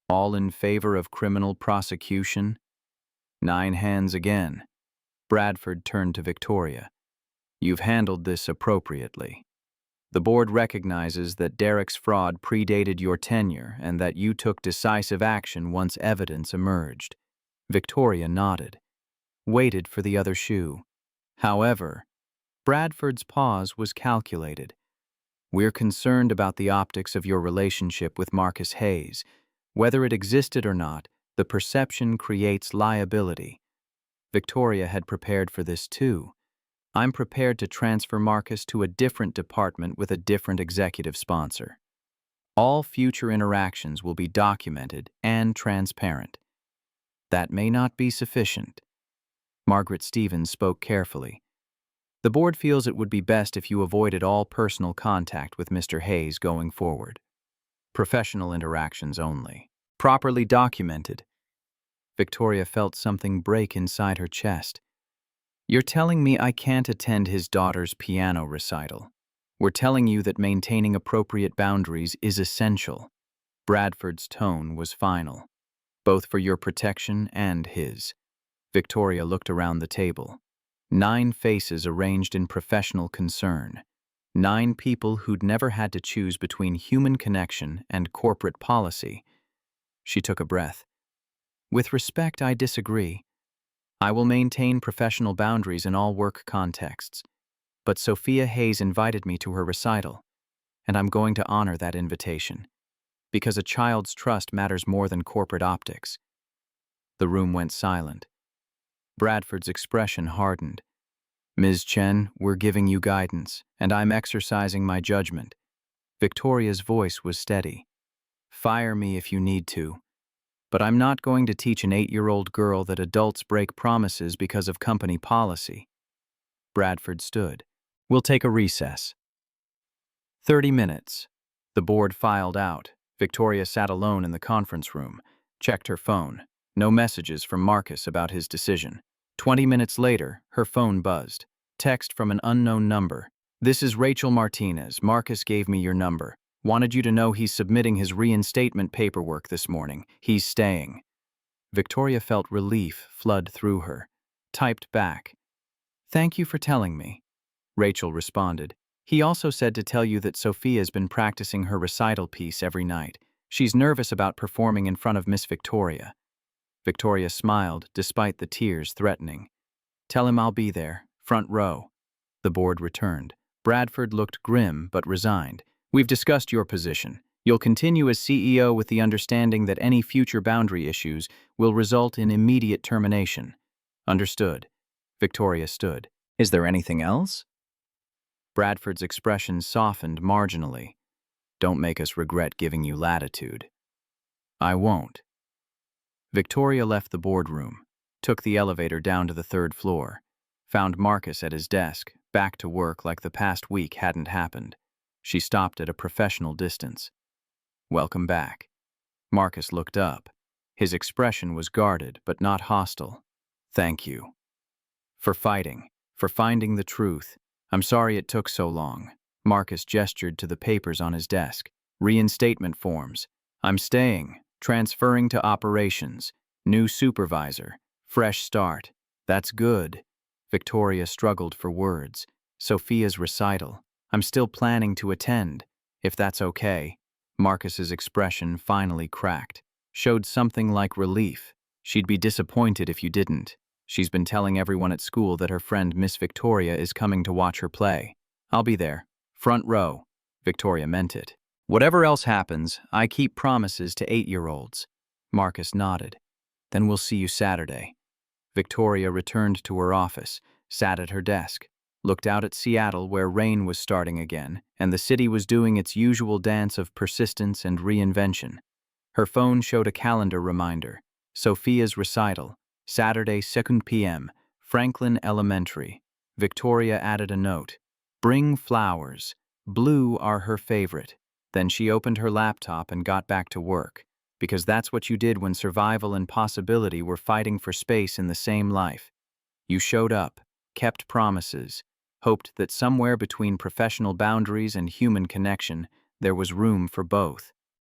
All in favor of criminal prosecution? 9 hands again. Bradford turned to Victoria. You've handled this appropriately. The board recognizes that Derek's fraud predated your tenure and that you took decisive action once evidence emerged. Victoria nodded, waited for the other shoe. However, Bradford's pause was calculated. We're concerned about the optics of your relationship with Marcus Hayes. Whether it existed or not, the perception creates liability. Victoria had prepared for this too. I'm prepared to transfer Marcus to a different department with a different executive sponsor. All future interactions will be documented and transparent. That may not be sufficient. Margaret Stevens spoke carefully. The board feels it would be best if you avoided all personal contact with Mr. Hayes going forward. Professional interactions only. Properly documented. Victoria felt something break inside her chest. You're telling me I can't attend his daughter's piano recital. We're telling you that maintaining appropriate boundaries is essential. Bradford's tone was final, both for your protection and his. Victoria looked around the table. 9 faces arranged in professional concern. 9 people who'd never had to choose between human connection and corporate policy. She took a breath. With respect, I disagree. I will maintain professional boundaries in all work contexts. But Sophia Hayes invited me to her recital, and I'm going to honor that invitation, because a child's trust matters more than corporate optics. The room went silent. Bradford's expression hardened. Ms. Chen, we're giving you guidance, and I'm exercising my judgment. Victoria's voice was steady. Fire me if you need to. But I'm not going to teach an 8-year-old girl that adults break promises because of company policy. Bradford stood. We'll take a recess. 30 minutes. The board filed out. Victoria sat alone in the conference room, checked her phone. No messages from Marcus about his decision. 20 minutes later, her phone buzzed. Text from an unknown number. This is Rachel Martinez. Marcus gave me your number. Wanted you to know he's submitting his reinstatement paperwork this morning. He's staying. Victoria felt relief flood through her. Typed back. Thank you for telling me. Rachel responded. He also said to tell you that Sophia's been practicing her recital piece every night. She's nervous about performing in front of Miss Victoria. Victoria smiled, despite the tears threatening. Tell him I'll be there, front row. The board returned. Bradford looked grim but resigned. We've discussed your position. You'll continue as CEO with the understanding that any future boundary issues will result in immediate termination. Understood. Victoria stood. Is there anything else? Bradford's expression softened marginally. Don't make us regret giving you latitude. I won't. Victoria left the boardroom. took the elevator down to the third floor, found Marcus at his desk, back to work like the past week hadn't happened. She stopped at a professional distance. "Welcome back." Marcus looked up. His expression was guarded but not hostile. "Thank you. For fighting. For finding the truth. I'm sorry it took so long." Marcus gestured to the papers on his desk. "Reinstatement forms. I'm staying. Transferring to operations. New supervisor. Fresh start. That's good." Victoria struggled for words. "Sophia's recital. I'm still planning to attend, if that's okay." Marcus's expression finally cracked, showed something like relief. "She'd be disappointed if you didn't. She's been telling everyone at school that her friend Miss Victoria is coming to watch her play. I'll be there. Front row." Victoria meant it. "Whatever else happens, I keep promises to 8-year-olds." Marcus nodded. "Then we'll see you Saturday." Victoria returned to her office, sat at her desk, looked out at Seattle where rain was starting again, and the city was doing its usual dance of persistence and reinvention. Her phone showed a calendar reminder. Sophia's recital, Saturday 2 p.m., Franklin Elementary. Victoria added a note. "Bring flowers. Blue are her favorite." Then she opened her laptop and got back to work, because that's what you did when survival and possibility were fighting for space in the same life. You showed up, kept promises, hoped that somewhere between professional boundaries and human connection, there was room for both.